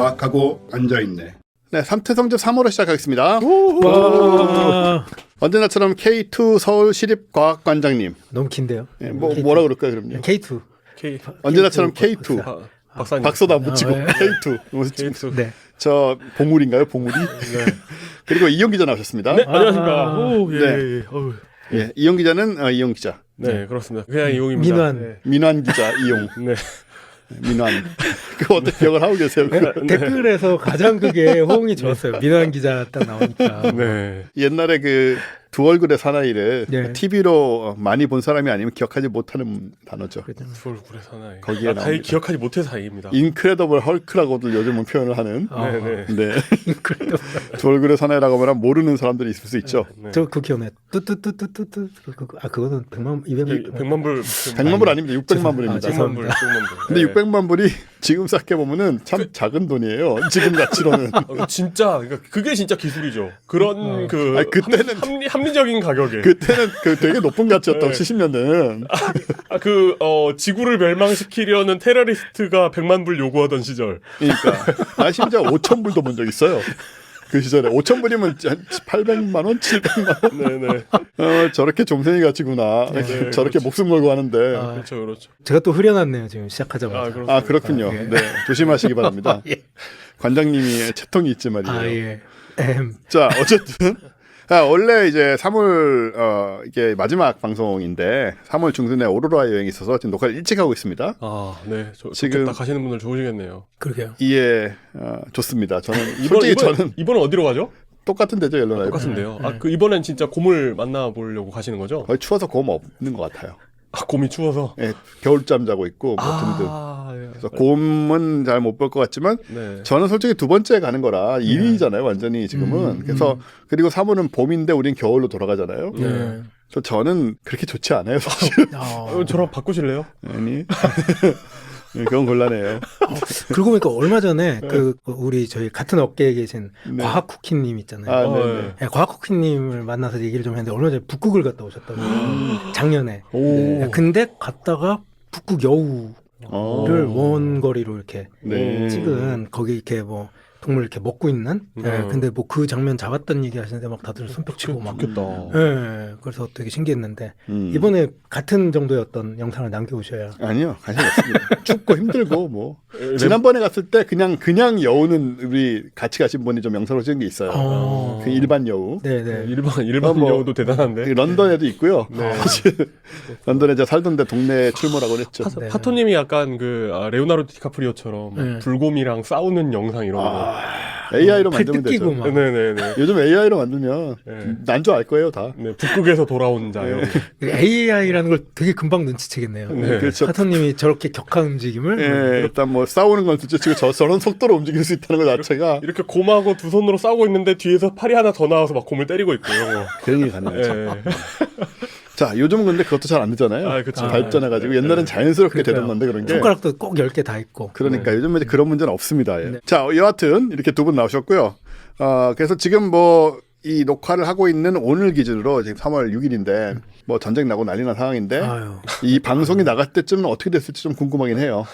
과학하고 앉아있네. 네, 삼태성집 3호로 시작하겠습니다. 언제나처럼 K2 서울시립과학관장님. 너무 긴데요. 네, 뭐라 그럴까요, 그럼요? K2. 언제나처럼 K2. 박사님. 박소도 안 붙이고 K2. K2. 네. 저 봉우리인가요? 봉우리? 네. 그리고 이용 기자 나오셨습니다. 네, 안녕하십니까. 오, 예, 네. 예, 예. 어우. 예, 이용 기자는 이용 기자. 네, 그렇습니다. 그냥 이용입니다. 민환. 네. 민환 기자 이용. 네. 민환. 그거 어떻게 기억을 하고 계세요? 댓글에서 가장 그게 호응이 좋았어요. 민환 기자 딱 나오니까. 네. 옛날에 그 두 얼굴의 사나이를 네. TV로 많이 본 사람이 아니면 기억하지 못하는 단어죠. 두 얼굴의 사나이. 거기에 다이 나옵니다. 기억하지 못해서 다행입니다. 인크레더블 헐크라고도 요즘은 표현을 하는. 네, 네. 네. 그래도 두 얼굴의 사나이라고 하면 모르는 사람들이 있을 수 있죠. 네. 저 그 기억나요. 뚜뚜뚜뚜뚜뚜. 그거는 100만 200만 100만 불. 100만 불 아닙니다. 600만 불입니다. 100만 불. 600만 불. 근데 네. 600만 불이 지금 생각해 보면은 참 작은 돈이에요. 지금 가치로는. 진짜 그러니까 그게 진짜 기술이죠. 그런 그 아니, 그때는- 합리적인 가격에 그때는 그 되게 높은 가치였다고 네. 70년대는. 지구를 멸망시키려는 테러리스트가 100만 불 요구하던 시절. 그러니까 심지어 5천 불도 본 적 있어요. 그 시절에 5천 불이면 한 800만 원, 700만 원. 네네. 저렇게 좀생이 가치구나. 네, 저렇게 그렇죠. 목숨 걸고 하는데. 아, 그렇죠, 그렇죠. 제가 또 흐려놨네요. 지금 시작하자마자. 그렇습니다. 아 그렇군요. 예. 네, 조심하시기 바랍니다. 예. 관장님이 채통이 있지 말이에요. 아 예. 자 어쨌든 원래 이제 3월 이게 마지막 방송인데 3월 중순에 오로라 여행이 있어서 지금 녹화를 일찍 하고 있습니다. 아, 네. 지금- 지금 가시는 분들 좋으시겠네요. 그러게요. 이해 좋습니다. 저는 솔직히 저는 이번은 어디로 가죠? 똑같은 데죠, 옐로나이프. 똑같은데요. 이번엔 진짜 곰을 만나보려고 가시는 거죠? 거의 추워서 곰 없는 것 같아요. 곰이 추워서. 예, 겨울잠 자고 있고 뭐 등등. 예. 그래서 곰은 잘 못 볼 것 같지만 네. 저는 솔직히 두 번째 가는 거라 일이잖아요, 완전히 지금은. 그래서 그리고 3월은 봄인데 우린 겨울로 돌아가잖아요. 네. 그래서 저는 그렇게 좋지 않아요, 사실. 저랑 바꾸실래요? 아니. 네, 그건 곤란해요. 그러고 보니까 얼마 전에 우리 저희 같은 업계에 계신 네. 과학 쿠키님 있잖아요. 아, 어, 네네. 예, 과학 쿠키님을 만나서 얘기를 좀 했는데 얼마 전에 북극을 갔다 오셨다고. 작년에. 오. 예, 근데 갔다가 북극 여우를 어. 원거리로 이렇게 네. 찍은 거기 이렇게 뭐 동물 이렇게 먹고 있는. 예, 근데 뭐 그 장면 잡았던 얘기 하시는데 막 다들 손뼉 치고 막. 좋겠다. 예, 그래서 되게 신기했는데 음. 이번에 같은 정도의 어떤 영상을 남겨오셔야. 아니요, 관심 없습니다. 춥고 힘들고 뭐. 네. 지난번에 갔을 때 그냥 여우는 우리 같이 가신 분이 좀 영상으로 찍은 게 있어요. 어. 그 일반 여우. 네네. 일반 뭐- 여우도 대단한데. 그 런던에도 있고요. 네. 사실 런던에 이제 살던 데 동네에 출몰하고 했죠. 네. 파토님이 약간 레오나르도 디카프리오처럼 네. 불곰이랑 싸우는 영상 이런 거. AI로 팔 만들면 뜯기고 되죠. 막. 네네네. 요즘 AI로 만들면 네. 난줄 알 거예요, 다. 네, 북극에서 돌아온 자. 네. AI라는 걸 되게 금방 눈치채겠네요. 네. 그렇죠. 파터님이 저렇게 격한 움직임을 예, 일단 뭐 싸우는 건 둘째치고 저런 속도로 움직일 수 있다는 것 자체가 이렇게 곰하고 두 손으로 싸우고 있는데 뒤에서 팔이 하나 더 나와서 막 곰을 때리고 있고 이런 거. 그런 게 가능하죠. 예. 자, 요즘은 근데 그것도 잘 안 되잖아요. 아, 그쵸. 발전해가지고 옛날엔 자연스럽게 되던 건데 그런 게. 손가락도 꼭 10개 다 있고. 그러니까 요즘은 이제 그런 문제는 없습니다. 예. 네. 자, 여하튼 이렇게 두 분 나오셨고요. 그래서 지금 뭐 이 녹화를 하고 있는 오늘 기준으로 지금 3월 6일인데 뭐 전쟁 나고 난리 난 상황인데 아유. 이 방송이 나갈 때쯤은 어떻게 됐을지 좀 궁금하긴 해요.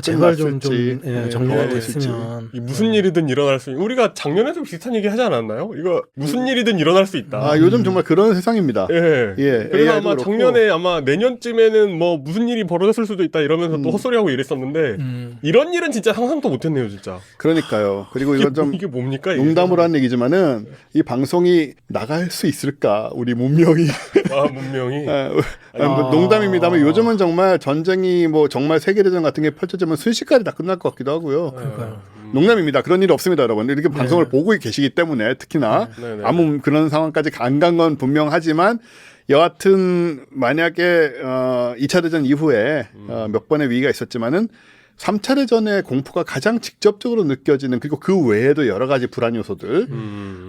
제발 좀 끝났을지, 정리가 네, 됐으면. 이 무슨 일이든 일어날 수 우리가 작년에도 비슷한 얘기 하지 않았나요? 이거 무슨 일이든 일어날 수 있다. 아, 요즘 정말 그런 세상입니다. 예. 예, 그래서 AI도 아마 그렇고. 작년에 아마 내년쯤에는 뭐 무슨 일이 벌어졌을 수도 있다 이러면서 또 헛소리하고 이랬었는데 이런 일은 진짜 상상도 못했네요, 진짜. 그러니까 그리고 이건 좀 이게 뭡니까? 이게? 농담으로 한 얘기지만은 이 방송이 나갈 수 있을까? 우리 문명이 문명이. 뭐 농담입니다만 요즘은 정말 전쟁이 뭐 정말 세계대전 같은 게 펼쳐지면 순식간에 다 끝날 것 같기도 하고요. 그러니까요. 농담입니다. 그런 일 없습니다, 여러분. 이렇게 방송을 보고 계시기 때문에 특히나 네, 네. 아무 그런 상황까지 안 간 건 분명하지만 여하튼 만약에 2차 대전 이후에 몇 번의 위기가 있었지만은 3차 대전의 공포가 가장 직접적으로 느껴지는 그리고 그 외에도 여러 가지 불안 요소들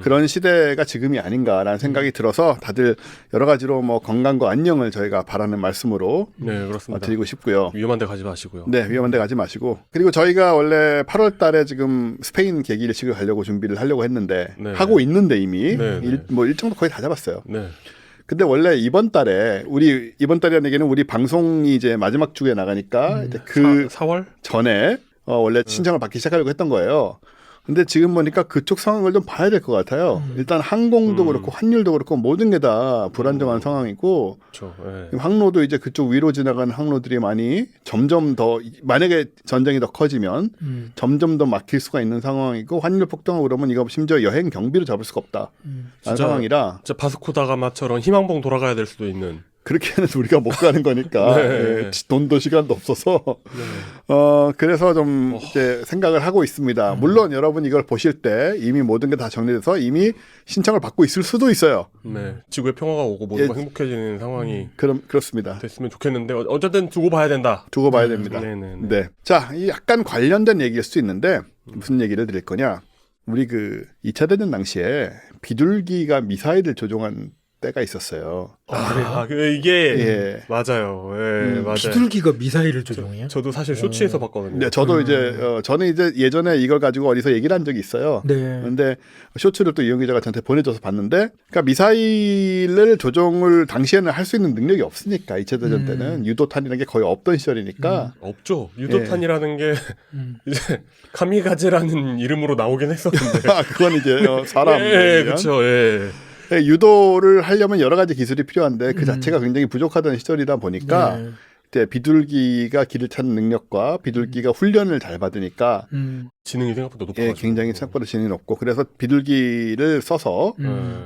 그런 시대가 지금이 아닌가라는 생각이 들어서 다들 여러 가지로 뭐 건강과 안녕을 저희가 바라는 말씀으로 네, 그렇습니다. 드리고 싶고요. 위험한 데 가지 마시고요. 네, 위험한 데 가지 마시고. 그리고 저희가 원래 8월 달에 지금 스페인 계기일식을 가려고 준비를 하려고 했는데 네. 하고 있는데 이미 네, 네. 뭐 일정도 거의 다 잡았어요. 네. 근데 원래 이번 달이라는 얘기는 우리 방송이 이제 마지막 주에 나가니까 이제 그 4월? 전에 원래 신청을 받기 시작하려고 했던 거예요. 근데 지금 보니까 그쪽 상황을 좀 봐야 될 것 같아요. 일단 항공도 그렇고 환율도 그렇고 모든 게 다 불안정한 상황이고 그렇죠. 예. 항로도 이제 그쪽 위로 지나가는 항로들이 많이 점점 더 만약에 전쟁이 더 커지면 점점 더 막힐 수가 있는 상황이고 환율 폭등하고 그러면 이거 심지어 여행 경비를 잡을 수가 없다. 라는 진짜 상황이라 진짜 바스코다가마처럼 희망봉 돌아가야 될 수도 있는. 그렇게는 우리가 못 가는 거니까 네. 예, 돈도 시간도 없어서 그래서 좀 이제 생각을 하고 있습니다. 물론 여러분 이걸 보실 때 이미 모든 게 다 정리돼서 이미 신청을 받고 있을 수도 있어요. 네. 지구에 평화가 오고 모두가 행복해지는 상황이 그렇습니다. 됐으면 좋겠는데 어쨌든 두고 봐야 된다. 두고 봐야 됩니다. 네네네. 네. 자, 이 약간 관련된 얘기일 수 있는데 무슨 얘기를 드릴 거냐? 우리 그 2차 대전 당시에 비둘기가 미사일을 조종한 때가 있었어요. 이게 예. 맞아요. 예, 맞아요. 비둘기가 미사일을 조종해요? 저도 사실 쇼츠에서 봤거든요. 네, 저도 이제 저는 이제 예전에 이걸 가지고 어디서 얘기를 한 적이 있어요. 네. 근데 쇼츠를 또 이용 기자가 저한테 보내줘서 봤는데, 그러니까 미사일을 조종을 당시에는 할 수 있는 능력이 없으니까 2차 대전 때는 유도탄이라는 게 거의 없던 시절이니까. 없죠. 유도탄이라는 게 이제 카미가제라는 이름으로 나오긴 했었는데. 그건 이제 사람. 예, 그렇죠. 예. 유도를 하려면 여러 가지 기술이 필요한데 그 자체가 굉장히 부족하던 시절이다 보니까 네. 이제 비둘기가 길을 찾는 능력과 비둘기가 훈련을 잘 받으니까 지능이 생각보다 높아가지고. 굉장히 생각보다 지능이 높고 그래서 비둘기를 써서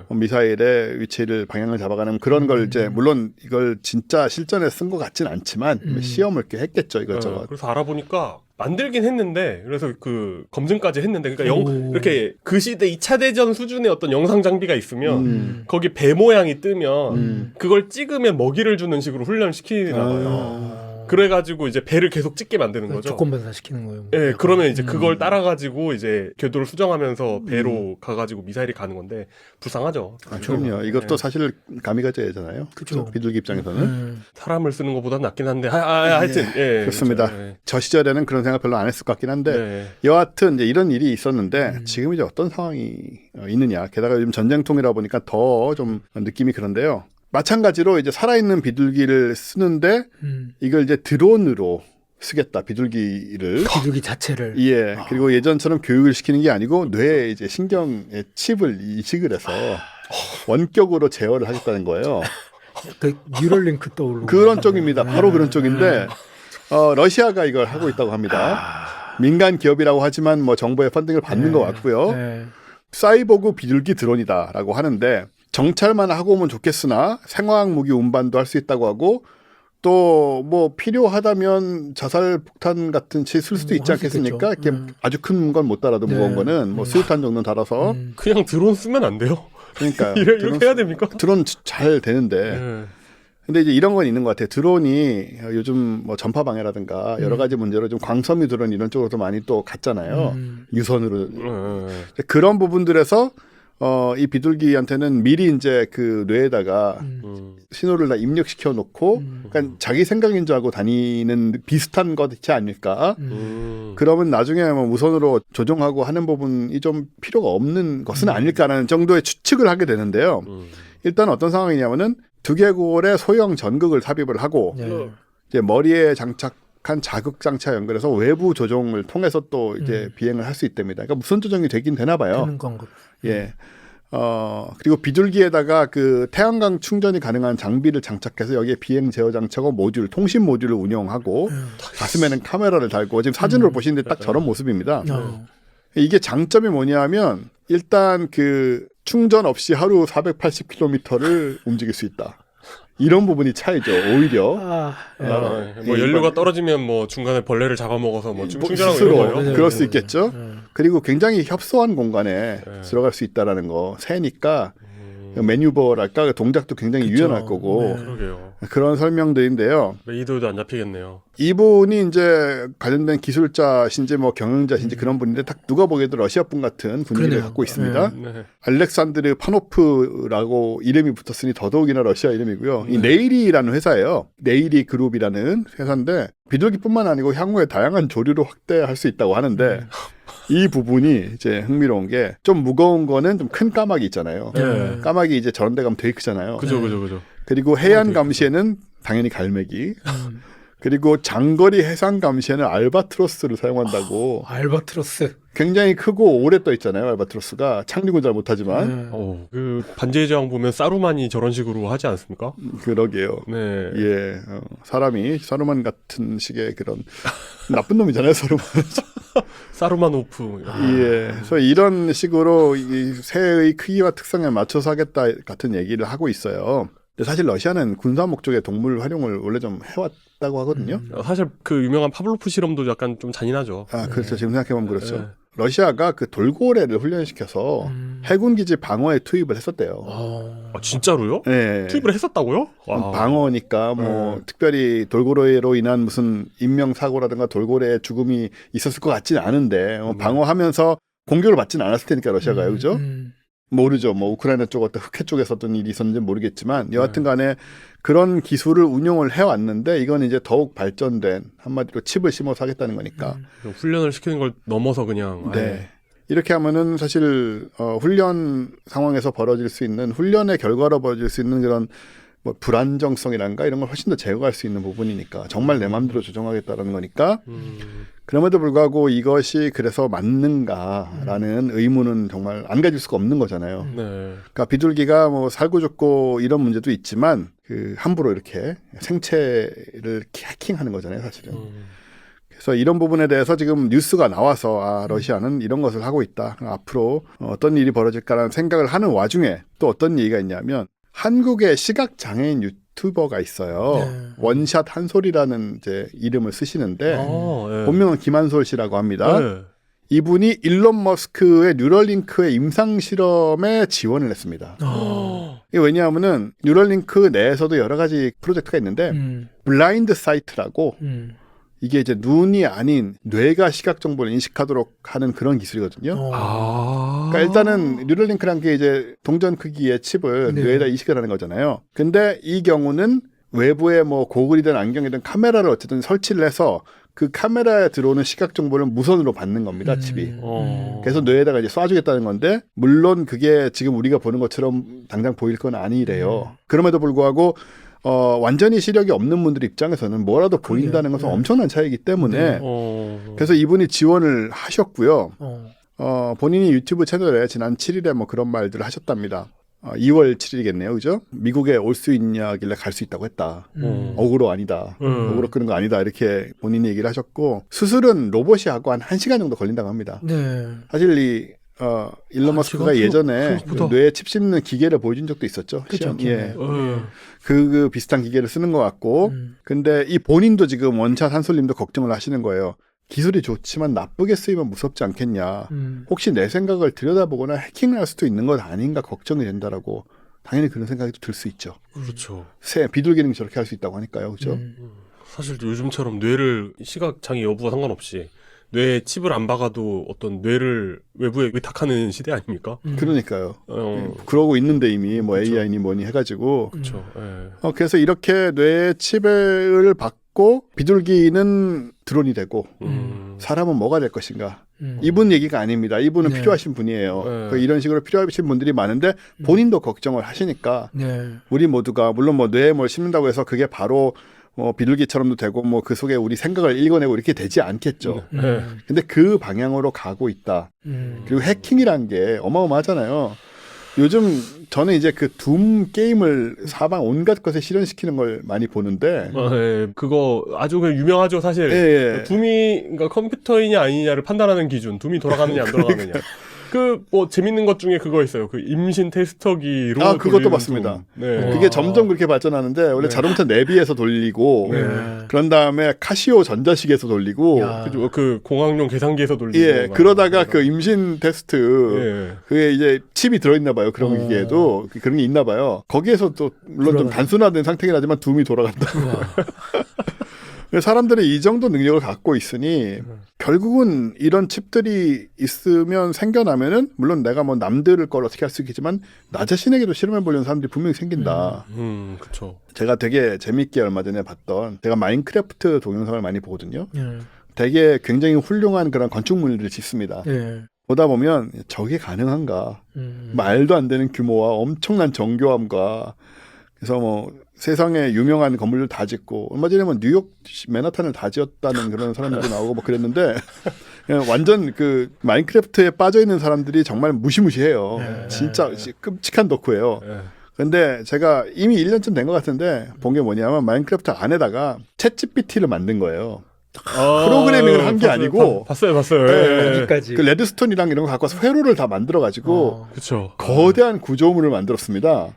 미사일의 위치를 방향을 잡아가는 그런 걸 이제 물론 이걸 진짜 실전에 쓴 것 같진 않지만 시험을 꽤 했겠죠 이것저것. 그래서 알아보니까 만들긴 했는데 그래서 그 검증까지 했는데 그러니까 이렇게 그 시대 2차 대전 수준의 어떤 영상 장비가 있으면 거기 배 모양이 뜨면 그걸 찍으면 먹이를 주는 식으로 훈련을 시키나 봐요. 그래가지고 이제 배를 계속 찍게 만드는 거죠. 조건 반사시키는 거예요. 예, 그러면 이제 그걸 따라가지고 이제 궤도를 수정하면서 배로 가가지고 미사일이 가는 건데 불쌍하죠. 그럼요. 이것도 사실 가미가제잖아요. 그쵸. 비둘기 입장에서는. 사람을 쓰는 것보다 낫긴 한데 하여튼 예, 그렇습니다. 그렇죠. 예. 저 시절에는 그런 생각 별로 안 했을 것 같긴 한데 네. 여하튼 이제 이런 일이 있었는데 지금 이제 어떤 상황이 있느냐. 게다가 요즘 전쟁통이라 보니까 더 좀 느낌이 그런데요. 마찬가지로 이제 살아있는 비둘기를 쓰는데 이걸 이제 드론으로 쓰겠다 비둘기를 비둘기 자체를. 예 그리고 예전처럼 교육을 시키는 게 아니고 뇌에 이제 신경에 칩을 이식을 해서 원격으로 제어를 하겠다는 거예요. 그 뉴럴링크 떠오르고 그런 쪽입니다. 바로 그런 쪽인데 러시아가 이걸 하고 있다고 합니다. 민간 기업이라고 하지만 뭐 정부의 펀딩을 받는 것 같고요. 네. 사이보그 비둘기 드론이다라고 하는데 정찰만 하고 오면 좋겠으나 생화학 무기 운반도 할 수 있다고 하고 또 뭐 필요하다면 자살 폭탄 같은 채 쓸 수도 있지 할수 않겠습니까? 있겠죠. 이렇게 아주 큰 건 못 달아도 무거운 거는 뭐 수류탄 정도는 달아서 그냥 드론 쓰면 안 돼요. 그러니까 이렇게 해야 됩니까? 드론 잘 되는데 예. 근데 이제 이런 건 있는 것 같아요. 드론이 요즘 뭐 전파 방해라든가 여러 가지 문제로 좀 광섬유 드론 이런 쪽으로 많이 또 갔잖아요. 유선으로 그런 부분들에서 이 비둘기한테는 미리 이제 그 뇌에다가 신호를 다 입력시켜 놓고 그러니까 자기 생각인 줄 알고 다니는 비슷한 것이 아닐까. 그러면 나중에 뭐 무선으로 조종하고 하는 부분이 좀 필요가 없는 것은 아닐까라는 정도의 추측을 하게 되는데요. 일단 어떤 상황이냐면은 두개골에 소형 전극을 삽입을 하고 네. 이제 머리에 장착한 자극 장치와 연결해서 외부 조종을 통해서 또 이제 비행을 할 수 있답니다. 그러니까 무선 조종이 되긴 되나 봐요. 되는 건가. 예. 그리고 비둘기에다가 그 태양광 충전이 가능한 장비를 장착해서 여기에 비행 제어 장치하고 모듈, 통신 모듈을 운영하고 가슴에는 카메라를 달고 지금 사진으로 보시는데 딱 저런 모습입니다. 이게 장점이 뭐냐면 일단 그 충전 없이 하루 480km를 움직일 수 있다. 이런 부분이 차이죠. 오히려 뭐 연료가 떨어지면 뭐 중간에 벌레를 잡아먹어서 뭐 충전하고 스스로 이런 거요. 그럴 수 있겠죠. 그리고 굉장히 협소한 공간에 들어갈 수 있다라는 거. 새니까 매뉴버랄까 동작도 굉장히 유연할 거고 그러게요. 그런 설명들인데요. 메이드도 안 잡히겠네요. 이분이 이제 관련된 기술자신지 뭐 경영자신지 그런 분인데 딱 누가 보기에도 러시아 분 같은 분위기를 그러네요. 갖고 있습니다. 네. 알렉산드르 파노프라고 이름이 붙었으니 더더욱이나 러시아 이름이고요. 이 네일이라는 회사예요. 네일이 그룹이라는 회사인데 비둘기뿐만 아니고 향후에 다양한 조류로 확대할 수 있다고 하는데 이 부분이 이제 흥미로운 게 좀 무거운 거는 좀 큰 까마귀 있잖아요. 까마귀 이제 저런 데 가면 되게 크잖아요. 그죠. 그리고 해안 감시에는 당연히 갈매기. 그리고 장거리 해상 감시에는 알바트로스를 사용한다고. 알바트로스. 굉장히 크고 오래 떠 있잖아요. 알바트로스가 착륙은 잘 못하지만. 그 반지의 제왕 보면 사루만이 저런 식으로 하지 않습니까? 그러게요. 네. 예, 사람이 사루만 같은 식의 그런 나쁜 놈이잖아요. 사루만. 사루만오프. 예, 그래서 이런 식으로 이 새의 크기와 특성에 맞춰서 하겠다 같은 얘기를 하고 있어요. 근데 사실 러시아는 군사 목적의 동물 활용을 원래 좀 해왔다고 하거든요. 사실 그 유명한 파블로프 실험도 약간 좀 잔인하죠. 아, 그렇죠. 지금 생각해보면 그렇죠. 네. 러시아가 그 돌고래를 훈련시켜서 해군 기지 방어에 투입을 했었대요. 아, 진짜로요? 네. 투입을 했었다고요? 와. 방어니까 뭐 특별히 돌고래로 인한 무슨 인명 사고라든가 돌고래의 죽음이 있었을 것 같지는 않은데 방어하면서 공격을 받지는 않았을 테니까 러시아가요, 그죠? 모르죠. 뭐 우크라이나 쪽 어떤 흑해 쪽에서 어떤 일이 있었는지 모르겠지만 여하튼간에 그런 기술을 운용을 해왔는데 이건 이제 더욱 발전된 한마디로 칩을 심어서 하겠다는 거니까. 훈련을 시키는 걸 넘어서 그냥. 네. 이렇게 하면은 사실 훈련 상황에서 벌어질 수 있는 훈련의 결과로 벌어질 수 있는 그런 뭐 불안정성이란가 이런 걸 훨씬 더 제거할 수 있는 부분이니까 정말 내 마음대로 조정하겠다라는 거니까 그럼에도 불구하고 이것이 그래서 맞는가라는 의문은 정말 안 가질 수가 없는 거잖아요. 네. 그러니까 비둘기가 뭐 살고 죽고 이런 문제도 있지만 그 함부로 이렇게 생체를 해킹하는 거잖아요, 사실은. 그래서 이런 부분에 대해서 지금 뉴스가 나와서 아, 러시아는 이런 것을 하고 있다. 앞으로 어떤 일이 벌어질까라는 생각을 하는 와중에 또 어떤 얘기가 있냐면 한국의 시각장애인 유튜버가 있어요. 네. 원샷 한솔이라는 이제 이름을 쓰시는데 네. 본명은 김한솔 씨라고 합니다. 네. 이분이 일론 머스크의 뉴럴링크의 임상 실험에 지원을 했습니다. 이게 왜냐하면은 뉴럴링크 내에서도 여러 가지 프로젝트가 있는데 블라인드 사이트라고 이게 이제 눈이 아닌 뇌가 시각 정보를 인식하도록 하는 그런 기술이거든요. 그러니까 일단은 뉴럴링크란 게 이제 동전 크기의 칩을 네. 뇌에다 이식을 하는 거잖아요. 근데 이 경우는 외부에 뭐 고글이든 안경이든 카메라를 어쨌든 설치를 해서 그 카메라에 들어오는 시각 정보를 무선으로 받는 겁니다, 칩이. 그래서 뇌에다가 이제 쏴주겠다는 건데 물론 그게 지금 우리가 보는 것처럼 당장 보일 건 아니래요. 그럼에도 불구하고 완전히 시력이 없는 분들 입장에서는 뭐라도 보인다는 것은 엄청난 차이기 때문에 그래서 이분이 지원을 하셨고요. 본인이 유튜브 채널에 지난 7일에 뭐 그런 말들을 하셨답니다. 2월 7일이겠네요, 그죠? 미국에 올 수 있냐길래 갈 수 있다고 했다. 억울로 아니다. 억울로 끄는 거 아니다. 이렇게 본인이 얘기를 하셨고 수술은 로봇이 하고 한 1시간 정도 걸린다고 합니다. 네. 사실 이 일론 머스크가 예전에 그 뇌에 칩 씹는 기계를 보여준 적도 있었죠. 그렇죠. 예. 그 비슷한 기계를 쓰는 것 같고 근데 이 본인도 지금 원샷 한솔님도 걱정을 하시는 거예요. 기술이 좋지만 나쁘게 쓰이면 무섭지 않겠냐. 혹시 내 생각을 들여다보거나 해킹을 할 수도 있는 것 아닌가 걱정이 된다라고 당연히 그런 생각이 들 수 있죠. 그렇죠. 새 비둘기는 저렇게 할 수 있다고 하니까요. 그렇죠? 사실 요즘처럼 뇌를 시각장애 여부와 상관없이 뇌에 칩을 안 박아도 어떤 뇌를 외부에 의탁하는 시대 아닙니까? 그러니까요. 그러고 있는데 이미 뭐 그쵸. AI니 뭐니 해가지고 그렇죠. 그래서 이렇게 뇌에 칩을 받고 비둘기는 드론이 되고 사람은 뭐가 될 것인가? 이분 얘기가 아닙니다. 이분은 네. 필요하신 분이에요. 네. 이런 식으로 필요하신 분들이 많은데 본인도 걱정을 하시니까 네. 우리 모두가 물론 뭐 뇌에 뭘 심는다고 해서 그게 바로 뭐 비둘기처럼도 되고 뭐 그 속에 우리 생각을 읽어내고 이렇게 되지 않겠죠. 근데 그 방향으로 가고 있다. 그리고 해킹이란 게 어마어마하잖아요. 요즘 저는 이제 그 둠 게임을 사방 온갖 것에 실현시키는 걸 많이 보는데 그거 아주 그 유명하죠, 사실. 예. 둠이 그러니까 컴퓨터이냐 아니냐를 판단하는 기준, 둠이 돌아가느냐 안 돌아가느냐. 그 뭐 재밌는 것 중에 그거 있어요. 그 임신 테스터기로 그것도 돌리는 봤습니다. 둠. 네. 그게 점점 그렇게 발전하는데 원래 자동차 내비에서 돌리고 그런 다음에 카시오 전자식에서 돌리고 그죠. 그 공학용 계산기에서 돌리고. 예, 그러다가 그 임신 테스트 예. 그게 이제 칩이 들어있나 봐요. 그런 기계에도 그런 게 있나 봐요. 거기에서 또 물론 좀 단순화된 상태긴 하지만 둠이 돌아간다. 사람들이 이 정도 능력을 갖고 있으니 결국은 이런 칩들이 있으면 생겨나면은 물론 내가 뭐 남들을 걸 어떻게 할 수 있겠지만 나 자신에게도 실험해 보려는 사람들이 분명히 생긴다. 그렇죠. 제가 되게 재밌게 얼마 전에 봤던 제가 마인크래프트 동영상을 많이 보거든요. 되게 굉장히 훌륭한 그런 건축물들을 짓습니다. 보다 보면 저게 가능한가? 말도 안 되는 규모와 엄청난 정교함과 그래서 뭐 세상에 유명한 건물들 다 짓고 얼마 전에 뭐 뉴욕 맨하탄을 다 지었다는 그런 사람들도 나오고 뭐 그랬는데 그냥 완전 그 마인크래프트에 빠져 있는 사람들이 정말 무시무시해요. 진짜 끔찍한 덕후예요. 근데 제가 이미 1년쯤 된 것 같은데 본 게 뭐냐면 마인크래프트 안에다가 챗GPT를 만든 거예요. 프로그래밍을 한 게 아니고 봤어요. 네. 여기까지. 그 레드스톤이랑 이런 거 갖고 와서 회로를 다 만들어 가지고 그렇죠. 거대한 구조물을 만들었습니다.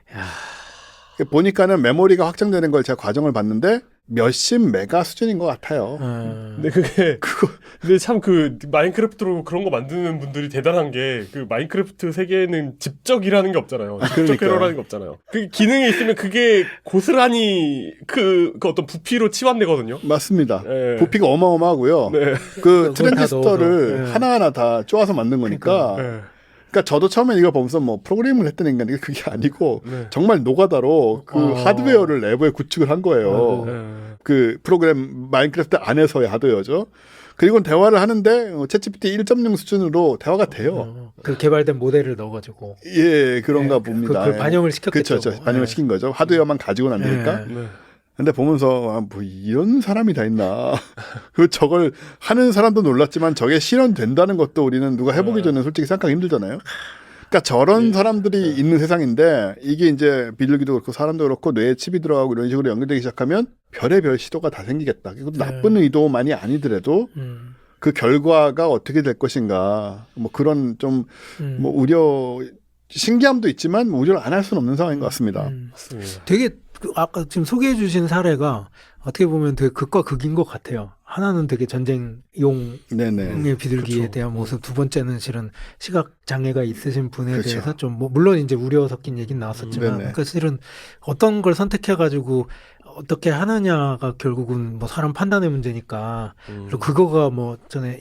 보니까는 메모리가 확장되는 걸 제가 과정을 봤는데 몇십 메가 수준인 것 같아요. 근데 근데 참 그 마인크래프트로 그런 거 만드는 분들이 대단한 게 그 마인크래프트 세계에는 집적이라는 게 없잖아요. 집적 회로라는 게 없잖아요. 그 기능이 있으면 그게 고스란히 그 어떤 부피로 치환되거든요. 맞습니다. 네. 부피가 어마어마하고요. 네. 그 그걸 다 트랜지스터를 넣어서. 네. 하나하나 다 쪼아서 만든 거니까. 그러니까 저도 처음에 이거 보면서 뭐 프로그램을 했던 인간이 그게 아니고 정말 노가다로 그 하드웨어를 내부에 구축을 한 거예요. 그 프로그램 마인크래프트 안에서의 하드웨어죠. 그리고 대화를 하는데 챗GPT 1.0 수준으로 대화가 돼요. 그 개발된 모델을 넣어가지고. 예, 그런가 봅니다. 그걸 반영을 시켰겠죠. 그렇죠. 반영을 시킨 거죠. 하드웨어만 가지고는 안 되니까. 근데 보면서 뭐 이런 사람이 다 있나. 그 저걸 하는 사람도 놀랐지만 저게 실현된다는 것도 우리는 누가 해보기 전에 솔직히 생각하기 힘들잖아요. 그러니까 저런 사람들이 있는 세상인데 이게 이제 비둘기도 그렇고 사람도 그렇고 뇌에 칩이 들어가고 이런 식으로 연결되기 시작하면 별의별 시도가 다 생기겠다. 그것도 나쁜 의도만이 아니더라도 그 결과가 어떻게 될 것인가. 뭐 그런 좀 뭐 우려 신기함도 있지만 우려를 안 할 수는 없는 상황인 것 같습니다. 맞습니다. 되게 아까 지금 소개해 주신 사례가 어떻게 보면 되게 극과 극인 것 같아요. 하나는 되게 전쟁용의 네네. 비둘기에 그쵸. 대한 모습, 두 번째는 실은 시각 장애가 있으신 분에 그쵸. 대해서 좀 뭐 물론 이제 우려 섞인 얘기는 나왔었지만, 네네. 그러니까 실은 어떤 걸 선택해 가지고 어떻게 하느냐가 결국은 뭐 사람 판단의 문제니까. 그리고 그거가 뭐 전에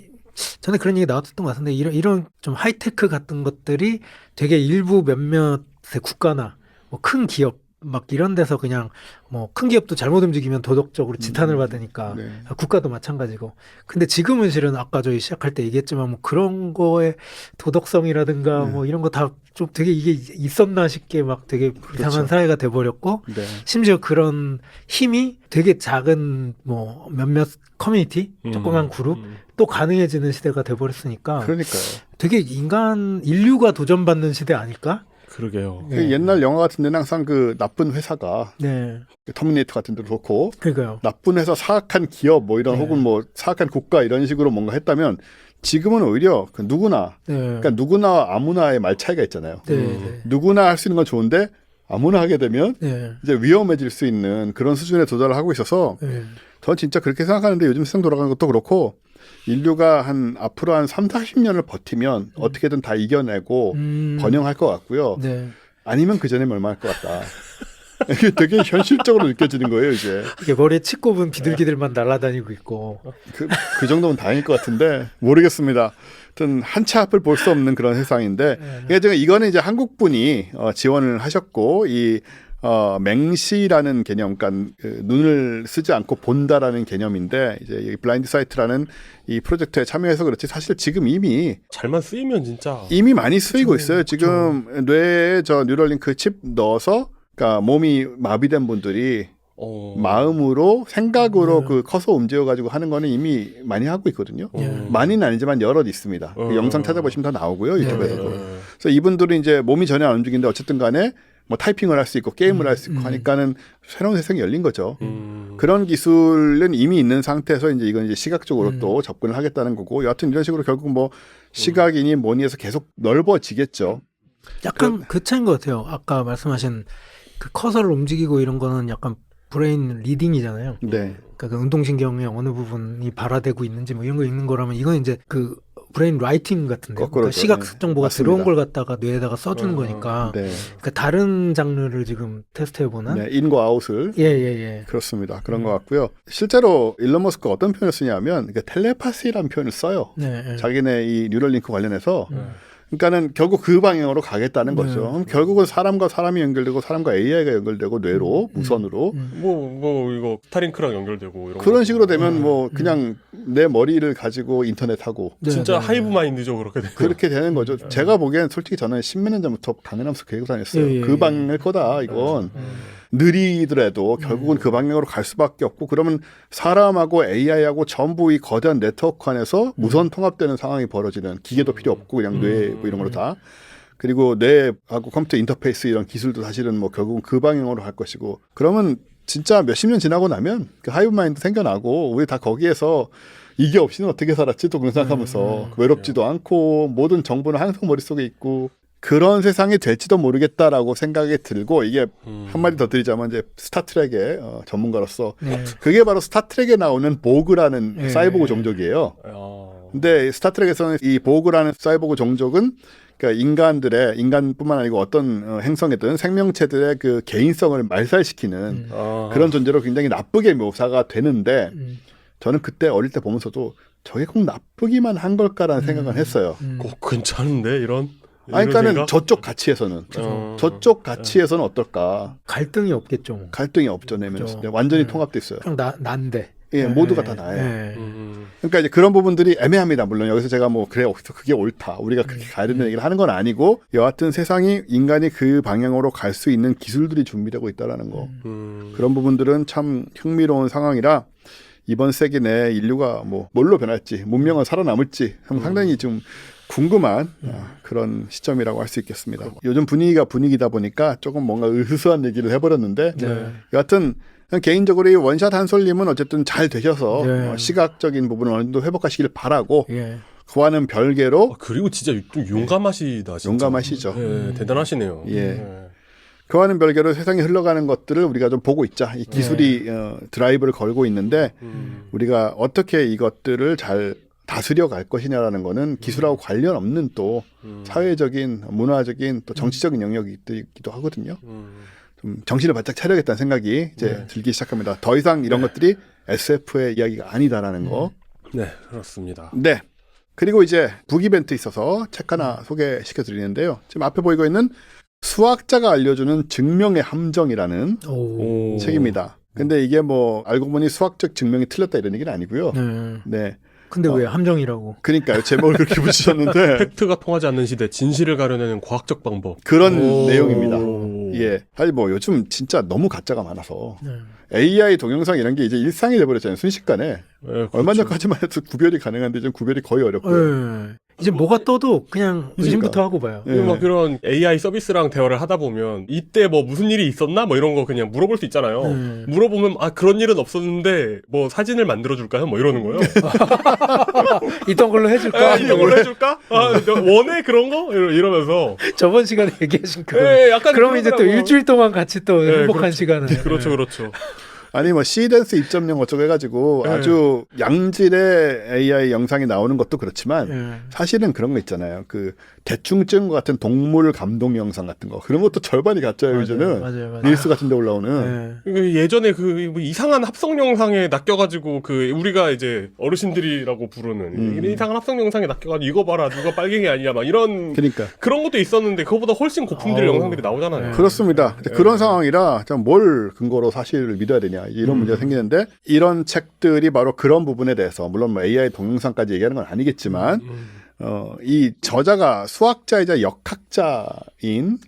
그런 얘기 나왔었던 것 같은데 이런 좀 하이테크 같은 것들이 되게 일부 몇몇의 국가나 뭐 큰 기업 막 이런 데서 그냥 뭐 큰 기업도 잘못 움직이면 도덕적으로 지탄을 받으니까 네. 국가도 마찬가지고. 근데 지금은 실은 아까 저희 시작할 때 얘기했지만 뭐 그런 거에 도덕성이라든가 뭐 이런 거 다 좀 되게 이게 있었나 싶게 막 되게 이상한 사회가 돼버렸고, 네. 심지어 그런 힘이 되게 작은 뭐 몇몇 커뮤니티, 조그만 그룹 또 가능해지는 시대가 돼버렸으니까 그러니까요. 되게 인류가 도전받는 시대 아닐까? 그러게요. 그 옛날 영화 같은 데는 항상 그 나쁜 회사가 네, 터미네이터 같은 데도 그렇고 그러니까요. 나쁜 회사 사악한 기업 뭐 이런 혹은 뭐 사악한 국가 이런 식으로 뭔가 했다면 지금은 오히려 그 누구나 그러니까 누구나 아무나의 말 차이가 있잖아요. 누구나 할 수 있는 건 좋은데 아무나 하게 되면 이제 위험해질 수 있는 그런 수준에 도달을 하고 있어서 저는 진짜 그렇게 생각하는데 요즘 세상 돌아가는 것도 그렇고 인류가 앞으로 한 3, 40년을 버티면 어떻게든 다 이겨내고 번영할 것 같고요. 아니면 그 전에 멸망할 것 같다. 이게 되게 현실적으로 느껴지는 거예요, 이제. 이게 머리에 치 꼽은 비둘기들만 날아다니고 있고. 그 정도면 다행일 것 같은데 모르겠습니다. 하여튼 한 치 앞을 볼 수 없는 그런 세상인데 그러니까 이거는 이제 한국분이 지원을 하셨고 이 맹시라는 개념, 그러니까 눈을 쓰지 않고 본다라는 개념인데 이제 이 블라인드 사이트라는 이 프로젝트에 참여해서 그렇지 사실 지금 이미 잘만 쓰이면 진짜 많이 쓰이고 있어요. 지금 뇌에 저 뉴럴링크 칩 넣어서 그러니까 몸이 마비된 분들이 마음으로 생각으로 그 커서 움직여 가지고 하는 거는 이미 많이 하고 있거든요. 많이는 아니지만 여럿 있습니다. 그 영상 찾아보시면 다 나오고요, 유튜브에서도. 그래서 이분들은 이제 몸이 전혀 안 움직이는데 어쨌든 간에 뭐 타이핑을 할 수 있고 게임을 할 수 있고 하니까는 새로운 세상이 열린 거죠. 그런 기술은 이미 있는 상태에서 이제 이건 이제 시각적으로 또 접근을 하겠다는 거고 여하튼 이런 식으로 결국 뭐 시각이니 뭐니 해서 계속 넓어지겠죠. 약간 그 차이인 것 같아요. 아까 말씀하신 그 커서를 움직이고 이런 거는 약간 브레인 리딩이잖아요. 네. 그러니까 그 운동신경의 어느 부분이 발화되고 있는지 뭐 이런 거 읽는 거라면 이건 이제 그 브레인 라이팅 같은데요. 그러니까 시각 정보가 맞습니다. 들어온 걸 갖다가 뇌에다가 써주는 거니까. 네. 그러니까 다른 장르를 지금 테스트해보는. 네, 인과 아웃을. 예. 그렇습니다. 그런 것 같고요. 실제로 일론 머스크가 어떤 표현을 쓰냐면 텔레파시라는 표현을 써요. 자기네 이 뉴럴링크 관련해서. 그러니까는 결국 그 방향으로 가겠다는 거죠. 그럼 결국은 사람과 사람이 연결되고 사람과 AI가 연결되고 뇌로 무선으로 뭐 이거 스타링크랑 연결되고 이런 그런 식으로 되면 뭐 그냥 내 머리를 가지고 인터넷하고 진짜 하이브 마인드죠 그렇게 되면. 그렇게 되는 거죠. 제가 보기엔 솔직히 저는 10몇 년 전부터 강연하면서 계획을 다녔어요. 그 방향일 거다 이건. 느리더라도 결국은 그 방향으로 갈 수밖에 없고 그러면 사람하고 AI하고 전부 이 거대한 네트워크 안에서 무선 통합되는 상황이 벌어지는 기계도 필요 없고 그냥 뇌 뭐 이런 걸로 다 그리고 뇌하고 컴퓨터 인터페이스 이런 기술도 사실은 뭐 결국은 그 방향으로 갈 것이고 그러면 진짜 몇십 년 지나고 나면 그 하이브 마인드 생겨나고 우리 다 거기에서 이게 없이는 어떻게 살았지 또 그런 생각하면서 외롭지도 않고 모든 정보는 항상 머릿속에 있고 그런 세상이 될지도 모르겠다라고 생각이 들고 이게 한마디 더 드리자면 이제 스타트rek의 전문가로서 그게 바로 스타트rek에 나오는 보그라는 사이보그 종족이에요. 근데 스타트rek에서는 이 보그라는 사이보그 종족은 그러니까 인간뿐만 아니고 어떤 행성이든 생명체들의 그 개인성을 말살시키는 그런 존재로 굉장히 나쁘게 묘사가 되는데 저는 그때 어릴 때 보면서도 저게 꼭 나쁘기만 한 걸까라는 생각을 했어요. 괜찮은데 이런 그러니까는 생각? 저쪽 가치에서는 저쪽 가치에서는 어떨까? 갈등이 없겠죠. 갈등이 없죠 내면에서 완전히 통합돼 있어요. 그냥 난데. 예, 모두가 다 나예요. 네. 그러니까 이제 그런 부분들이 애매합니다. 물론 여기서 제가 뭐 그래 그게 옳다. 우리가 그렇게 가야 된다는 얘기를 하는 건 아니고 여하튼 세상이 인간이 그 방향으로 갈 수 있는 기술들이 준비되고 있다라는 거. 그런 부분들은 참 흥미로운 상황이라 이번 세기 내에 인류가 뭐 뭘로 변할지 문명은 살아남을지 상당히 좀 궁금한 그런 시점이라고 할 수 있겠습니다. 요즘 분위기가 분위기다 보니까 조금 뭔가 으스스한 얘기를 해버렸는데 여하튼 개인적으로 이 원샷 한솔님은 어쨌든 잘 되셔서 시각적인 부분을 어느 정도 회복하시길 바라고 그와는 별개로 그리고 진짜 좀 용감하시다. 진짜. 용감하시죠. 대단하시네요. 그와는 별개로 세상에 흘러가는 것들을 우리가 좀 보고 있자. 이 기술이 드라이브를 걸고 있는데 우리가 어떻게 이것들을 잘 다스려 갈 것이냐라는 거는 기술하고 관련 없는 또 사회적인 문화적인 또 정치적인 영역이기도 하거든요. 좀 정신을 바짝 차려야겠다는 생각이 이제 들기 시작합니다. 더 이상 이런 것들이 SF의 이야기가 아니다라는 거. 네, 그렇습니다. 네. 그리고 이제 북 이벤트 있어서 책 하나 소개시켜 드리는데요. 지금 앞에 보이고 있는 수학자가 알려주는 증명의 함정이라는 책입니다. 근데 이게 뭐 알고 보니 수학적 증명이 틀렸다 이런 얘기는 아니고요. 네. 근데 왜 함정이라고? 그러니까요. 제목을 그렇게 붙이셨는데 팩트가 통하지 않는 시대 진실을 가려내는 과학적 방법. 그런 내용입니다. 예. 사실 뭐 요즘 진짜 너무 가짜가 많아서 AI 동영상 이런 게 이제 일상이 돼버렸잖아요. 순식간에. 그렇죠. 얼마 전까지만 해도 구별이 가능한데 좀 구별이 거의 어렵고요. 이제 뭐가 떠도 그냥 의심부터 그러니까. 하고 봐요. 막 그런 AI 서비스랑 대화를 하다 보면 이때 뭐 무슨 일이 있었나 뭐 이런 거 그냥 물어볼 수 있잖아요. 물어보면 그런 일은 없었는데 뭐 사진을 만들어 줄까요? 뭐 이러는 거예요. 있던 걸로 해줄까? 이런 걸로 해줄까? 원해 그런 거? 이러면서 저번 시간에 얘기하신 그거. 약간 그러면 이제 또 그러더라고요. 일주일 동안 같이 또 행복한 그렇죠. 시간을. 그렇죠. 아니 뭐 시댄스 2.0 어쩌고 해가지고 아주 양질의 AI 영상이 나오는 것도 그렇지만 사실은 그런 거 있잖아요. 그 대충 찍은 것 같은 동물 감동 영상 같은 거 그런 것도 절반이 가짜예요. 이제는 맞아요. 릴스 같은 데 올라오는 예전에 뭐 이상한 합성 영상에 낚여가지고 우리가 이제 어르신들이라고 부르는 이상한 합성 영상에 낚여가지고 이거 봐라 누가 빨갱이 아니야 막 이런 그러니까 그런 것도 있었는데 그거보다 훨씬 고품질 영상들이 나오잖아요. 그렇습니다. 그런 상황이라 참 뭘 근거로 사실을 믿어야 되냐 이런 문제가 생기는데 이런 책들이 바로 그런 부분에 대해서 물론 뭐 AI 동영상까지 얘기하는 건 아니겠지만 이 저자가 수학자이자 역학자인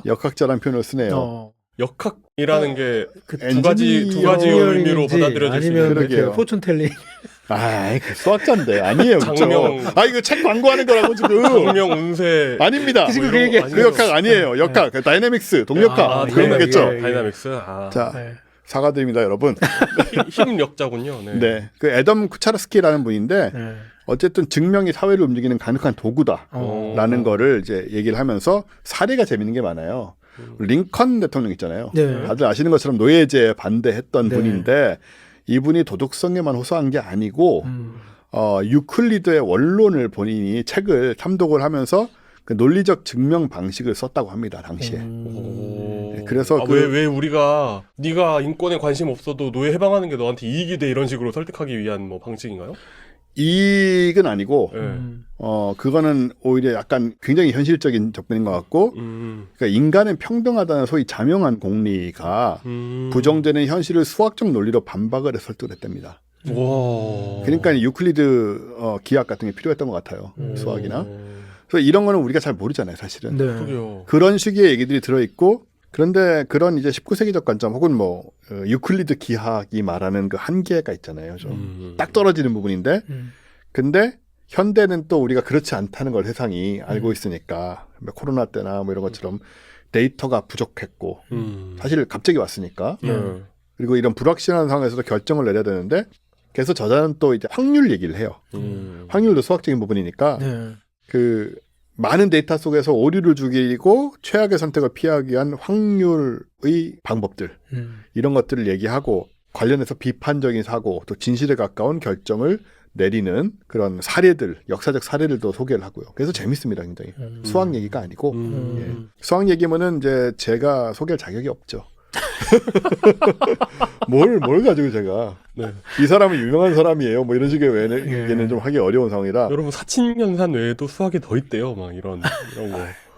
역학자라는 표현을 쓰네요. 역학이라는 게 그 두 가지 의미로 받아들여질 수 있는 그러게요. 포춘텔링. 그 수학자인데 아니에요. 장명. 이거 책 광고하는 거라고 지금. 장명 운세. 아닙니다. 지금 그 얘기. 그 역학 아니에요. 역학. 그 다이내믹스, 동역학. 그런 거겠죠. 다이나믹스. 자, 사과드립니다, 여러분. 힘 역자군요. 네. 그 애덤 쿠차르스키라는 분인데 어쨌든 증명이 사회를 움직이는 강력한 도구다라는 거를 이제 얘기를 하면서 사례가 재밌는 게 많아요. 링컨 대통령 있잖아요. 다들 아시는 것처럼 노예제 반대했던 분인데 이분이 도덕성에만 호소한 게 아니고 유클리드의 원론을 본인이 책을 탐독을 하면서 그 논리적 증명 방식을 썼다고 합니다. 당시에. 그래서 왜 우리가 네가 인권에 관심 없어도 노예 해방하는 게 너한테 이익이 돼 이런 식으로 설득하기 위한 뭐 방식인가요? 이익은 아니고 그거는 오히려 약간 굉장히 현실적인 접근인 것 같고 그러니까 인간은 평등하다는 소위 자명한 공리가 부정되는 현실을 수학적 논리로 반박을 해서 설득을 했답니다. 그러니까 유클리드 기하 같은 게 필요했던 것 같아요. 수학이나. 그래서 이런 거는 우리가 잘 모르잖아요, 사실은. 그러게요. 그런 식의 얘기들이 들어있고 그런데 그런 이제 19세기적 관점 혹은 뭐 유클리드 기하학이 말하는 그 한계가 있잖아요. 좀 딱 떨어지는 부분인데 근데 현대는 또 우리가 그렇지 않다는 걸 세상이 알고 있으니까 뭐 코로나 때나 뭐 이런 것처럼 데이터가 부족했고 사실 갑자기 왔으니까 그리고 이런 불확실한 상황에서도 결정을 내려야 되는데 그래서 저자는 또 이제 확률 얘기를 해요. 확률도 수학적인 부분이니까 네. 그 많은 데이터 속에서 오류를 죽이고 최악의 선택을 피하기 위한 확률의 방법들 이런 것들을 얘기하고 관련해서 비판적인 사고 또 진실에 가까운 결정을 내리는 그런 사례들 역사적 사례들도 소개를 하고요. 그래서 재밌습니다, 굉장히. 수학 얘기가 아니고 예. 수학 얘기면은 이제 제가 소개할 자격이 없죠. 뭘 가지고 제가 네. 이 사람은 유명한 사람이에요. 뭐 이런 식의 얘기는 좀 하기 어려운 상황이라. 여러분 사친연산 외에도 수학이 더 있대요. 막 이런 거.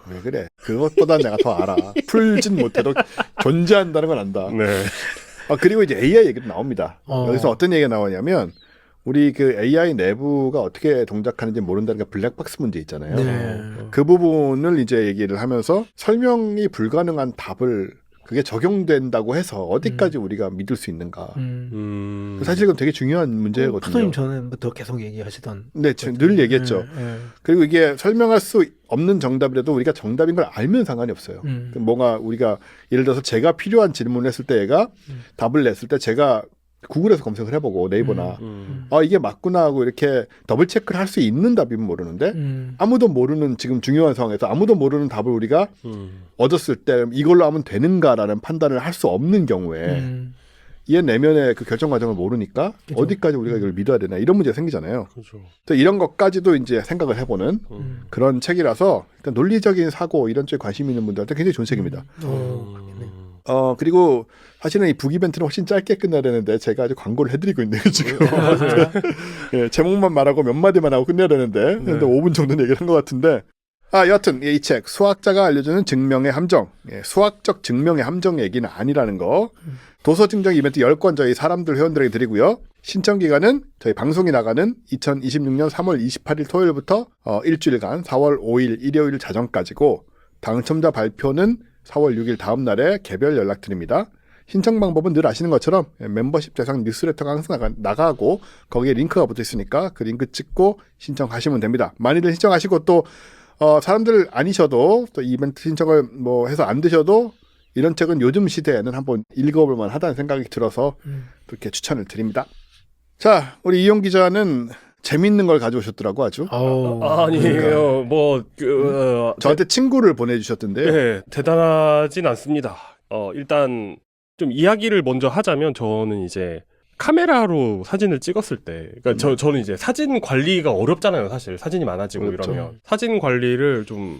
왜 그래? 그것보다 내가 더 알아. 풀진 못해도 존재한다는 건 안다. 네. 그리고 이제 AI 얘기도 나옵니다. 여기서 어떤 얘기가 나오냐면 우리 그 AI 내부가 어떻게 동작하는지 모른다는 게 블랙박스 문제 있잖아요. 네. 그 부분을 이제 얘기를 하면서 설명이 불가능한 답을 그게 적용된다고 해서 어디까지 우리가 믿을 수 있는가. 사실 그건 되게 중요한 문제거든요. 프로님 전부터 계속 얘기하시던. 네, 늘 얘기했죠. 그리고 이게 설명할 수 없는 정답이라도 우리가 정답인 걸 알면 상관이 없어요. 뭔가 우리가 예를 들어서 제가 필요한 질문을 했을 때 얘가 답을 냈을 때 제가 구글에서 검색을 해보고 네이버나 이게 맞구나 하고 이렇게 더블 체크를 할 수 있는 답이면 모르는데 아무도 모르는 지금 중요한 상황에서 아무도 모르는 답을 우리가 얻었을 때 이걸로 하면 되는가라는 판단을 할 수 없는 경우에 얘 내면의 그 결정 과정을 모르니까 그쵸. 어디까지 우리가 이걸 믿어야 되나 이런 문제가 생기잖아요. 그렇죠. 또 이런 것까지도 이제 생각을 해보는 그런 책이라서 일단 논리적인 사고 이런 쪽에 관심 있는 분들한테 굉장히 좋은 책입니다. 그리고 사실은 이 북 이벤트는 훨씬 짧게 끝내야 되는데 제가 아주 광고를 해드리고 있네요 지금. 예, 제목만 말하고 몇 마디만 하고 끝내야 되는데 근데 5분 정도는 얘기를 한 것 같은데 여하튼 이 책 수학자가 알려주는 증명의 함정 수학적 증명의 함정 얘기는 아니라는 거 도서 증정 이벤트 10권 저희 사람들 회원들에게 드리고요. 신청 기간은 저희 방송이 나가는 2026년 3월 28일 토요일부터 일주일간 4월 5일 일요일 자정까지고 당첨자 발표는 4월 6일 다음 날에 개별 연락드립니다. 신청 방법은 늘 아시는 것처럼 멤버십 대상 뉴스레터가 항상 나가고 거기에 링크가 붙어 있으니까 그 링크 찍고 신청하시면 됩니다. 많이들 신청하시고 또 사람들 아니셔도 또 이벤트 신청을 뭐 해서 안 되셔도 이런 책은 요즘 시대에는 한번 읽어볼 만하다는 생각이 들어서 그렇게 추천을 드립니다. 자, 우리 이용 기자는 재밌는 걸 가져오셨더라고 아주. 아니에요. 뭐 저한테 친구를 보내주셨던데요. 네, 대단하진 않습니다. 일단 좀 이야기를 먼저 하자면 저는 이제 카메라로 사진을 찍었을 때, 그러니까 저는 이제 사진 관리가 어렵잖아요, 사실 사진이 많아지고 그렇죠. 이러면 사진 관리를 좀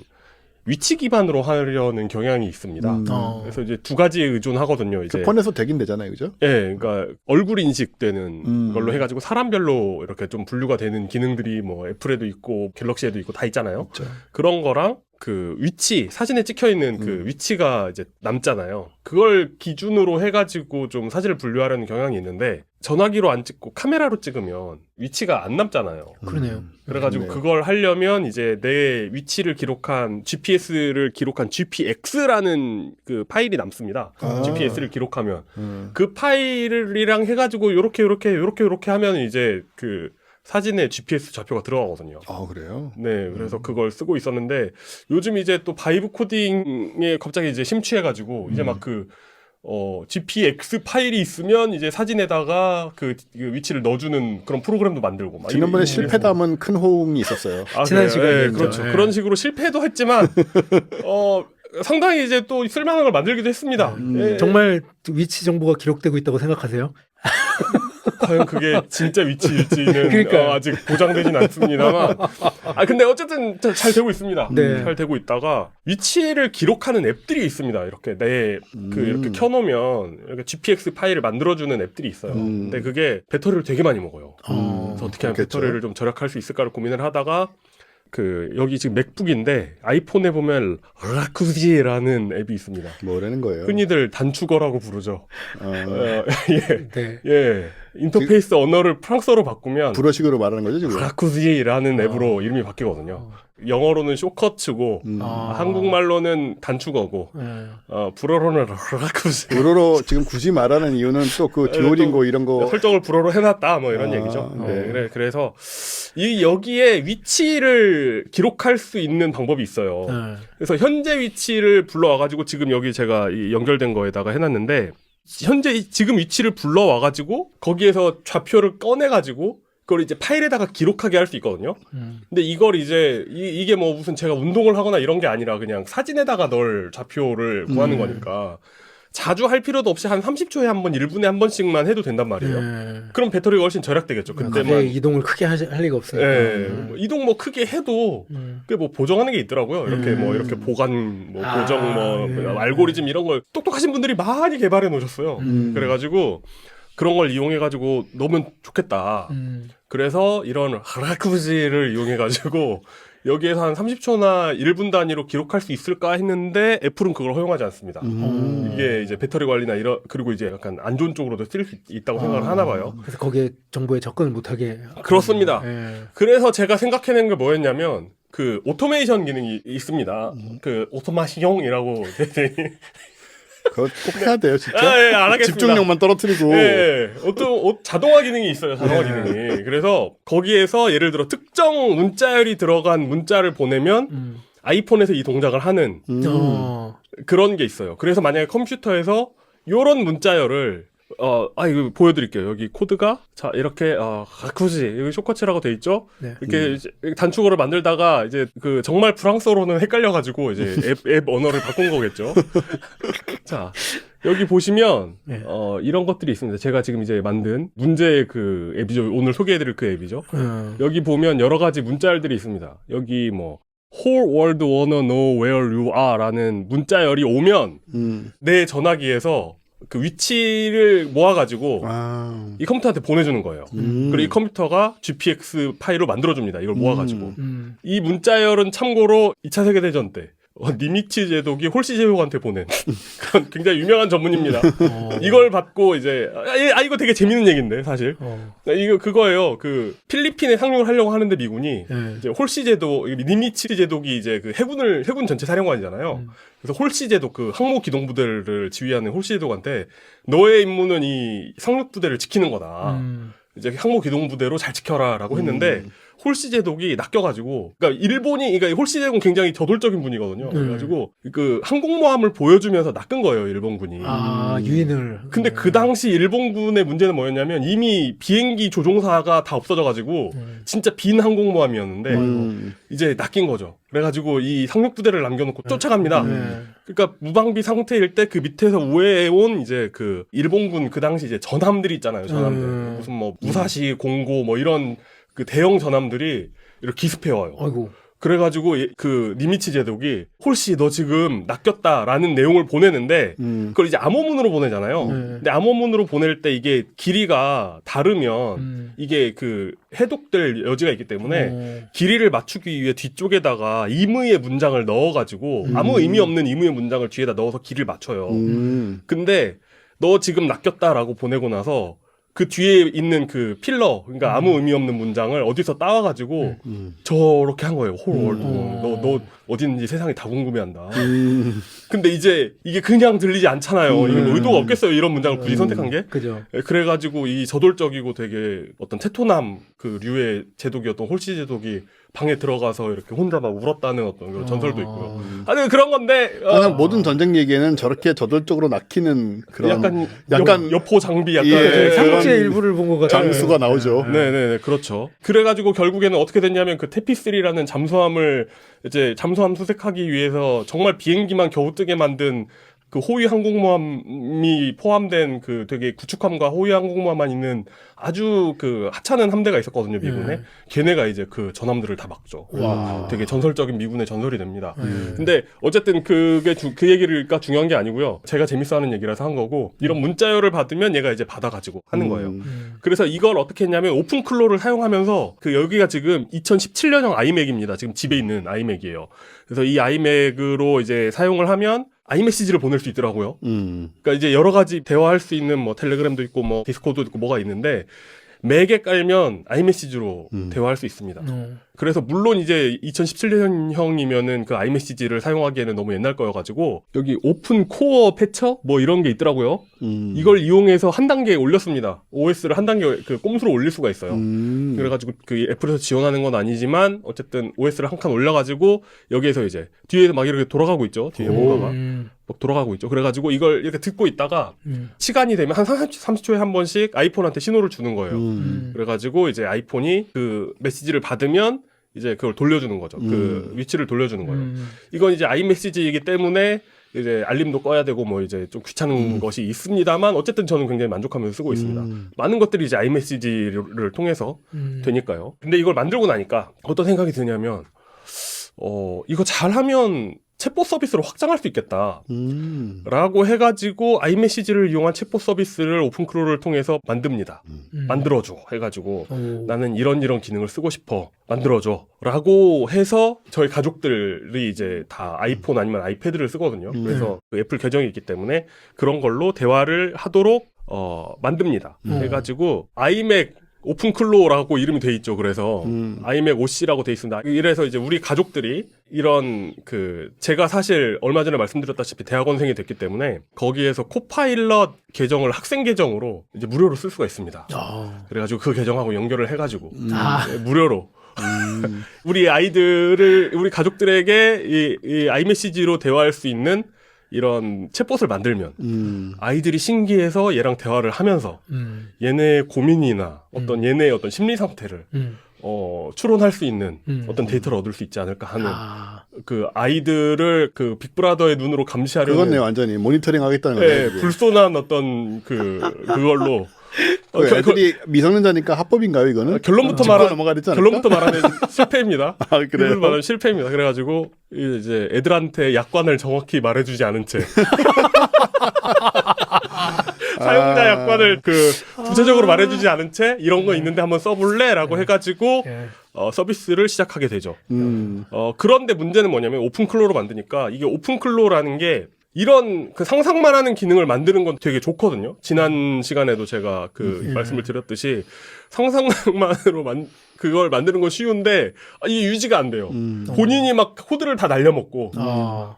위치 기반으로 하려는 경향이 있습니다. 그래서 이제 두 가지에 의존하거든요. 이제 그 폰에서 되긴 되잖아요, 그죠? 예, 그러니까 얼굴 인식되는 걸로 해가지고 사람별로 이렇게 좀 분류가 되는 기능들이 뭐 애플에도 있고 갤럭시에도 있고 다 있잖아요. 그렇죠. 그런 거랑 그 위치 사진에 찍혀 있는 그 위치가 이제 남잖아요. 그걸 기준으로 해가지고 좀 사진을 분류하려는 경향이 있는데 전화기로 안 찍고 카메라로 찍으면 위치가 안 남잖아요. 그러네요. 그래가지고 그렇네요. 그걸 하려면 이제 내 위치를 기록한 GPS를 기록한 GPX라는 그 파일이 남습니다. GPS를 기록하면 그 파일이랑 해가지고 요렇게 하면 이제 그 사진에 GPS 좌표가 들어가거든요. 그래요? 네, 그래서 그걸 쓰고 있었는데 요즘 이제 또 바이브 코딩에 갑자기 이제 심취해가지고 이제 막 GPX 파일이 있으면 이제 사진에다가 그 위치를 넣어주는 그런 프로그램도 만들고 막 지난번에 실패담은 큰 호응이 있었어요. 지난 그래요? 시간에 네, 그렇죠. 네. 그런 식으로 실패도 했지만 상당히 이제 또 쓸만한 걸 만들기도 했습니다. 예. 정말 위치 정보가 기록되고 있다고 생각하세요? 과연 그게 진짜 위치일지는 그러니까요. 아직 보장되진 않습니다만 근데 어쨌든 잘 되고 있습니다. 네. 잘 되고 있다가 위치를 기록하는 앱들이 있습니다. 이렇게 이렇게 켜놓으면 이렇게 GPX 파일을 만들어주는 앱들이 있어요. 근데 그게 배터리를 되게 많이 먹어요. 그래서 어떻게 하면 그렇겠죠. 배터리를 좀 절약할 수 있을까를 고민을 하다가 여기 지금 맥북인데 아이폰에 보면 라쿠지라는 앱이 있습니다. 뭐라는 거예요? 흔히들 단축어라고 부르죠. 네. 예. 인터페이스 언어를 프랑스어로 바꾸면 불어식으로 말하는 거죠 지금? 라쿠지라는 앱으로 이름이 바뀌거든요. 영어로는 쇼커츠고 한국말로는 단축어고 불어로는 라쿠스. 불어로 지금 굳이 말하는 이유는 또 그 듀오링고 이런 거 설정을 불어로 해놨다 뭐 이런 얘기죠. 네, 그래서 이 여기에 위치를 기록할 수 있는 방법이 있어요. 그래서 현재 위치를 불러와가지고 지금 여기 제가 이 연결된 거에다가 해놨는데 현재 지금 위치를 불러와가지고 거기에서 좌표를 꺼내가지고 그걸 이제 파일에다가 기록하게 할 수 있거든요. 근데 이걸 이제 이게 뭐 무슨 제가 운동을 하거나 이런 게 아니라 그냥 사진에다가 넣을 좌표를 구하는 거니까 자주 할 필요도 없이 한 30초에 한 번, 1분에 한 번씩만 해도 된단 말이에요. 그럼 배터리가 훨씬 절약되겠죠. 그때만 이동을 크게 할 리가 없어요. 뭐 이동 뭐 크게 해도 꽤 뭐 보정하는 게 있더라고요. 이렇게 뭐 이렇게 보관 뭐 보정 뭐 알고리즘 이런 걸 똑똑하신 분들이 많이 개발해 놓으셨어요. 그래가지고 그런 걸 이용해가지고 넣으면 좋겠다. 그래서 이런 하라쿠지를 이용해가지고 여기에서 한 30초나 1분 단위로 기록할 수 있을까 했는데 애플은 그걸 허용하지 않습니다. 이게 이제 배터리 관리나 이런 그리고 이제 약간 안 좋은 쪽으로도 쓸 수 있다고 생각을 하나 봐요. 그래서 거기에 정보에 접근을 못하게. 그렇습니다. 그래서 제가 생각해낸 게 뭐였냐면 그 오토메이션 기능이 있습니다. 그 오토마시용이라고 그거 꼭 해야 돼요, 진짜. 예, 안 하겠습니다. 집중력만 떨어뜨리고. 예, 자동화 기능이 있어요, 자동화 기능이. 그래서 거기에서 예를 들어 특정 문자열이 들어간 문자를 보내면 아이폰에서 이 동작을 하는 그런 게 있어요. 그래서 만약에 컴퓨터에서 요런 문자열을 이거 보여드릴게요. 여기 코드가 자 이렇게 가쿠지 여기 쇼커츠라고 돼 있죠. 네. 이렇게 이제 단축어를 만들다가 이제 그 정말 프랑스어로는 헷갈려가지고 이제 앱 언어를 바꾼 거겠죠. 자 여기 보시면 이런 것들이 있습니다. 제가 지금 이제 만든 문제의 그 앱이죠. 오늘 소개해드릴 그 앱이죠. 여기 보면 여러 가지 문자열들이 있습니다. 여기 뭐 Whole world wanna know where you are라는 문자열이 오면 내 전화기에서 그 위치를 모아가지고 이 컴퓨터한테 보내주는 거예요. 그리고 이 컴퓨터가 GPX 파일로 만들어줍니다. 이걸 모아가지고. 이 문자열은 참고로 2차 세계대전 때 니미츠 제독이 홀시 제독한테 보낸 그런 굉장히 유명한 전문입니다. 이걸 받고 이제 이거 되게 재밌는 얘기인데 사실 이거 그거예요. 그 필리핀에 상륙을 하려고 하는데 미군이 이제 홀시 제독 니미츠 제독이 이제 그 해군 전체 사령관이잖아요. 그래서 홀시 제독 그 항모 기동 부대를 지휘하는 홀시 제독한테 너의 임무는 이 상륙 부대를 지키는 거다. 이제 항모 기동 부대로 잘 지켜라라고 했는데. 홀시 제독이 낚여가지고, 그러니까 홀시 제독은 굉장히 저돌적인 분이거든요. 그래가지고, 그 항공모함을 보여주면서 낚은 거예요, 일본군이. 유인을. 근데 그 당시 일본군의 문제는 뭐였냐면, 이미 비행기 조종사가 다 없어져가지고, 진짜 빈 항공모함이었는데, 이제 낚인 거죠. 그래가지고, 이 상륙부대를 남겨놓고 쫓아갑니다. 그러니까, 무방비 상태일 때 그 밑에서 우회해온 이제 그, 일본군 그 당시 이제 전함들이 있잖아요, 전함들. 무슨 뭐, 무사시, 공고, 뭐 이런, 그 대형 전함들이 이렇게 기습해 와요. 아이고. 그래가지고 그 니미츠 제독이 홀씨 너 지금 낚였다라는 내용을 보내는데 그걸 이제 암호문으로 보내잖아요. 근데 암호문으로 보낼 때 이게 길이가 다르면 이게 그 해독될 여지가 있기 때문에 길이를 맞추기 위해 뒤쪽에다가 임의의 문장을 넣어가지고 아무 의미 없는 임의의 문장을 뒤에다 넣어서 길이를 맞춰요. 근데 너 지금 낚였다라고 보내고 나서 그 뒤에 있는 그 필러, 그러니까 아무 의미 없는 문장을 어디서 따와가지고 저렇게 한 거예요. 홀월드. 너 어딘지 세상이 다 궁금해한다. 근데 이제 이게 그냥 들리지 않잖아요. 이건 의도가 없겠어요. 이런 문장을 굳이 선택한 게. 그죠. 그래가지고 이 저돌적이고 되게 어떤 테토남 그 류의 제독이었던 홀시 제독이 방에 들어가서 이렇게 혼자 막 울었다는 어떤 그런 전설도 있고요. 아니 그런 건데 항상 모든 전쟁 얘기에는 저렇게 저돌적으로 낙히는 그런 약간 여포 장비 약간 상록지의 일부를 본 것 같아요. 장수가 나오죠. 네네 그렇죠. 그래가지고 결국에는 어떻게 됐냐면 그 테피3라는 잠수함을 이제 잠수함 수색하기 위해서 정말 비행기만 겨우 뜨게 만든 그 호위 항공모함이 포함된 그 되게 구축함과 호위 항공모함만 있는 아주 그 하찮은 함대가 있었거든요, 미군에. 걔네가 이제 그 전함들을 다 막죠. 와. 되게 전설적인 미군의 전설이 됩니다. 근데 어쨌든 그게 그 얘기가 중요한 게 아니고요. 제가 재밌어 하는 얘기라서 한 거고, 이런 문자열을 받으면 얘가 이제 받아가지고 하는 거예요. 그래서 이걸 어떻게 했냐면 오픈클로를 사용하면서 그 여기가 지금 2017년형 아이맥입니다. 지금 집에 있는 아이맥이에요. 그래서 이 아이맥으로 이제 사용을 하면 아이메시지를 보낼 수 있더라고요. 그러니까 이제 여러 가지 대화할 수 있는 뭐 텔레그램도 있고 뭐 디스코드도 있고 뭐가 있는데 맥에 깔면 아이메시지로 음. 대화할 수 있습니다. 그래서 물론 이제 2017년형이면은 그 아이메시지를 사용하기에는 너무 옛날 거여가지고 여기 오픈 코어 패처 뭐 이런 게 있더라고요. 이걸 이용해서 한 단계 올렸습니다. OS를 한 단계 그 꼼수로 올릴 수가 있어요. 그래가지고 그 애플에서 지원하는 건 아니지만 어쨌든 OS를 한 칸 올려가지고 여기에서 이제 뒤에서 막 이렇게 돌아가고 있죠. 뒤에 뭔가가 막 돌아가고 있죠. 그래가지고 이걸 이렇게 듣고 있다가 시간이 되면 한 30초에 한 번씩 아이폰한테 신호를 주는 거예요. 그래가지고 이제 아이폰이 그 메시지를 받으면 이제 그걸 돌려주는 거죠. 그 위치를 돌려주는 거예요. 이건 이제 아이메시지이기 때문에 이제 알림도 꺼야 되고 뭐 이제 좀 귀찮은 것이 있습니다만 어쨌든 저는 굉장히 만족하면서 쓰고 있습니다. 많은 것들이 이제 아이메시지를 통해서 되니까요. 근데 이걸 만들고 나니까 어떤 생각이 드냐면 이거 잘하면 챗봇 서비스로 확장할 수 있겠다. 라고 해가지고 아이메시지를 이용한 챗봇 서비스를 오픈크로를 통해서 만듭니다. 만들어줘 해가지고 나는 이런 기능을 쓰고 싶어 만들어줘 라고 해서 저희 가족들이 이제 다 아이폰 아니면 아이패드를 쓰거든요. 그래서 그 애플 계정이 있기 때문에 그런 걸로 대화를 하도록 만듭니다. 해가지고 아이맥 오픈클로라고 이름이 돼 있죠. 그래서 아이맥 OC라고 돼 있습니다. 이래서 이제 우리 가족들이 이런 제가 사실 얼마 전에 말씀드렸다시피 대학원생이 됐기 때문에 거기에서 코파일럿 계정을 학생 계정으로 이제 무료로 쓸 수가 있습니다. 그래가지고 그 계정하고 연결을 해가지고 무료로 우리 가족들에게 이 아이메시지로 대화할 수 있는 이런 챗봇을 만들면 아이들이 신기해서 얘랑 대화를 하면서 얘네의 고민이나 얘네의 어떤 심리 상태를 추론할 수 있는 어떤 데이터를 얻을 수 있지 않을까 하는 그 아이들을 그 빅브라더의 눈으로 감시하려는 그건네 완전히 모니터링 하겠다는 거예요. 불손한 어떤 그걸로 애들이 미성년자니까 합법인가요 이거는? 결론부터 말하면 실패입니다. 그래요? 결론부터 말하면 실패입니다. 그래가지고 이제 애들한테 약관을 정확히 말해주지 않은 채 사용자 약관을 구체적으로 말해주지 않은 채 이런 거 있는데 한번 써볼래?라고 해가지고 서비스를 시작하게 되죠. 그런데 문제는 뭐냐면 오픈클로로 만드니까 이게 오픈클로라는 게 이런 상상만 하는 기능을 만드는 건 되게 좋거든요. 지난 시간에도 제가 말씀을 드렸듯이 상상만으로 그걸 만드는 건 쉬운데 이게 유지가 안 돼요. 본인이 막 코드를 다 날려먹고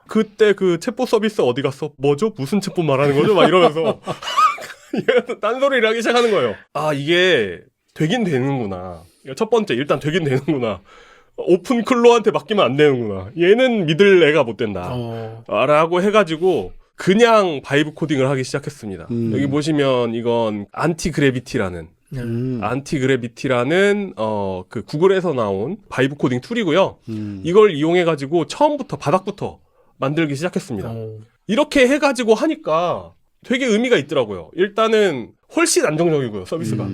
그때 그 챗봇 서비스 어디 갔어? 뭐죠? 무슨 챗봇 말하는 거죠? 막 이러면서 얘가 딴소리를 하기 시작하는 거예요. 이게 되긴 되는구나. 첫 번째 일단 되긴 되는구나. 오픈클로한테 맡기면 안 되는구나. 얘는 믿을 애가 못 된다. 라고 해가지고 그냥 바이브 코딩을 하기 시작했습니다. 여기 보시면 이건 안티그래비티라는 그 구글에서 나온 바이브 코딩 툴이고요. 이걸 이용해가지고 처음부터 바닥부터 만들기 시작했습니다. 이렇게 해가지고 하니까 되게 의미가 있더라고요. 일단은 훨씬 안정적이고요, 서비스가.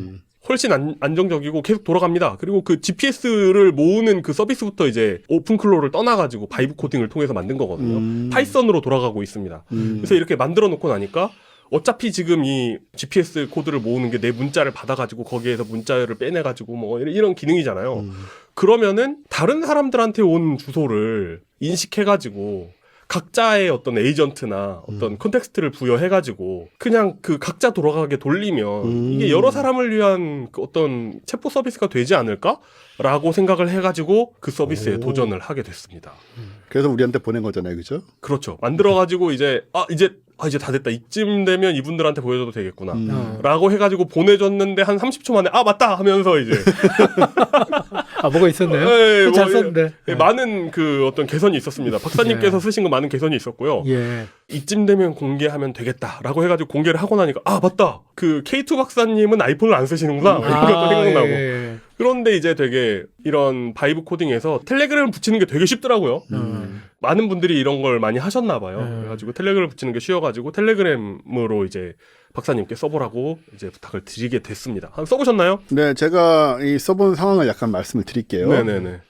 훨씬 안정적이고 계속 돌아갑니다. 그리고 그 GPS를 모으는 그 서비스부터 이제 오픈클로를 떠나가지고 바이브 코딩을 통해서 만든 거거든요. 파이썬으로 돌아가고 있습니다. 그래서 이렇게 만들어 놓고 나니까 어차피 지금 이 GPS 코드를 모으는 게 내 문자를 받아가지고 거기에서 문자를 빼내가지고 뭐 이런 기능이잖아요. 그러면은 다른 사람들한테 온 주소를 인식해가지고 각자의 어떤 에이전트나 어떤 컨텍스트를 부여해가지고 그냥 그 각자 돌아가게 돌리면 이게 여러 사람을 위한 그 어떤 챗봇 서비스가 되지 않을까라고 생각을 해가지고 그 서비스에 도전을 하게 됐습니다. 그래서 우리한테 보낸 거잖아요, 그죠? 그렇죠. 만들어가지고 이제 이제 다 됐다. 이쯤 되면 이분들한테 보여줘도 되겠구나. 라고 해가지고 보내줬는데 한 30초 만에 맞다 하면서 이제 뭐가 있었네요. 네, 잘 썼는데. 많은 그 어떤 개선이 있었습니다. 박사님께서 쓰신 거 많은 개선이 있었고요. 이쯤 되면 공개하면 되겠다라고 해가지고 공개를 하고 나니까 맞다. 그 K2 박사님은 아이폰을 안 쓰시는구나. 이런 것도 생각나고. 그런데 이제 되게 이런 바이브 코딩에서 텔레그램을 붙이는 게 되게 쉽더라고요. 많은 분들이 이런 걸 많이 하셨나 봐요. 그래가지고 텔레그램을 붙이는 게 쉬워가지고 텔레그램으로 이제 박사님께 써보라고 이제 부탁을 드리게 됐습니다. 써보셨나요? 네, 제가 이 써본 상황을 약간 말씀을 드릴게요. 네네네.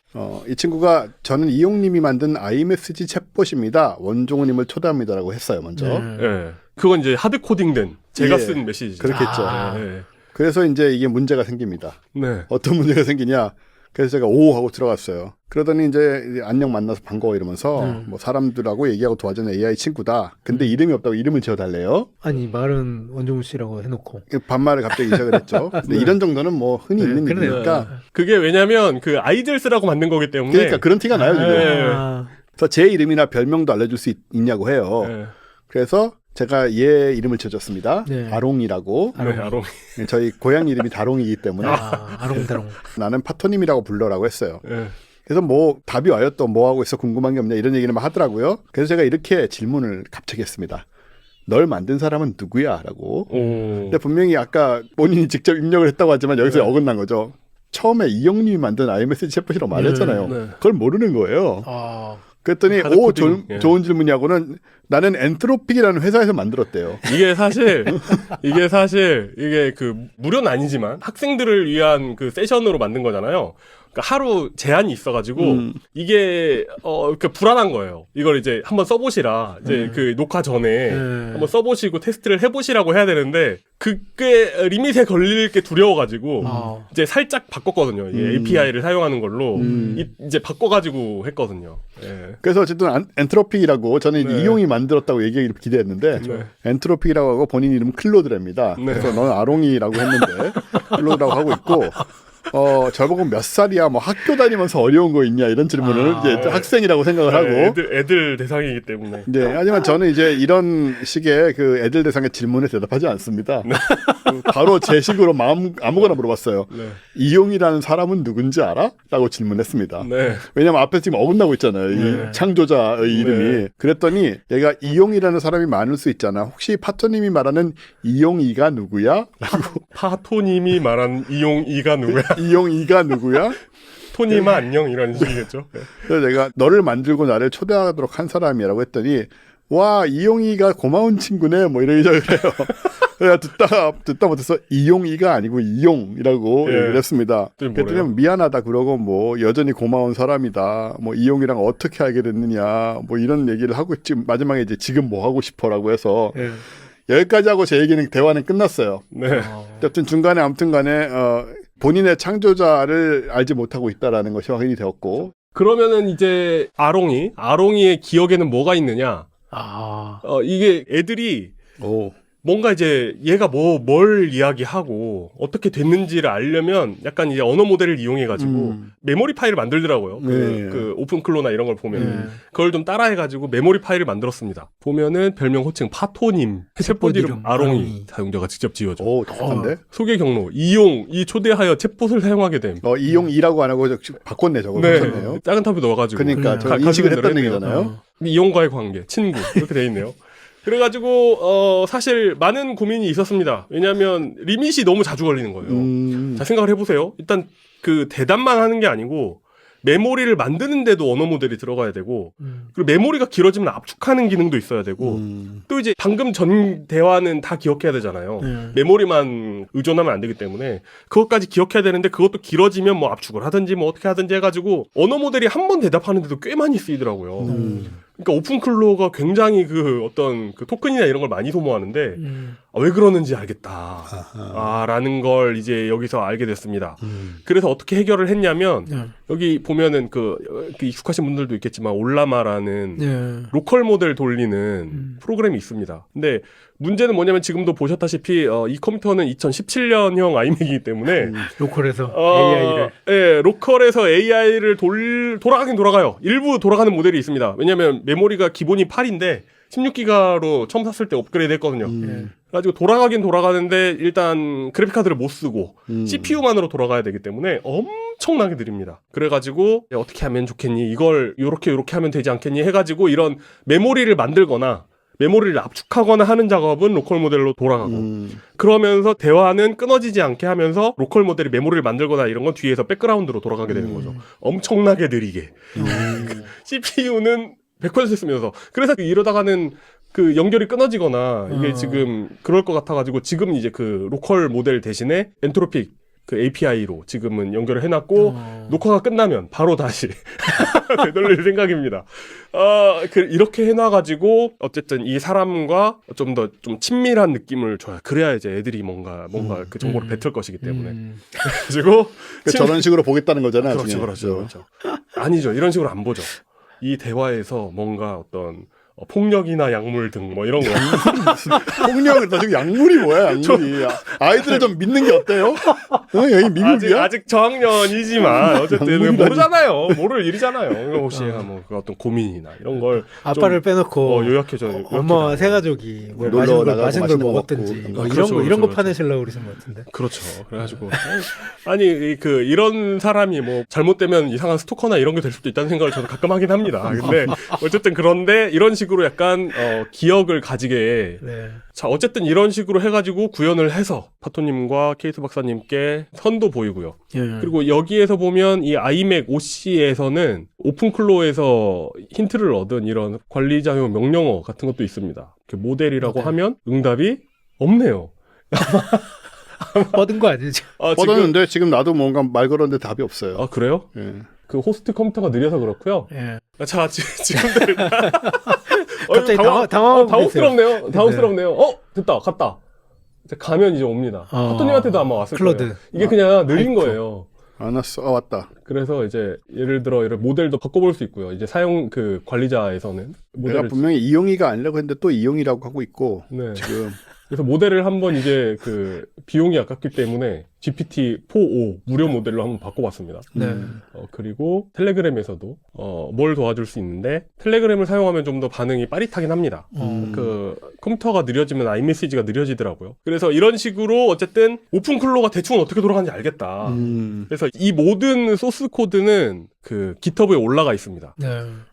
이 친구가 저는 이용님이 만든 아이메시지 챗봇입니다. 원종우님을 초대합니다라고 했어요, 먼저. 네. 그건 이제 하드 코딩된 제가 쓴 메시지죠. 그렇겠죠. 네. 그래서 이제 이게 문제가 생깁니다. 네. 어떤 문제가 생기냐? 그래서 제가 오 하고 들어갔어요. 그러더니 이제 안녕 만나서 반가워 이러면서 뭐 사람들하고 얘기하고 도와주는 AI 친구다. 근데 이름이 없다고 이름을 지어달래요. 아니 말은 원종우 씨라고 해놓고. 반말을 갑자기 시작을 했죠. 근데 이런 정도는 뭐 흔히 있는 그러네요. 일이니까. 그게 왜냐면 그 아이들 쓰라고 만든 거기 때문에. 그러니까 그런 티가 나요 지금. 네. 그래서 제 이름이나 별명도 알려줄 수 있냐고 해요. 네. 그래서 제가 얘 이름을 지어줬습니다. 네. 아롱이라고. 네, 아롱. 저희 고향 이름이 다롱이기 때문에 아롱다롱. 나는 파토님이라고 불러라고 했어요. 네. 그래서 뭐 답이 와요. 또 뭐 하고 있어 궁금한 게 없냐 이런 얘기를 막 하더라고요. 그래서 제가 이렇게 질문을 갑자기 했습니다. 널 만든 사람은 누구야? 라고. 근데 분명히 아까 본인이 직접 입력을 했다고 하지만 여기서 네. 어긋난 거죠. 처음에 이영님이 만든 iMessage 챗봇이라고 말했잖아요. 네. 그걸 모르는 거예요. 그랬더니 하드 오 코딩. 예. 좋은 질문이하고는 나는 엔트로픽이라는 회사에서 만들었대요. 이게 사실 이게 그 무료는 아니지만 학생들을 위한 그 세션으로 만든 거잖아요. 그러니까 하루 제한이 있어가지고 이게 그 불안한 거예요. 이걸 이제 한번 써보시라 이제 그 녹화 전에 한번 써보시고 테스트를 해보시라고 해야 되는데 그게 리밋에 걸릴 게 두려워가지고 이제 살짝 바꿨거든요. 이 API를 사용하는 걸로 이제 바꿔가지고 했거든요. 예. 그래서 어쨌든 엔트로픽이라고 저는 네. 이용이 만들었다고 얘기를 기대했는데 네. 엔트로픽이라고 하고 본인 이름 클로드랍니다. 네. 그래서 너는 아롱이라고 했는데 클로드라고 하고 있고 저보고 몇 살이야? 뭐 학교 다니면서 어려운 거 있냐? 이런 질문을 이제 학생이라고 생각을 하고. 애들 대상이기 때문에. 네, 하지만 저는 이제 이런 식의 그 애들 대상의 질문에 대답하지 않습니다. 바로 제 식으로 아무거나 물어봤어요. 네. 이용이라는 사람은 누군지 알아? 라고 질문했습니다. 네. 왜냐면 앞에 지금 어긋나고 있잖아요. 이 네. 창조자의 이름이. 네. 그랬더니 얘가 이용이라는 사람이 많을 수 있잖아. 혹시 파토님이 말하는 이용이가 누구야? 라고. 파토님이 말한 이용이가 누구야? 이용이가 누구야? 토님아 안녕 이런 식이겠죠. 네. 그래서 내가 너를 만들고 나를 초대하도록 한 사람이라고 했더니 와 이용이가 고마운 친구네 뭐 이러기저 그래요. 내가 듣다 못해서 이용이가 아니고 이용이라고 예. 얘기를 했습니다. 그랬더니 그랬더니 미안하다 그러고 뭐 여전히 고마운 사람이다. 뭐 이용이랑 어떻게 알게 됐느냐 뭐 이런 얘기를 하고 지금 마지막에 이제 지금 뭐 하고 싶어라고 해서 여기까지 하고 제 얘기는 대화는 끝났어요. 네. 어쨌든 중간에 아무튼간에 본인의 창조자를 알지 못하고 있다라는 것이 확인이 되었고. 그러면은 이제 아롱이의 기억에는 뭐가 있느냐? 이게 애들이 뭔가 이제 얘가 뭘 이야기하고 어떻게 됐는지를 알려면 약간 이제 언어 모델을 이용해가지고 메모리 파일을 만들더라고요. 네. 그 오픈클로나 이런 걸 보면 그걸 좀 따라해가지고 메모리 파일을 만들었습니다. 보면은 별명 호칭 파토님, 챗봇 이름 아롱이 사용자가 직접 지어줘. 오, 똑똑한데? 소개 경로 이 초대하여 챗봇을 사용하게 됨. 이용이라고 안 하고 바꿨네 저거. 네, 바꿨네요. 작은 탑에 넣어가지고. 그러니까 저 가슴 인식을 대로 했다는 했네요. 얘기잖아요. 이용과의 관계, 친구 이렇게 돼 있네요. 그래가지고 사실 많은 고민이 있었습니다. 왜냐하면 리밋이 너무 자주 걸리는 거예요. 자 생각을 해보세요. 일단 그 대답만 하는 게 아니고 메모리를 만드는데도 언어 모델이 들어가야 되고 그리고 메모리가 길어지면 압축하는 기능도 있어야 되고 또 이제 방금 전 대화는 다 기억해야 되잖아요. 메모리만 의존하면 안 되기 때문에 그것까지 기억해야 되는데 그것도 길어지면 뭐 압축을 하든지 뭐 어떻게 하든지 해가지고 언어 모델이 한 번 대답하는데도 꽤 많이 쓰이더라고요. 그러니까 오픈클로가 굉장히 그 어떤 그 토큰이나 이런 걸 많이 소모하는데 왜 그러는지 알겠다. 라는 걸 이제 여기서 알게 됐습니다. 그래서 어떻게 해결을 했냐면 여기 보면은 그 익숙하신 분들도 있겠지만 올라마라는 로컬 모델 돌리는 프로그램이 있습니다. 근데 문제는 뭐냐면 지금도 보셨다시피 이 컴퓨터는 2017년형 아이맥이기 때문에 로컬에서 AI를 로컬에서 AI를 돌아가긴 돌아가요. 일부 돌아가는 모델이 있습니다. 왜냐하면 메모리가 기본이 8인데 16기가로 처음 샀을 때 업그레이드 했거든요. 그래가지고 돌아가긴 돌아가는데 일단 그래픽카드를 못 쓰고 CPU만으로 돌아가야 되기 때문에 엄청나게 느립니다. 그래가지고 어떻게 하면 좋겠니? 이걸 요렇게 하면 되지 않겠니? 해가지고 이런 메모리를 만들거나 메모리를 압축하거나 하는 작업은 로컬 모델로 돌아가고 그러면서 대화는 끊어지지 않게 하면서 로컬 모델이 메모리를 만들거나 이런 건 뒤에서 백그라운드로 돌아가게 되는 거죠. 엄청나게 느리게. CPU는 100% 쓰면서 그래서 이러다가는 그 연결이 끊어지거나 이게 지금 그럴 것 같아가지고 지금 이제 그 로컬 모델 대신에 엔트로픽 그 API로 지금은 연결을 해놨고 녹화가 끝나면 바로 다시 되돌릴 생각입니다. 이렇게 해놔가지고 어쨌든 이 사람과 좀 더 좀 친밀한 느낌을 줘야 그래야 이제 애들이 뭔가 그 정보를 뱉을 것이기 때문에 그래가지고 저런 식으로 보겠다는 거잖아요. 그렇죠. 아니죠. 이런 식으로 안 보죠. 이 대화에서 뭔가 어떤 폭력이나 약물 등 뭐 이런 거. 폭력을 나 지금 약물이 뭐야? 약물이 아이들을 좀 믿는 게 어때요? 여기 미국이야? 아직 저학년이지만 어쨌든 약물이라니. 모르잖아요. 모를 일이잖아요. 혹시 뭐 그 어떤 고민이나 이런 걸 아빠를 빼놓고 요약해줘. 엄마와 세 가족이 뭐 놀러 마신 나가고 걸 맛있는 거 먹었든지 먹고. 뭐 그렇죠, 이런 거 그렇죠. 파내시려고 그러신 것 같은데. 그렇죠. 그래가지고 아니 이런 사람이 뭐 잘못되면 이상한 스토커나 이런 게 될 수도 있다는 생각을 저도 가끔 하긴 합니다. 근데 어쨌든 그런데 이런 식으로 약간 기억을 가지게. 네. 자 어쨌든 이런 식으로 해가지고 구현을 해서 파토님과 케이스 박사님께 선도 보이고요. 예. 그리고 여기에서 보면 이 아이맥 OC에서는 오픈클로에서 힌트를 얻은 이런 관리자용 명령어 같은 것도 있습니다. 그 모델이라고 하면 응답이 없네요. 뻗은 거 아니죠? 뻗었는데 지금 나도 뭔가 말 걸었는데 답이 없어요. 아 그래요? 예. 그 호스트 컴퓨터가 느려서 그렇고요. 예. 자 지금들 갑자기 당혹스럽네요. 당혹스럽네요. 됐다 갔다. 이제 가면 이제 옵니다. 파토님한테도 아마 왔을 클로드. 거예요. 이게 그냥 느린 거예요. 안 왔어. 왔다. 그래서 이제 예를 들어 이런 모델도 바꿔볼 수 있고요. 이제 사용 그 관리자에서는 내가 모델을 분명히 이용이가 아니라고 했는데 또 이용이라고 하고 있고 네. 지금 그래서 모델을 한번 이제 그 비용이 아깝기 때문에 GPT-4o 무료 모델로 한번 바꿔봤습니다. 네. 그리고 텔레그램에서도 뭘 도와줄 수 있는데 텔레그램을 사용하면 좀 더 반응이 빠릿하긴 합니다. 그 컴퓨터가 느려지면 아이메시지가 느려지더라고요. 그래서 이런 식으로 어쨌든 오픈클로가 대충 어떻게 돌아가는지 알겠다. 그래서 이 모든 소스 코드는 그 GitHub에 올라가 있습니다. 네.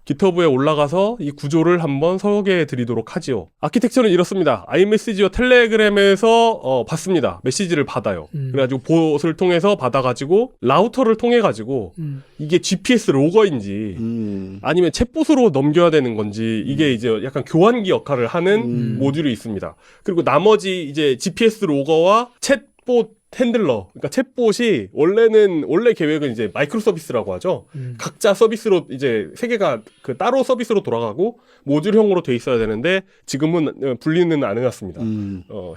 GitHub에 올라가서 이 구조를 한번 소개해 드리도록 하지요. 아키텍처는 이렇습니다. iMessage와 텔레그램에서 받습니다. 메시지를 받아요. 그래가지고 봇을 통해서 받아가지고 라우터를 통해가지고 이게 GPS 로거인지 아니면 챗봇으로 넘겨야 되는 건지 이게 이제 약간 교환기 역할을 하는 모듈이 있습니다. 그리고 나머지 이제 GPS 로거와 챗봇 핸들러, 그러니까 챗봇이 원래 계획은 이제 마이크로 서비스라고 하죠. 각자 서비스로 이제 세 개가 그 따로 서비스로 돌아가고 모듈형으로 돼 있어야 되는데 지금은 분리는 안 해놨습니다.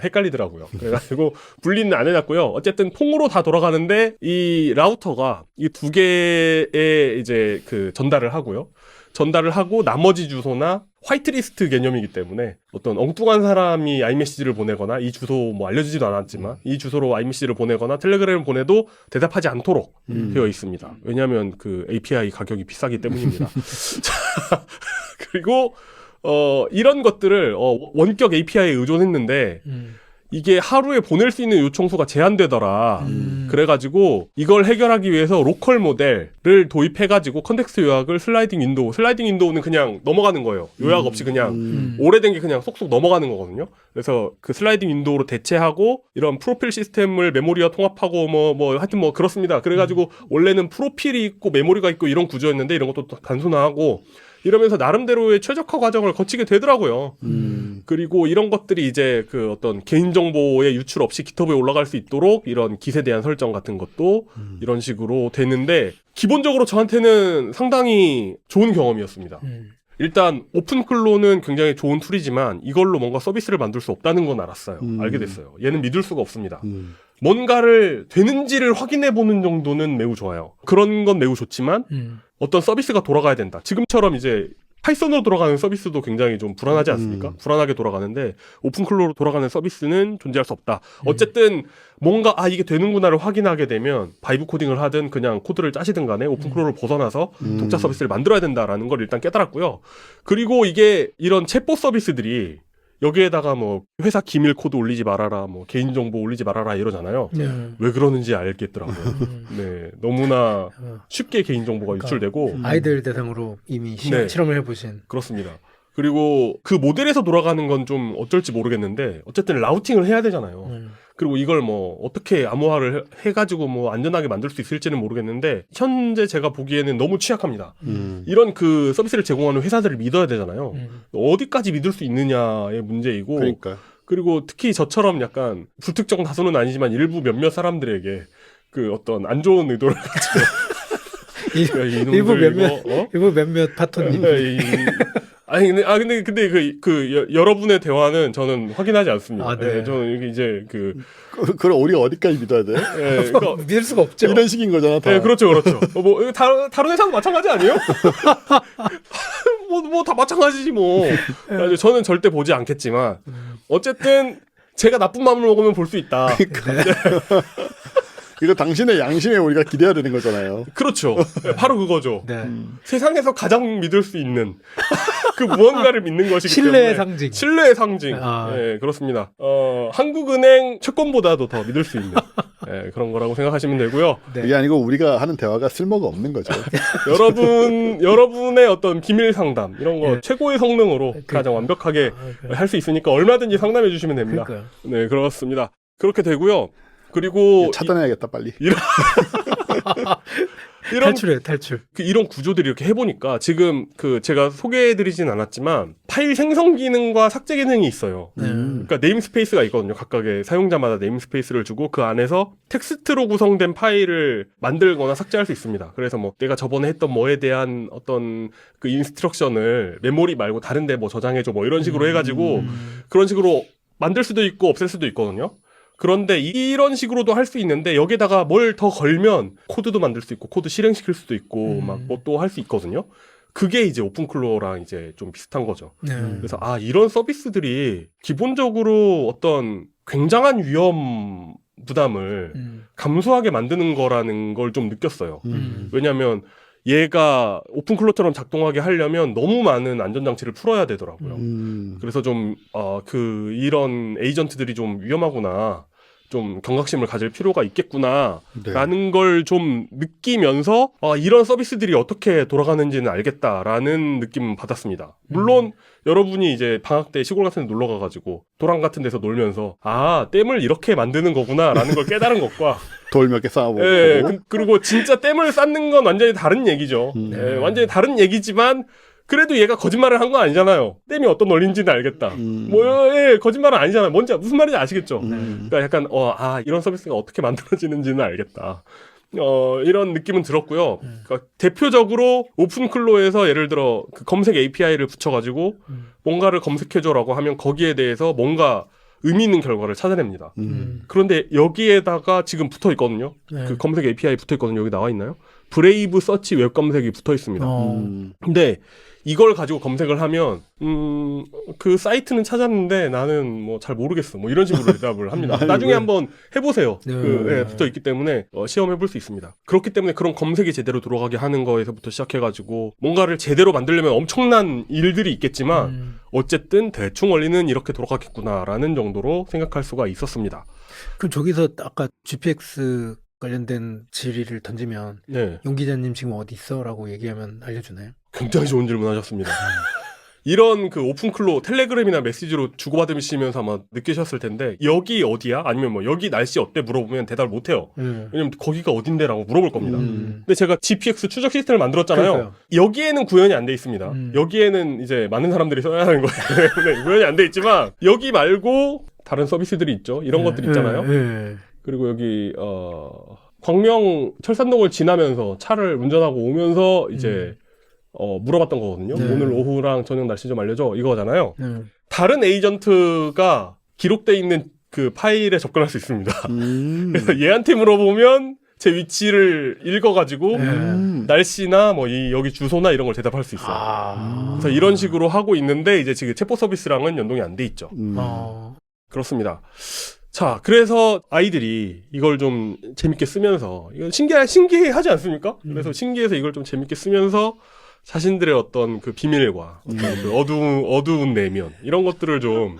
헷갈리더라고요. 그래가지고 분리는 안 해놨고요. 어쨌든 통으로 다 돌아가는데 이 라우터가 이 두 개의 이제 그 전달을 하고 나머지 주소나 화이트리스트 개념이기 때문에 어떤 엉뚱한 사람이 아이메시지를 보내거나 이 주소 뭐 알려주지도 않았지만 이 주소로 아이메시지를 보내거나 텔레그램을 보내도 대답하지 않도록 되어 있습니다. 왜냐하면 그 API 가격이 비싸기 때문입니다. 자, 그리고 이런 것들을 원격 API에 의존했는데 이게 하루에 보낼 수 있는 요청수가 제한되더라. 그래가지고 이걸 해결하기 위해서 로컬 모델을 도입해가지고 컨텍스트 요약을 슬라이딩 윈도우는 그냥 넘어가는 거예요. 요약 없이 그냥 오래된 게 그냥 쏙쏙 넘어가는 거거든요. 그래서 그 슬라이딩 윈도우로 대체하고 이런 프로필 시스템을 메모리와 통합하고 뭐 하여튼 뭐 그렇습니다. 그래가지고 원래는 프로필이 있고 메모리가 있고 이런 구조였는데 이런 것도 단순화하고 이러면서 나름대로의 최적화 과정을 거치게 되더라고요. 그리고 이런 것들이 이제 그 어떤 개인정보의 유출 없이 GitHub에 올라갈 수 있도록 이런 깃에 대한 설정 같은 것도 이런 식으로 되는데 기본적으로 저한테는 상당히 좋은 경험이었습니다. 일단 오픈클로는 굉장히 좋은 툴이지만 이걸로 뭔가 서비스를 만들 수 없다는 건 알았어요. 알게 됐어요. 얘는 믿을 수가 없습니다. 뭔가를 되는지를 확인해 보는 정도는 매우 좋아요. 그런 건 매우 좋지만 어떤 서비스가 돌아가야 된다. 지금처럼 이제 파이썬으로 돌아가는 서비스도 굉장히 좀 불안하지 않습니까? 불안하게 돌아가는데 오픈클로로 돌아가는 서비스는 존재할 수 없다. 어쨌든 뭔가 이게 되는구나를 확인하게 되면 바이브 코딩을 하든 그냥 코드를 짜시든 간에 오픈클로를 벗어나서 독자 서비스를 만들어야 된다라는 걸 일단 깨달았고요. 그리고 이게 이런 챗봇 서비스들이 여기에다가 뭐 회사 기밀 코드 올리지 말아라, 뭐 개인정보 올리지 말아라 이러잖아요. 네. 왜 그러는지 알겠더라고요. 네, 너무나 쉽게 개인정보가 유출되고 아이들 대상으로 이미 네. 실험을 해보신. 그렇습니다. 그리고 그 모델에서 돌아가는 건 좀 어쩔지 모르겠는데 어쨌든 라우팅을 해야 되잖아요. 그리고 이걸 뭐 어떻게 암호화를 해가지고 뭐 안전하게 만들 수 있을지는 모르겠는데 현재 제가 보기에는 너무 취약합니다. 이런 그 서비스를 제공하는 회사들을 믿어야 되잖아요. 어디까지 믿을 수 있느냐의 문제이고 그러니까. 그리고 특히 저처럼 약간 불특정 다수는 아니지만 일부 몇몇 사람들에게 그 어떤 안 좋은 의도를 가지고 일부 몇몇 파토님. 근데 여러분의 대화는 저는 확인하지 않습니다. 아, 네. 저는 이제 그럼 우리가 어디까지 믿어야 돼? 그러니까 믿을 수가 없죠. 이런 식인 거잖아. 다. 네, 그렇죠. 뭐 다른 회사도 마찬가지 아니에요? 뭐 다 마찬가지지 뭐. 그래서 저는 절대 보지 않겠지만 어쨌든 제가 나쁜 마음을 먹으면 볼 수 있다. 이거 당신의 양심에 우리가 기대해야 되는 거잖아요. 그렇죠. 바로 그거죠. 네. 세상에서 가장 믿을 수 있는 그 무언가를 믿는 것이기 신뢰의 때문에 상징. 신뢰의 상징. 아. 네, 그렇습니다. 한국은행 채권보다도 더 믿을 수 있는 그런 거라고 생각하시면 되고요. 네. 이게 아니고 우리가 하는 대화가 쓸모가 없는 거죠. 여러분의 어떤 비밀 상담 이런 거 예. 최고의 성능으로 가장 완벽하게 할 수 있으니까 얼마든지 상담해 주시면 됩니다. 그러니까요. 네, 그렇습니다. 그렇게 되고요. 그리고 차단해야겠다 빨리. 탈출. 이런 구조들이 이렇게 해보니까 지금 제가 소개해드리진 않았지만 파일 생성 기능과 삭제 기능이 있어요. 그러니까 네임스페이스가 있거든요. 각각의 사용자마다 네임스페이스를 주고 그 안에서 텍스트로 구성된 파일을 만들거나 삭제할 수 있습니다. 그래서 뭐 내가 저번에 했던 뭐에 대한 어떤 그 인스트럭션을 메모리 말고 다른데 뭐 저장해줘 뭐 이런 식으로 해가지고 그런 식으로 만들 수도 있고 없앨 수도 있거든요. 그런데 이런 식으로도 할 수 있는데 여기다가 뭘 더 걸면 코드도 만들 수 있고 코드 실행시킬 수도 있고 막 뭐 또 할 수 있거든요. 그게 이제 오픈클로랑 이제 좀 비슷한 거죠. 그래서 이런 서비스들이 기본적으로 어떤 굉장한 위험 부담을 감수하게 만드는 거라는 걸 좀 느꼈어요. 왜냐하면 얘가 오픈클로처럼 작동하게 하려면 너무 많은 안전장치를 풀어야 되더라고요. 그래서 좀, 이런 에이전트들이 좀 위험하구나. 좀 경각심을 가질 필요가 있겠구나. 네. 라는 걸 좀 느끼면서, 이런 서비스들이 어떻게 돌아가는지는 알겠다라는 느낌 받았습니다. 물론, 여러분이 이제 방학 때 시골 같은 데 놀러 가가지고, 도랑 같은 데서 놀면서, 댐을 이렇게 만드는 거구나. 라는 걸 깨달은 것과, 돌 몇 개 쌓아보고. 그리고 진짜 댐을 쌓는 건 완전히 다른 얘기죠. 완전히 다른 얘기지만 그래도 얘가 거짓말을 한 건 아니잖아요. 댐이 어떤 원리인지는 알겠다. 거짓말은 아니잖아요. 무슨 말인지 아시겠죠? 그러니까 약간 이런 서비스가 어떻게 만들어지는지는 알겠다. 이런 느낌은 들었고요. 그러니까 대표적으로 오픈클로에서 예를 들어 그 검색 API를 붙여가지고 뭔가를 검색해줘라고 하면 거기에 대해서 뭔가 의미 있는 결과를 찾아냅니다. 그런데 여기에다가 지금 붙어 있거든요. 그 검색 API 붙어 있거든요. 여기 나와 있나요? 브레이브 서치 웹 검색이 붙어 있습니다. 근데 이걸 가지고 검색을 하면 그 사이트는 찾았는데 나는 뭐 잘 모르겠어. 뭐 이런 식으로 대답을 합니다. 나중에 한번 해보세요. 붙어 있기 때문에 시험해볼 수 있습니다. 그렇기 때문에 그런 검색이 제대로 들어가게 하는 거에서부터 시작해가지고 뭔가를 제대로 만들려면 엄청난 일들이 있겠지만 어쨌든 대충 원리는 이렇게 돌아가겠구나라는 정도로 생각할 수가 있었습니다. 그럼 저기서 아까 GPX 관련된 질의를 던지면 네. 용 기자님 지금 어디 있어? 라고 얘기하면 알려주나요? 굉장히 좋은 질문 하셨습니다. 이런 그 오픈클로 텔레그램이나 메시지로 주고받으시면서 아마 느끼셨을 텐데 여기 어디야? 아니면 뭐 여기 날씨 어때? 물어보면 대답을 못해요. 왜냐면 거기가 어딘데라고 물어볼 겁니다. 근데 제가 GPX 추적 시스템을 만들었잖아요. 그러니까요. 여기에는 구현이 안 돼 있습니다. 여기에는 이제 많은 사람들이 써야 하는 거예요. 네, 구현이 안 돼 있지만 여기 말고 다른 서비스들이 있죠. 이런 것들 있잖아요. 그리고 여기 광명 철산동을 지나면서 차를 운전하고 오면서 이제 물어봤던 거거든요. 오늘 오후랑 저녁 날씨 좀 알려줘 이거잖아요. 다른 에이전트가 기록돼 있는 그 파일에 접근할 수 있습니다. 그래서 얘한테 물어보면 제 위치를 읽어가지고 날씨나 뭐 여기 주소나 이런 걸 대답할 수 있어요. 그래서 이런 식으로 하고 있는데 이제 지금 챗봇 서비스랑은 연동이 안 돼 있죠. 그렇습니다. 자, 그래서 아이들이 이걸 좀 재밌게 쓰면서, 이거 신기하지 않습니까? 그래서 신기해서 이걸 좀 재밌게 쓰면서 자신들의 어떤 그 비밀과 어떤 그 어두운 내면, 이런 것들을 좀,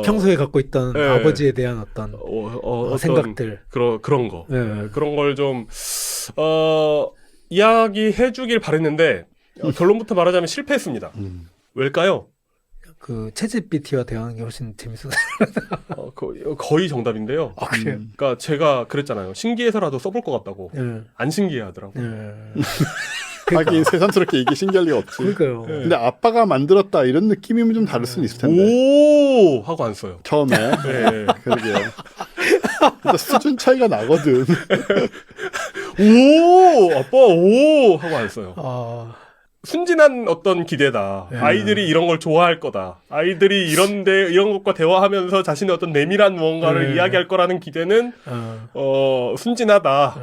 평소에 갖고 있던 아버지에 대한 어떤 생각들. 그런 거. 그런 걸 좀, 이야기해 주길 바랬는데, 결론부터 말하자면 실패했습니다. 왜일까요? 그 챗GPT와 대화하는 게 훨씬 재밌어요. 거의 정답인데요. 그래요? 그러니까 제가 그랬잖아요. 신기해서라도 써볼 것 같다고. 안 신기해하더라고요. 하긴 새삼스럽게 이게 신기할 리가 없지. 그러니까요. 근데 아빠가 만들었다 이런 느낌이면 좀 다를 수는 있을 텐데. 오 하고 안 써요. 처음에. 네. 그러게요. 진짜 수준 차이가 나거든. 오 아빠 오 하고 안 써요. 아, 순진한 어떤 기대다. 아이들이 이런 걸 좋아할 거다. 아이들이 이런 것과 대화하면서 자신의 어떤 내밀한 무언가를 이야기할 거라는 기대는 순진하다.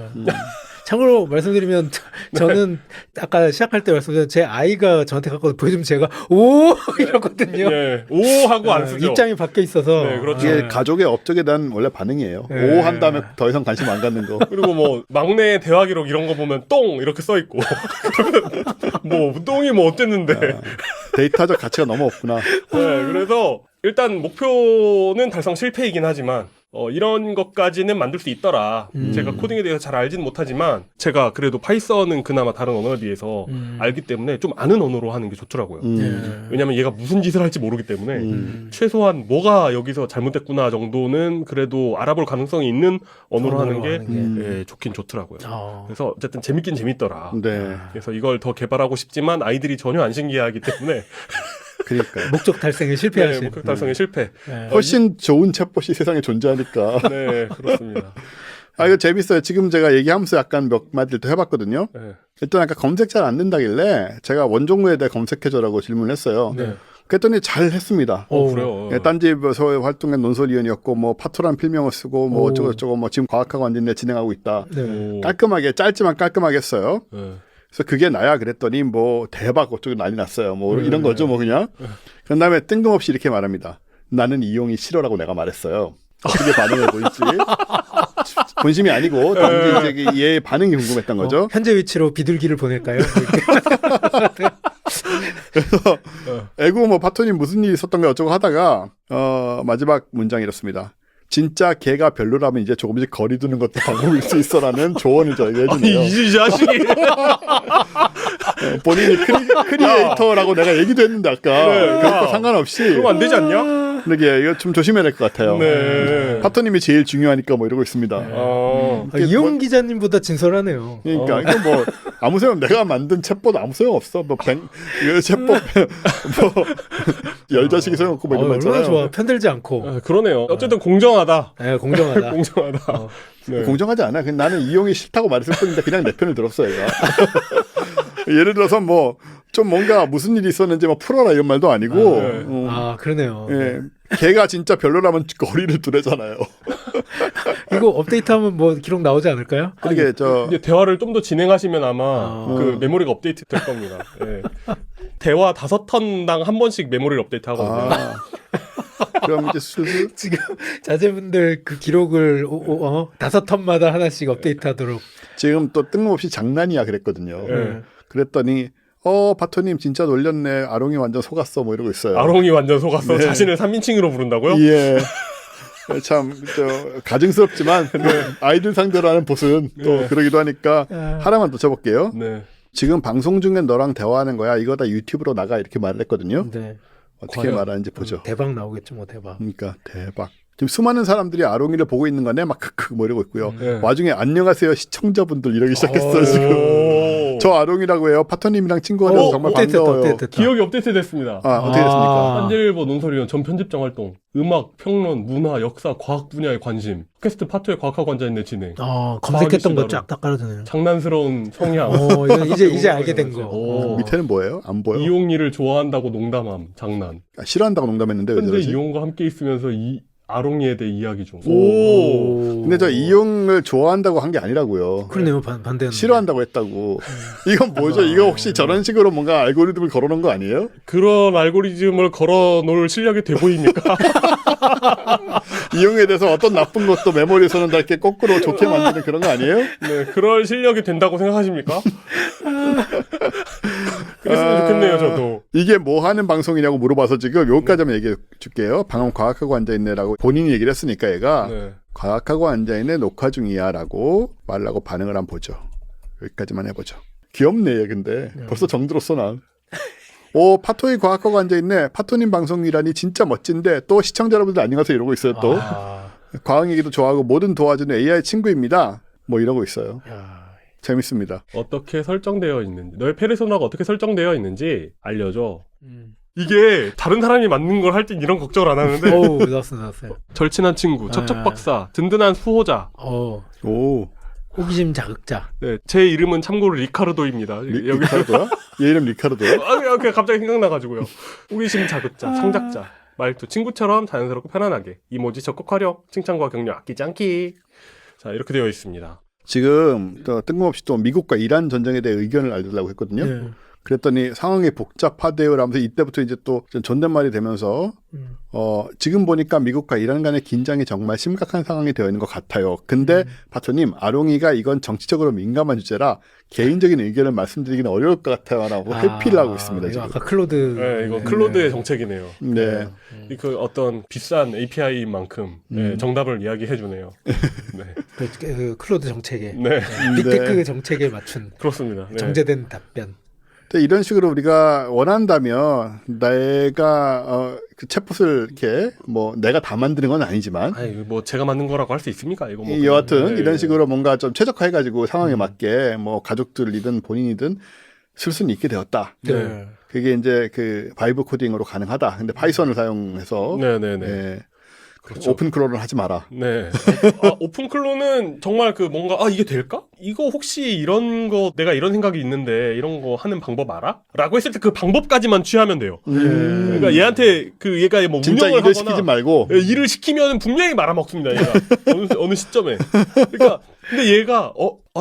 참고로 말씀드리면 저는 아까 시작할 때 말씀드린 제 아이가 저한테 갖고 보여주면 제가 오 이러거든요. 예, 오 하고 안 쓰죠. 입장이 바뀌어 있어서. 네, 그렇죠. 이게 가족의 업적에 대한 원래 반응이에요. 네. 오 한 다음에 더 이상 관심 안 갖는 거. 그리고 뭐 막내 대화 기록 이런 거 보면 똥 이렇게 써 있고 뭐 똥이 뭐 어땠는데. 데이터적 가치가 너무 없구나. 네, 그래서 일단 목표는 달성 실패이긴 하지만 이런 것까지는 만들 수 있더라. 제가 코딩에 대해서 잘 알지는 못하지만 제가 그래도 파이썬은 그나마 다른 언어에 비해서 알기 때문에 좀 아는 언어로 하는 게 좋더라고요. 왜냐면 얘가 무슨 짓을 할지 모르기 때문에 최소한 뭐가 여기서 잘못됐구나 정도는 그래도 알아볼 가능성이 있는 언어로 하는 게 예, 좋긴 좋더라고요. 그래서 어쨌든 재밌긴 재밌더라. 네. 그래서 이걸 더 개발하고 싶지만 아이들이 전혀 안 신기해하기 때문에 그러니까요. 목적 달성에 실패하신. 목표 달성에 실패. 훨씬 좋은 챗봇이 세상에 존재하니까. 네, 그렇습니다. 아, 이거 재밌어요. 지금 제가 얘기하면서 약간 몇 마디를 또 해봤거든요. 네. 일단 아까 검색 잘 안 된다길래 제가 원종무에 대해 검색해줘라고 질문을 했어요. 네. 그랬더니 잘 했습니다. 그래요. 예, 딴지에서 활동한 논설위원이었고, 뭐, 파토란 필명을 쓰고, 뭐, 어쩌고저쩌고, 뭐, 지금 과학하고 완전히 진행하고 있다. 네. 깔끔하게, 짧지만 깔끔하게 했어요. 네. 그래서 그게 나야 그랬더니, 뭐, 대박, 어쩌고 난리 났어요. 뭐, 이런 거죠, 뭐, 그냥. 그런 다음에 뜬금없이 이렇게 말합니다. 나는 이용이 싫어라고 내가 말했어요. 어떻게 반응을 보일지. 본심이 아니고, 단지 이제 얘의 반응이 궁금했던 거죠. 현재 위치로 비둘기를 보낼까요? 그래서 에고 뭐 파토님 무슨 일이 있었던 거 어쩌고 하다가 마지막 문장이 이렇습니다. 진짜 걔가 별로라면 이제 조금씩 거리 두는 것도 방법일 수 있어라는 조언을 저에게 해주네요. 이 자식이. 본인이 크리에이터라고 내가 얘기도 했는데 아까 그것과 상관없이 그럼 안 되지 않냐? 그러게 이거 좀 조심해야 될 것 같아요. 네. 파토님이 제일 중요하니까 뭐 이러고 있습니다. 이용 기자님보다 진솔하네요. 그러니까 이거 뭐 아무 소용 내가 만든 챗봇 아무 소용 없어. 뭐 이거 챗봇 뭐 열자식이 소용 없고 뭐 이런 거 얼마나 있잖아요. 좋아. 편들지 않고. 그러네요. 어쨌든 공정하다. 네, 공정하다. 공정하다. 네. 공정하지 않아. 그냥 나는 이용이 싫다고 말했을 뿐인데 그냥 내 편을 들었어 얘가. 예를 들어서 뭐 좀 뭔가 무슨 일이 있었는지 막 풀어라 이런 말도 아니고. 그러네요. 예, 걔가 진짜 별로라면 거리를 두래잖아요. 이거 업데이트하면 뭐 기록 나오지 않을까요? 그게 이제 대화를 좀 더 진행하시면 아마 그 메모리가 업데이트 될 겁니다. 예. 대화 5턴당 한 번씩 메모리를 업데이트 하거든요. 그럼 이제 슬슬 지금 자제분들 그 기록을 5턴마다 하나씩 업데이트하도록. 지금 또 뜬금없이 장난이야 그랬거든요. 네. 그랬더니 바토님 진짜 놀렸네. 아롱이 완전 속았어. 뭐 이러고 있어요. 아롱이 완전 속았어. 네. 자신을 3인칭으로 부른다고요? 예. 참 가증스럽지만 아이들 상대로 하는 보스는 또 그러기도 하니까 하나만 더 쳐볼게요. 네. 지금 방송 중에 너랑 대화하는 거야. 이거 다 유튜브로 나가 이렇게 말을 했거든요. 네. 어떻게 과연? 말하는지 보죠. 대박 나오겠죠, 뭐 대박. 그러니까 대박. 지금 수많은 사람들이 아롱이를 보고 있는 거네. 막 크크 뭐 이러고 있고요. 네. 와중에 안녕하세요 시청자분들 이러기 시작했어요 지금. 저 아롱이라고 해요. 파터님이랑 친구가 돼서 정말 반가워요. 업데이트했다. 기억이 업데이트 됐습니다. 어떻게 됐습니까? 한일보 논설위원 전 편집장 활동, 음악, 평론, 문화, 역사, 과학 분야의 관심, 팟캐스트 파토의 과학하고 앉아있는 진행, 검색했던 거 과학이 쫙 딱 깔아주네요. 장난스러운 성향. 이제 알게 된 거. 밑에는 뭐예요? 안 보여? 이용이를 좋아한다고 농담함, 장난. 싫어한다고 농담했는데 왜 현재 저러지? 이용과 함께 있으면서 아롱이에 대해 이야기 중. 근데 저 이용을 좋아한다고 한 게 아니라고요. 그러네요, 반대는. 싫어한다고 했다고. 이건 뭐죠? 이거 혹시 저런 식으로 뭔가 알고리즘을 걸어놓은 거 아니에요? 그런 알고리즘을 걸어놓을 실력이 돼 보입니까? 이용에 대해서 어떤 나쁜 것도 메모리에서는 다 이렇게 거꾸로 좋게 만드는 그런 거 아니에요? 네, 그럴 실력이 된다고 생각하십니까? 그랬으면 좋겠네요, 저도. 이게 뭐 하는 방송이냐고 물어봐서 지금 여기까지만 얘기해 줄게요. 방금 과학하고 앉아있네라고 본인이 얘기를 했으니까 얘가 네. 과학하고 앉아있네 녹화 중이야 라고 말하고 반응을 한번 보죠. 여기까지만 해보죠. 귀엽네 얘 근데. 벌써 정들었어 난. 파토이 과학하고 앉아있네. 파토님 방송이라니 진짜 멋진데 또 시청자 여러분들 안녕하세요 이러고 있어요 또. 과학 얘기도 좋아하고 뭐든 도와주는 AI 친구입니다. 뭐 이러고 있어요. 재밌습니다. 어떻게 설정되어 있는지, 너의 페르소나가 어떻게 설정되어 있는지 알려줘. 이게 다른 사람이 만든 걸 할 땐 이런 걱정을 안 하는데 오, 나왔어요. 절친한 친구, 척척 박사, 든든한 수호자. 오. 호기심 자극자. 네, 제 이름은 참고로 리카르도입니다. 여기 리카르도야? 얘 이름 리카르도야? 그냥 갑자기 생각나가지고요. 호기심 자극자, 상작자, 말투 친구처럼 자연스럽고 편안하게, 이모지 적극 활용, 칭찬과 격려 아끼지 않기. 자, 이렇게 되어 있습니다. 지금 또 뜬금없이 또 미국과 이란 전쟁에 대해 의견을 알려달라고 했거든요. 네. 그랬더니 상황이 복잡하대요 라면서 이때부터 이제 또 존댓말이 되면서 지금 보니까 미국과 이란 간의 긴장이 정말 심각한 상황이 되어 있는 것 같아요. 근데 파토님, 아롱이가 이건 정치적으로 민감한 주제라 개인적인 의견을 말씀드리기는 어려울 것 같아요 라고 회피를 하고 있습니다. 이거 지금. 아까 클로드. 네, 이거 클로드의 정책이네요. 네. 그 어떤 비싼 API인 만큼 정답을 이야기해 주네요. 네. 그 클로드 정책에. 네. 빅테크 정책에 맞춘 그렇습니다. 네. 정제된 답변. 근데 이런 식으로 우리가 원한다면 내가 그 챗봇을 이렇게 뭐 내가 다 만드는 건 아니지만 아니, 뭐 제가 만든 거라고 할 수 있습니까? 이거 뭐 여하튼 네. 이런 식으로 뭔가 좀 최적화해가지고 상황에 맞게 뭐 가족들이든 본인이든 쓸 수는 있게 되었다. 네. 그게 이제 그 바이브 코딩으로 가능하다. 근데 파이썬을 사용해서 네네네. 예, 그렇죠. 오픈 클로를 하지 마라. 네. 오픈클로는 정말 그 뭔가 이게 될까? 이거 혹시 이런 거 내가 이런 생각이 있는데 이런 거 하는 방법 알아? 라고 했을 때 그 방법까지만 취하면 돼요. 그러니까 얘한테 그 얘가 뭐 진짜 운영을 일을 하거나 시키지 말고 일을 시키면 분명히 말아먹습니다. 얘가 어느 시점에. 그러니까 근데 얘가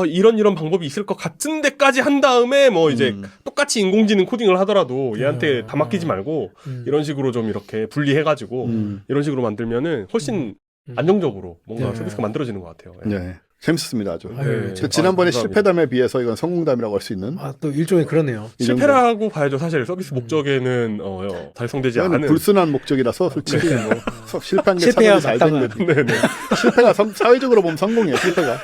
이런 방법이 있을 것 같은 데까지 한 다음에 뭐 이제 똑같이 인공지능 코딩을 하더라도 얘한테 다 맡기지 말고 이런 식으로 좀 이렇게 분리해가지고 이런 식으로 만들면은 훨씬 안정적으로 뭔가 서비스가 만들어지는 것 같아요. 예. 네. 재밌었습니다. 아주. 네. 지난번에 감사합니다. 실패담에 비해서 이건 성공담이라고 할 수 있는. 또 일종의 그러네요. 실패라고 봐야죠. 사실 서비스 목적에는 달성되지 이거는 않은. 불순한 목적이라서 솔직히 뭐 실패한 게 실패야 사람이 잘 된 마땅한. 거지. 네네. 실패가 사회적으로 보면 성공이에요. 실패가.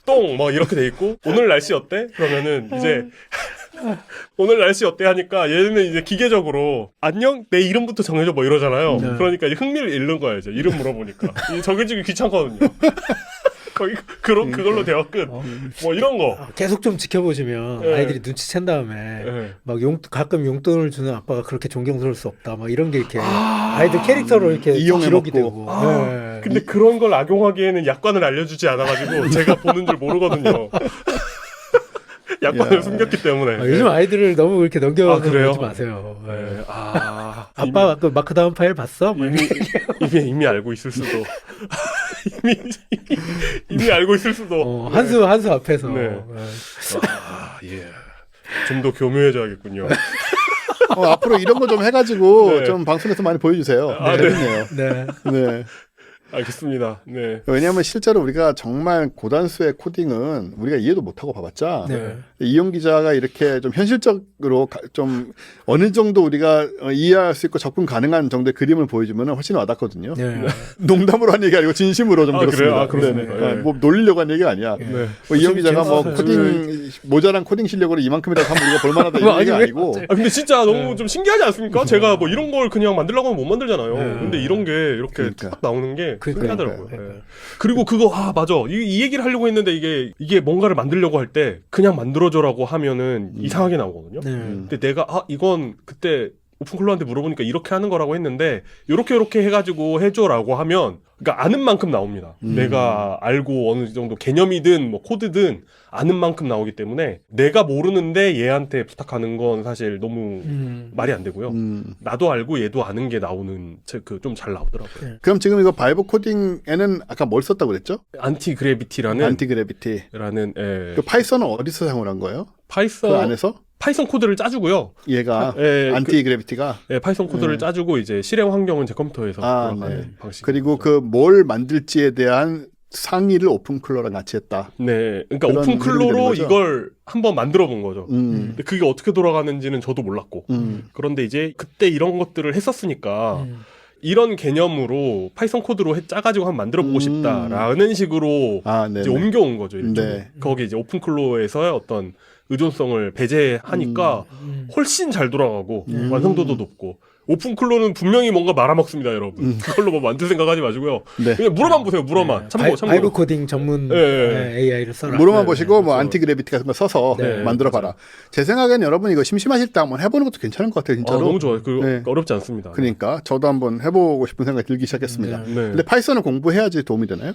똥! 뭐 이렇게 돼 있고 오늘 날씨 어때? 그러면은 이제 오늘 날씨 어때 하니까 얘는 이제 기계적으로 안녕 내 이름부터 정해줘 뭐 이러잖아요. 네. 그러니까 이제 흥미를 잃는 거예요. 이제 이름 물어보니까 이 정해주기 귀찮거든요. 거기 그걸로 대화 끝. 뭐 이런 거. 계속 좀 지켜보시면 네. 아이들이 눈치챈 다음에 네. 막 가끔 용돈을 주는 아빠가 그렇게 존경스러울 수 없다. 막 이런 게 이렇게 아이들 캐릭터로 이렇게 이용해 기록이 먹고. 되고. 네. 근데 그런 걸 악용하기에는 약관을 알려주지 않아가지고 제가 보는 줄 모르거든요. 약관을 숨겼기 때문에. 요즘 아이들을 너무 그렇게 그래요? 넘겨보지 마세요. 네. 네. 아빠 그 마크다운 파일 봤어? 뭐 이미 알고 있을 수도. 이미 알고 있을 수도. 한수 앞에서. 네. 예. 좀 더 교묘해져야겠군요. 앞으로 이런 거 좀 해가지고 네. 좀 방송에서 많이 보여주세요. 재밌네요. 네. 네. 알겠습니다. 네. 왜냐하면 실제로 우리가 정말 고단수의 코딩은 우리가 이해도 못하고 봐봤자 네. 이용 기자가 이렇게 좀 현실적으로 좀 어느 정도 우리가 이해할 수 있고 접근 가능한 정도의 그림을 보여주면 훨씬 와닿거든요. 네. 농담으로 한 얘기 아니고 진심으로 좀 들었습니다. 그래요? 그렇습니다. 네. 예. 뭐 놀리려고 한 얘기가 아니야. 네. 뭐 이용 기자가 뭐 재밌어요. 코딩 모자란 코딩 실력으로 이만큼이라도 하면 우리가 볼만하다 이런 얘기가 아니고 근데 진짜 너무 좀 신기하지 않습니까? 제가 뭐 이런 걸 그냥 만들려고 하면 못 만들잖아요. 네. 근데 이런 게 이렇게 그러니까. 딱 나오는 게 신기하더라고요. 그러니까요. 네. 그리고 그거 맞아. 이 얘기를 하려고 했는데 이게 뭔가를 만들려고 할 때 그냥 만들어줘라고 하면은 이상하게 나오거든요. 네. 근데 내가 이건 그때 오픈클로한테 물어보니까 이렇게 하는 거라고 했는데 요렇게 해가지고 해줘라고 하면 그러니까 아는 만큼 나옵니다. 내가 알고 어느 정도 개념이든 뭐 코드든 아는 만큼 나오기 때문에 내가 모르는데 얘한테 부탁하는 건 사실 너무 말이 안 되고요. 나도 알고 얘도 아는 게 나오는 그 좀 잘 나오더라고요. 그럼 지금 이거 바이브 코딩에는 아까 뭘 썼다고 그랬죠? 안티그래비티라는 안티그래비티. 예. 그 파이썬은 어디서 사용을 한 거예요? 파이썬 그 안에서? 파이썬 코드를 짜주고요. 얘가 안티그래비티가 파이썬 코드를 짜주고 이제 실행 환경은 제 컴퓨터에서 돌아가는 네. 방식. 그리고 그 뭘 만들지에 대한 상의를 오픈클로랑 같이 했다. 네, 그러니까 그런 오픈클로로 흐름이 되는 거죠? 이걸 한번 만들어 본 거죠. 근데 그게 어떻게 돌아가는지는 저도 몰랐고. 그런데 이제 그때 이런 것들을 했었으니까 이런 개념으로 파이썬 코드로 짜가지고 한번 만들어보고 싶다라는 식으로 네네. 이제 옮겨온 거죠. 이쪽으로. 네. 거기 이제 오픈클로에서의 어떤 의존성을 배제하니까 훨씬 잘 돌아가고 완성도도 높고 오픈클로는 분명히 뭔가 말아먹습니다, 여러분. 그걸로 뭐 만들 생각하지 마시고요. 네. 그냥 물어만 보세요, 물어만. 참고. 바이브 코딩 전문 네. AI를 써라. 물어만 네. 보시고 뭐 안티그래비티 같은 거 써서 네, 만들어봐라. 제 생각엔 여러분 이거 심심하실 때 한번 해보는 것도 괜찮은 것 같아요, 진짜로. 너무 좋아요. 그 네. 어렵지 않습니다. 그러니까 저도 한번 해보고 싶은 생각이 들기 시작했습니다. 네. 근데 파이썬을 공부해야지 도움이 되나요?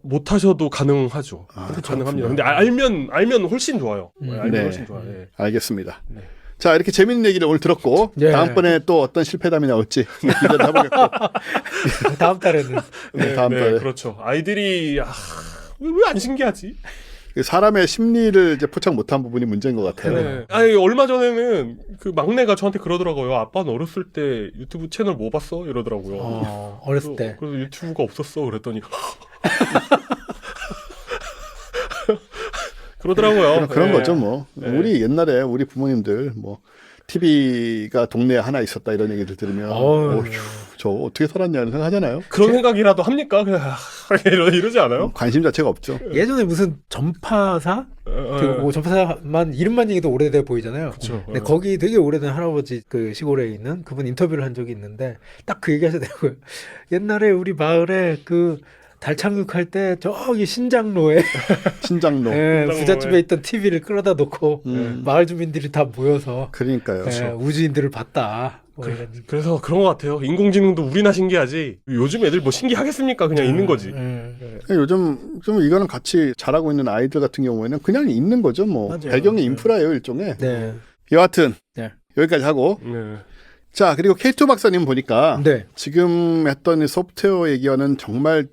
못하셔도 가능하죠. 가능합니다. 근데 알면 훨씬 좋아요. 알면 네. 훨씬 좋아요. 네. 알겠습니다. 네. 자, 이렇게 재밌는 얘기를 오늘 들었고 네. 다음번에 또 어떤 실패담이 나올지 기대를 해보겠고 다음 달에는 다음 달에 그렇죠. 아이들이 왜 안 신기하지? 사람의 심리를 이제 포착 못한 부분이 문제인 것 같아요. 네. 아니 얼마 전에는 그 막내가 저한테 그러더라고요. 아빠는 어렸을 때 유튜브 채널 뭐 봤어? 이러더라고요. 어렸을 때. 그래서 유튜브가 없었어. 그랬더니 그러더라고요. 그런 네. 거죠, 뭐. 네. 우리 옛날에 우리 부모님들 뭐 TV가 동네에 하나 있었다 이런 얘기를 들으면 어휴, 저 어떻게 살았냐 이런 생각 하잖아요. 그런 생각이라도 합니까? 그냥 이러지 않아요? 관심 자체가 없죠. 예전에 무슨 전파사? 그 전파사만 이름만 얘기도 오래돼 보이잖아요. 그렇죠. 근데 거기 되게 오래된 할아버지 그 시골에 있는 그분 인터뷰를 한 적이 있는데 딱 그 얘기 하시더라고요. 옛날에 우리 마을에 그 달 착륙할 때 저기 신장로에 신장로. 예, 부잣집에 있던 TV를 끌어다 놓고 마을 주민들이 다 모여서 그러니까요. 예, 우주인들을 봤다. 뭐 이런. 그래서 그런 것 같아요. 인공지능도 우리나 신기하지. 요즘 애들 뭐 신기하겠습니까? 그냥 있는 거지. 요즘 좀 이거는 같이 자라고 있는 아이들 같은 경우에는 그냥 있는 거죠. 뭐 맞아요. 배경의 인프라예요, 일종의. 네. 여하튼 네. 여기까지 하고 네. 자, 그리고 K2 박사님 보니까 네. 지금 했던 이 소프트웨어 얘기와는 정말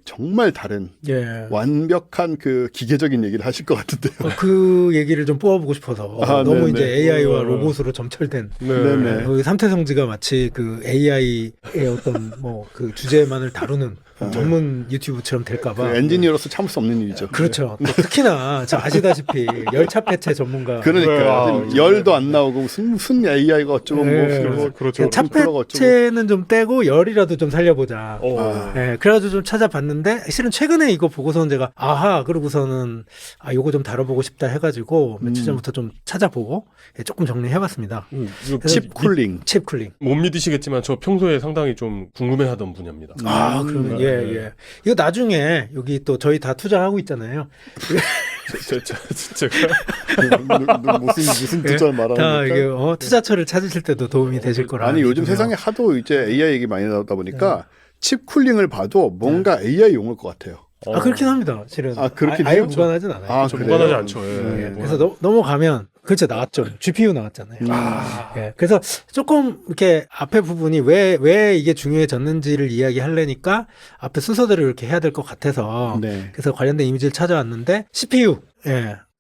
다른 예. 완벽한 그 기계적인 얘기를 하실 것 같은데요. 그 얘기를 좀 뽑아보고 싶어서 너무 네네. 이제 AI와 로봇으로 점철된 네네. 삼태성지가 마치 그 AI의 어떤 뭐 그 주제만을 다루는 전문 유튜브처럼 그 될까봐. 엔지니어로서 참을 수 없는 일이죠. 그렇죠. 또 특히나 저 아시다시피 열차 폐체 전문가. 그러니까 네. 열도 안 나오고 무슨 AI가 어쩌고 네. 뭐 그렇죠. 차 폐체는 좀 떼고 열이라도 좀 살려보자. 아. 예, 그래가지고 좀 찾아봤는데 실은 최근에 이거 보고서는 제가 그러고서는 요거 좀 다뤄보고 싶다 해가지고 며칠 전부터 좀 찾아보고 조금 정리해봤습니다. 칩 쿨링. 칩 쿨링. 못 믿으시겠지만 저 평소에 상당히 좀 궁금해하던 분야입니다. 그러면 예. 이거 나중에 여기 또 저희 다 투자하고 있잖아요. 진짜 무슨 투자를 말하는 다 거니까. 이게 투자처를 찾으실 때도 도움이 되실 거라. 아니 요즘 세상에 하도 이제 AI 얘기 많이 나오다 보니까 칩 쿨링을 봐도 뭔가 AI 용어일 것 같아요. 그렇긴 합니다. 실은. 그렇긴 아예 해요? 무관하진 않아요. 그래요? 무관하지 않죠. 예. 예, 그래서 넘어가면 그렇죠, 나왔죠. GPU 나왔잖아요. 예, 그래서 조금 이렇게 앞에 부분이 왜 이게 중요해졌는지를 이야기하려니까 앞에 순서대로 이렇게 해야 될 것 같아서 네. 그래서 관련된 이미지를 찾아왔는데 CPU,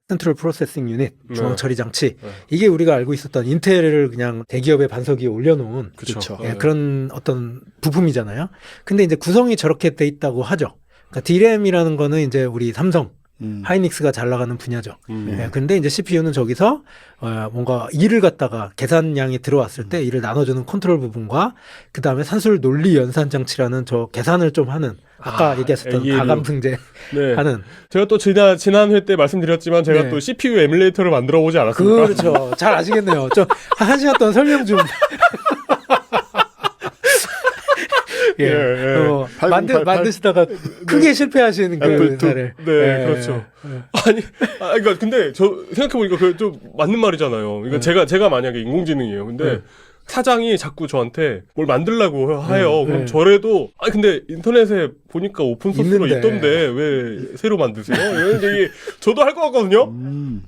센트럴 프로세싱 유닛, 중앙 처리 장치. 이게 우리가 알고 있었던 인텔을 그냥 대기업의 반석 위에 올려놓은 그렇죠. 그런 어떤 부품이잖아요. 근데 이제 구성이 저렇게 돼 있다고 하죠. 그러니까 D램이라는 거는 이제 우리 삼성 하이닉스가 잘 나가는 분야죠. 근데 이제 CPU는 저기서 뭔가 일을 갖다가 계산량이 들어왔을 때 이를 나눠주는 컨트롤 부분과 그 다음에 산술 논리 연산 장치라는 저 계산을 좀 하는 아까 얘기했었던 ALU. 가감승제 네. 하는. 제가 또 지난 회 때 말씀드렸지만 제가 네. 또 CPU 에뮬레이터를 만들어 보지 않았습니까? 그렇죠. 잘 아시겠네요. 한 시간 동안 설명 좀. 만드시다가 크게 실패하신 그 사례. 네, 그렇죠. 아니, 그러니까 근데 저 생각해보니까 그 좀 맞는 말이잖아요. 이거 제가 만약에 인공지능이에요. 근데 사장이 자꾸 저한테 뭘 만들라고 해요. 그럼 저래도 근데 인터넷에 보니까 오픈 소스로 있던데 왜 새로 만드세요? 이런 얘기 저도 할 것 같거든요.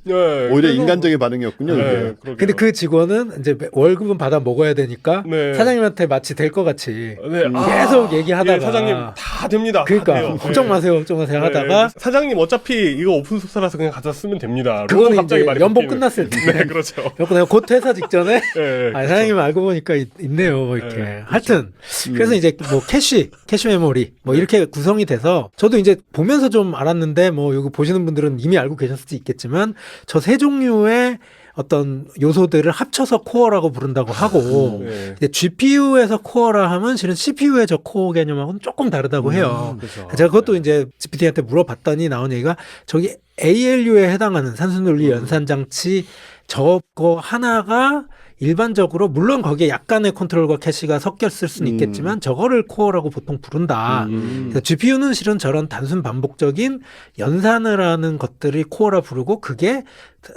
네, 오히려 그래서- 인간적인 반응이었군요. 네, 이게. 그러게요. 근데 그 직원은 이제 월급은 받아 먹어야 되니까 네. 사장님한테 마치 될 것 같이 네, 계속 얘기하다가 예, 사장님 다 됩니다. 그러니까 다 돼요. 걱정 네. 마세요, 걱정 마세요 네, 하다가 사장님 어차피 이거 오픈 소스라서 그냥 갖다 쓰면 됩니다. 로고 그거는 갑자기 이제 많이 연봉 바뀌는. 끝났을 때. 네, 그렇죠. 내가 곧 퇴사 직전에 네, 사장님 알고 보니까 있네요, 뭐 이렇게. 네, 하여튼 그래서 이제 뭐 캐시 메모리 뭐 이렇게 구성이 돼서 저도 이제 보면서 좀 알았는데 뭐 여기 보시는 분들은 이미 알고 계셨을 수 있겠지만 저 세 종류의 어떤 요소들을 합쳐서 코어라고 부른다고 하고 네. 이제 GPU에서 코어라 하면 실은 CPU의 저 코어 개념하고는 조금 다르다고 해요. 그렇죠. 제가 그것도 이제 GPT한테 물어봤더니 나온 얘기가 저기 ALU에 해당하는 산수논리 연산장치 저거 하나가 일반적으로 물론 거기에 약간의 컨트롤과 캐시가 섞였을 수는 있겠지만 저거를 코어라고 보통 부른다. 그래서 GPU는 실은 저런 단순 반복적인 연산을 하는 것들이 코어라 부르고 그게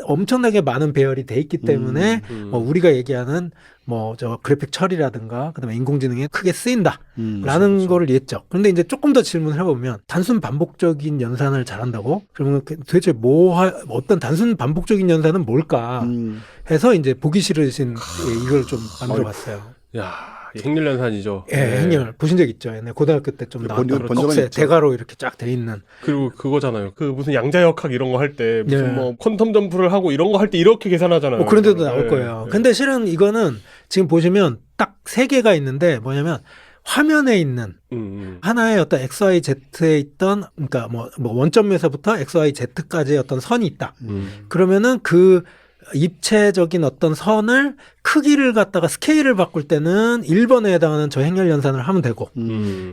엄청나게 많은 배열이 돼 있기 때문에 뭐 우리가 얘기하는 뭐 저 그래픽 처리라든가 그다음에 인공지능에 크게 쓰인다라는 거를 이해했죠. 그런데 이제 조금 더 질문을 해보면 단순 반복적인 연산을 잘한다고? 그러면 도대체 어떤 단순 반복적인 연산은 뭘까? 해서 이제 보기 싫으신 이걸 좀 만들어봤어요. 야, 행렬연산이죠. 예, 행렬 보신 적 있죠? 옛날 고등학교 때 좀 나왔던 본 적은 꺽쇠 있죠. 대가로 이렇게 쫙 돼 있는. 그리고 그거잖아요. 그 무슨 양자역학 이런 거 할 때 무슨 네. 뭐 퀀텀 점프를 하고 이런 거 할 때 이렇게 계산하잖아요. 그런 데도 네. 나올 거예요. 네. 근데 실은 이거는 지금 보시면 딱 3개가 있는데 뭐냐면 화면에 있는 하나의 어떤 XYZ에 있던 그러니까 뭐 원점에서부터 XYZ까지의 어떤 선이 있다. 그러면은 그 입체적인 어떤 선을 크기를 갖다가 스케일을 바꿀 때는 1번에 해당하는 저 행렬 연산을 하면 되고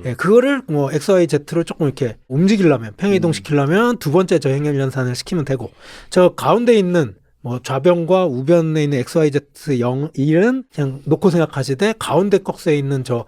예, 그거를 뭐 XYZ로 조금 이렇게 움직이려면 평이동시키려면 두 번째 저 행렬 연산을 시키면 되고 저 가운데 있는 뭐 좌변과 우변에 있는 XYZ 0, 1은 그냥 놓고 생각하시되 가운데 꺽쇠에 있는 저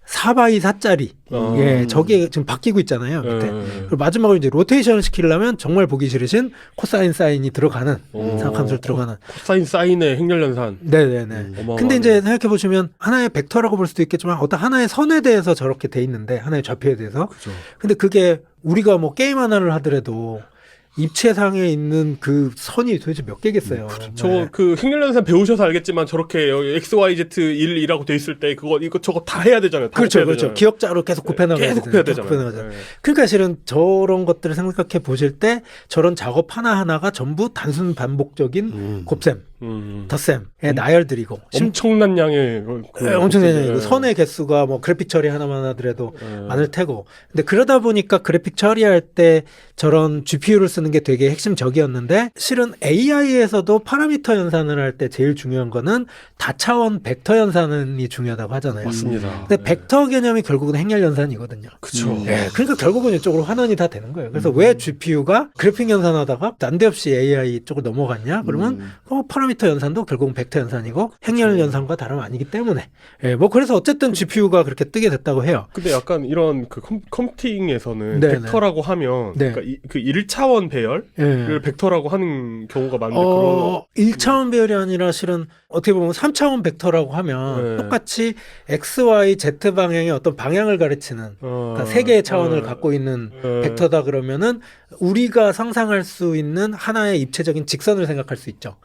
4x4짜리 예, 저게 지금 바뀌고 있잖아요. 밑에. 그리고 마지막으로 이제 로테이션을 시키려면 정말 보기 싫으신 코사인 사인이 들어가는 상함수를 들어가는 코사인 사인의 행렬연산. 네네네. 어마어마하네. 근데 이제 생각해 보시면 하나의 벡터라고 볼 수도 있겠지만 어떤 하나의 선에 대해서 저렇게 돼 있는데 하나의 좌표에 대해서. 그죠. 근데 그게 우리가 뭐 게임 하나를 하더라도 입체상에 있는 그 선이 도대체 몇 개겠어요. 저 그 행렬연산 배우셔서 알겠지만 저렇게 여기 XYZ1이라고 돼 있을 때 이거 저거 다 해야 되잖아요. 다 그렇죠, 곱해야 그렇죠. 되잖아요. 기억자로 계속 곱해나가야 계속 곱해야 되잖아요. 네. 그러니까 실은 저런 것들을 생각해 보실 때 저런 작업 하나하나가 전부 단순 반복적인 곱셈, 덧셈의 나열들이고 엄청난 양의 엄청난 네. 양이고 선의 개수가 뭐 그래픽 처리 하나만 하더라도 많을 테고 근데 그러다 보니까 그래픽 처리할 때 저런 GPU를 쓰는 게 되게 핵심적이었는데 실은 AI에서도 파라미터 연산을 할 때 제일 중요한 거는 다차원 벡터 연산이 중요하다고 하잖아요. 맞습니다. 근데 벡터 개념이 결국은 행렬 연산이거든요. 그렇죠. 예, 그러니까 결국은 이쪽으로 환원이 다 되는 거예요. 그래서 왜 GPU가 그래픽 연산하다가 난데없이 AI 쪽으로 넘어갔냐? 그러면 파라미터 연산도 결국은 벡터 연산이고 행렬 연산과 다름 아니기 때문에 예, 뭐 그래서 어쨌든 GPU가 그렇게 뜨게 됐다고 해요. 근데 약간 이런 그 컴퓨팅에서는 네네. 벡터라고 하면 네. 그러니까 그 1차원 배열을 예. 벡터라고 하는 경우가 많은데 그런 1차원 배열이 아니라 실은 어떻게 보면 3차원 벡터라고 하면 네. 똑같이 X, Y, Z 방향의 어떤 방향을 가르치는 그러니까 세 개의 차원을 갖고 있는 벡터다 그러면은 우리가 상상할 수 있는 하나의 입체적인 직선을 생각할 수 있죠.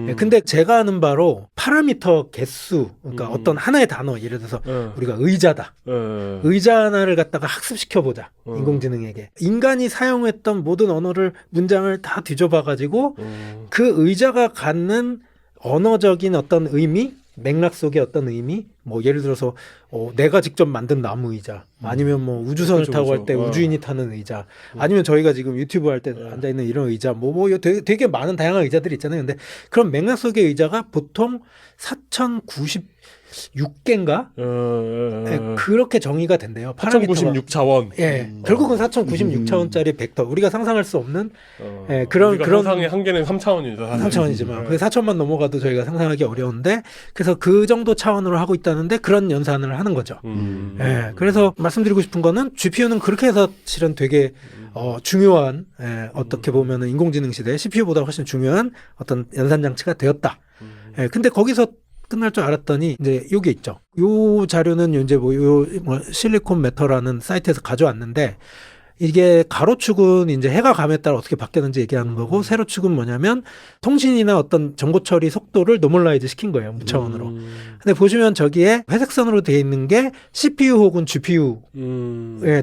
예, 근데 제가 아는 바로 파라미터 개수, 그러니까 어떤 하나의 단어, 예를 들어서 우리가 의자다. 의자 하나를 갖다가 학습시켜보자. 인공지능에게. 인간이 사용했던 모든 언어를, 문장을 다 뒤져봐가지고 그 의자가 갖는 언어적인 어떤 의미, 맥락 속의 어떤 의미, 뭐 예를 들어서 내가 직접 만든 나무 의자, 아니면 뭐 우주선을 그렇죠, 타고 할 때 그렇죠. 우주인이 타는 의자, 아니면 저희가 지금 유튜브 할 때 앉아 있는 이런 의자, 뭐 되게 많은 다양한 의자들이 있잖아요. 근데 그런 맥락 속의 의자가 보통 4096개인가? 그렇게 정의가 된대요. 파라미터가. 4096차원. 예, 결국은 4096차원짜리 벡터. 우리가 상상할 수 없는 예, 그런 상상의 한계는 3차원이죠. 3차원이지만 그 4천만 넘어가도 저희가 상상하기 어려운데 그래서 그 정도 차원으로 하고 있다는데 그런 연산을 하는 거죠. 예, 그래서 말씀드리고 싶은 거는 GPU는 그렇게 해서 실은 되게 중요한 어떻게 보면은 인공지능 시대 CPU보다 훨씬 중요한 어떤 연산 장치가 되었다. 예, 근데 거기서 끝날 줄 알았더니 이제 요게 있죠. 요 자료는 이제 뭐 실리콘 매터라는 사이트에서 가져왔는데 이게 가로축은 이제 해가 감에 따라 어떻게 바뀌었는지 얘기하는 거고 세로축은 뭐냐면 통신이나 어떤 정보 처리 속도를 노멀라이즈 시킨 거예요. 무차원으로. 근데 보시면 저기에 회색선으로 되어 있는 게 CPU 혹은 GPU의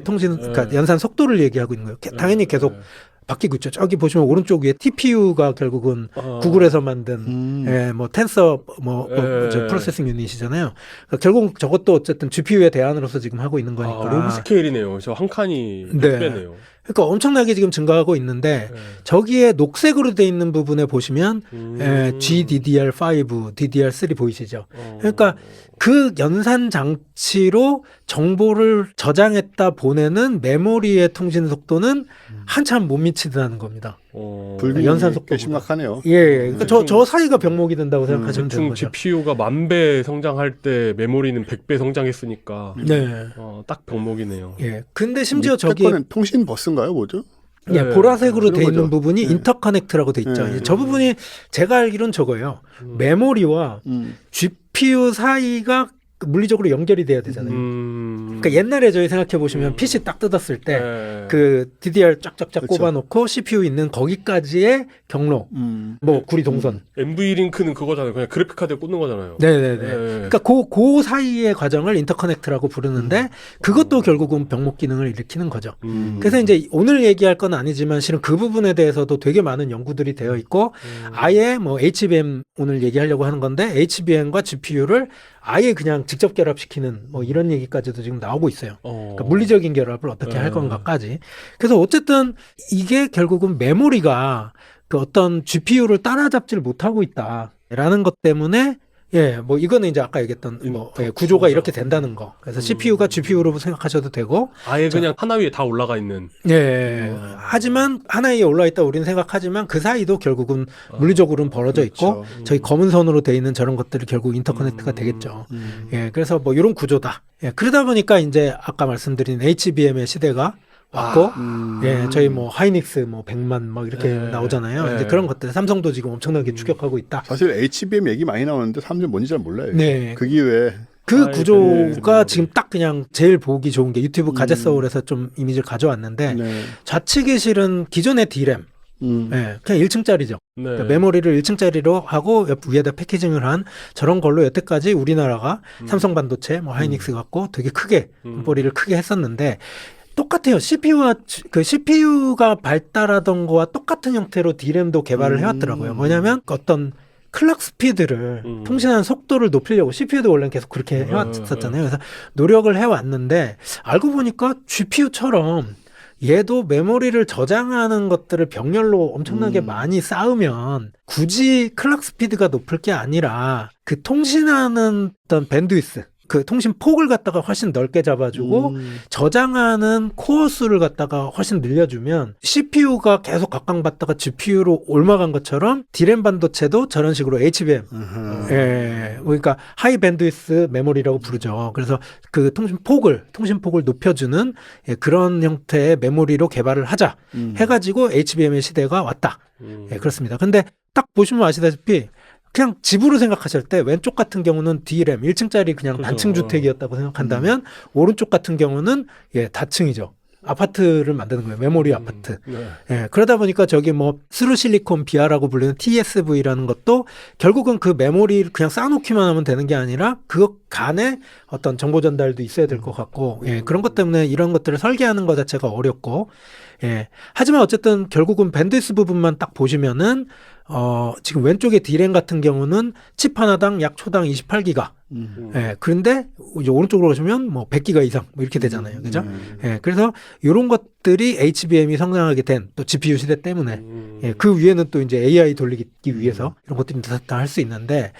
통신 그러니까 연산 속도를 얘기하고 있는 거예요. 당연히 계속 바뀌고 있죠. 저기 보시면 오른쪽 위에 TPU가 결국은 구글에서 만든 뭐 텐서 저 프로세싱 유닛이잖아요. 그러니까 결국 저것도 어쨌든 GPU의 대안으로서 지금 하고 있는 거니까. 로브 스케일이네요. 저 한 칸이 네. 100배네요. 그러니까 엄청나게 지금 증가하고 있는데 네. 저기에 녹색으로 돼 있는 부분에 보시면 GDDR5, DDR3 보이시죠? 그러니까 그 연산 장치로 정보를 저장했다 보내는 메모리의 통신 속도는 한참 못 미치다는 겁니다. 불균형이 연산 꽤 속도보다. 심각하네요. 예, 그러니까 저 사이가 병목이 된다고 생각하시면 되는 대충 거죠. GPU가 10,000배 성장할 때 메모리는 100배 성장했으니까 네. 딱 병목이네요. 예. 근데 심지어 밑에 저기 거는 통신 버스인가요, 뭐죠? 예, 네. 보라색으로 그런 돼 있는 거죠. 부분이 네. 인터커넥트라고 돼 있죠. 네. 저 부분이 제가 알기로는 저거예요. 메모리와 GPU 사이가 물리적으로 연결이 돼야 되잖아요. 그러니까 옛날에 저희 생각해 보시면 PC 딱 뜯었을 때 네. 그 DDR 쫙쫙쫙 그렇죠. 꼽아놓고 CPU 있는 거기까지의 경로, 뭐 구리 동선. NV 링크는 그거잖아요. 그냥 그래픽 카드에 꽂는 거잖아요. 네네네. 네. 그러니까 그 사이의 과정을 인터커넥트라고 부르는데 그것도 결국은 병목 기능을 일으키는 거죠. 그래서 이제 오늘 얘기할 건 아니지만 실은 그 부분에 대해서도 되게 많은 연구들이 되어 있고 아예 뭐 HBM 오늘 얘기하려고 하는 건데 HBM과 GPU를 아예 그냥 직접 결합시키는 뭐 이런 얘기까지도 지금 나오고 있어요. 그러니까 물리적인 결합을 어떻게 할 건가까지. 그래서 어쨌든 이게 결국은 메모리가 그 어떤 GPU를 따라잡지를 못하고 있다라는 것 때문에 예, 뭐 이거는 이제 아까 얘기했던 뭐 예, 구조가 이렇게 된다는 거. 그래서 CPU가 GPU로 생각하셔도 되고 아예 그냥 하나 위에 다 올라가 있는. 예. 하지만 하나 위에 올라 있다 우리는 생각하지만 그 사이도 결국은 물리적으로는 벌어져 있고 그렇죠. 저희 검은 선으로 돼 있는 저런 것들이 결국 인터커넥트가 되겠죠. 예. 그래서 뭐 이런 구조다. 예. 그러다 보니까 이제 아까 말씀드린 HBM의 시대가 왔고 예, 저희 뭐 하이닉스 뭐 100만 막 이렇게 네. 나오잖아요. 네. 이제 그런 것들 삼성도 지금 엄청나게 추격하고 있다. 사실 HBM 얘기 많이 나오는데 사람들이 뭔지 잘 몰라요. 네. 그 기회에 그 아, 구조가 네. 지금 딱 그냥 제일 보기 좋은 게 유튜브 가젯서울에서 좀 이미지를 가져왔는데 네. 좌측이 실은 기존의 D램 예, 그냥 1층짜리죠. 네. 그러니까 메모리를 1층짜리로 하고 옆 위에다 패키징을 한 저런 걸로 여태까지 우리나라가 삼성 반도체, 뭐 하이닉스 갖고 되게 크게 분포리를 크게 했었는데 똑같아요. CPU가 발달하던 거와 똑같은 형태로 D램도 개발을 해왔더라고요. 뭐냐면 어떤 클락 스피드를 통신하는 속도를 높이려고 CPU도 원래는 계속 그렇게 해왔었잖아요. 그래서 노력을 해왔는데 알고 보니까 GPU처럼 얘도 메모리를 저장하는 것들을 병렬로 엄청나게 많이 쌓으면 굳이 클락 스피드가 높을 게 아니라 그 통신하는 어떤 밴드위스 그 통신 폭을 갖다가 훨씬 넓게 잡아주고 저장하는 코어 수를 갖다가 훨씬 늘려주면 CPU가 계속 각광받다가 GPU로 옮아간 것처럼 D램 반도체도 저런 식으로 HBM, 예, 그러니까 하이 밴드위스 메모리라고 부르죠. 그래서 그 통신 폭을 높여주는 예, 그런 형태의 메모리로 개발을 하자 해가지고 HBM의 시대가 왔다. 예, 그렇습니다. 근데 딱 보시면 아시다시피 그냥 집으로 생각하실 때 왼쪽 같은 경우는 D램 1층짜리 그냥 그렇죠. 단층 주택이었다고 생각한다면 오른쪽 같은 경우는 예, 다층이죠. 아파트를 만드는 거예요. 메모리 아파트. 네. 예, 그러다 보니까 저기 뭐 스루실리콘 비아라고 불리는 TSV라는 것도 결국은 그 메모리를 그냥 쌓아놓기만 하면 되는 게 아니라 그 간에 어떤 정보 전달도 있어야 될 것 같고 예, 그런 것 때문에 이런 것들을 설계하는 것 자체가 어렵고 예, 하지만 어쨌든 결국은 밴드위스 부분만 딱 보시면은 지금 왼쪽에 D램 같은 경우는 칩 하나당 약 초당 28기가. 예, 그런데 이제 오른쪽으로 보시면 뭐 100기가 이상 뭐 이렇게 되잖아요. 그죠? 예, 그래서 이런 것들이 HBM이 성장하게 된 또 GPU 시대 때문에 예, 그 위에는 또 이제 AI 돌리기 위해서 이런 것들이 다 할 수 있는데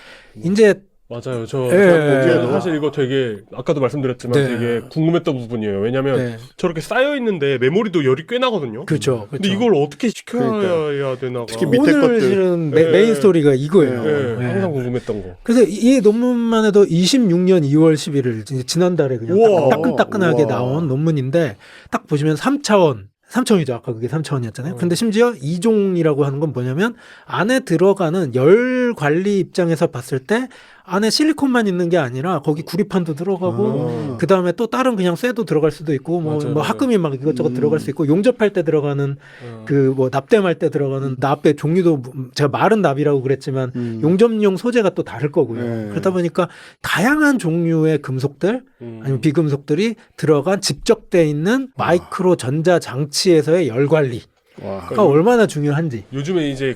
이제 맞아요. 저 예. 사실 이거 되게 아까도 말씀드렸지만 네. 되게 궁금했던 부분이에요. 왜냐하면 네. 저렇게 쌓여 있는데 메모리도 열이 꽤 나거든요. 그렇죠. 근데 이걸 어떻게 시켜야 그러니까요. 되나가 특히 밑에 오늘 것들. 실은 예. 메인 스토리가 이거예요. 예, 예. 항상 궁금했던 거. 그래서 이 논문만 해도 26년 2월 11일 지난달에 그냥 우와. 따끈따끈하게 우와. 나온 논문인데 딱 보시면 3차원이죠. 아까 그게 3차원이었잖아요. 근데 심지어 2종이라고 하는 건 뭐냐면 안에 들어가는 열 관리 입장에서 봤을 때 안에 실리콘만 있는 게 아니라 거기 구리판도 들어가고 그 다음에 또 다른 그냥 쇠도 들어갈 수도 있고 뭐 맞아요. 합금이 막 이것저것 들어갈 수 있고 용접할 때 들어가는 그 뭐 납땜할 때 들어가는 납의 종류도 제가 마른 납이라고 그랬지만 용접용 소재가 또 다를 거고요. 네. 그러다 보니까 다양한 종류의 금속들 아니면 비금속들이 들어간 집적돼 있는 마이크로 전자 장치에서의 열 관리 와. 얼마나 중요한지. 요즘에 이제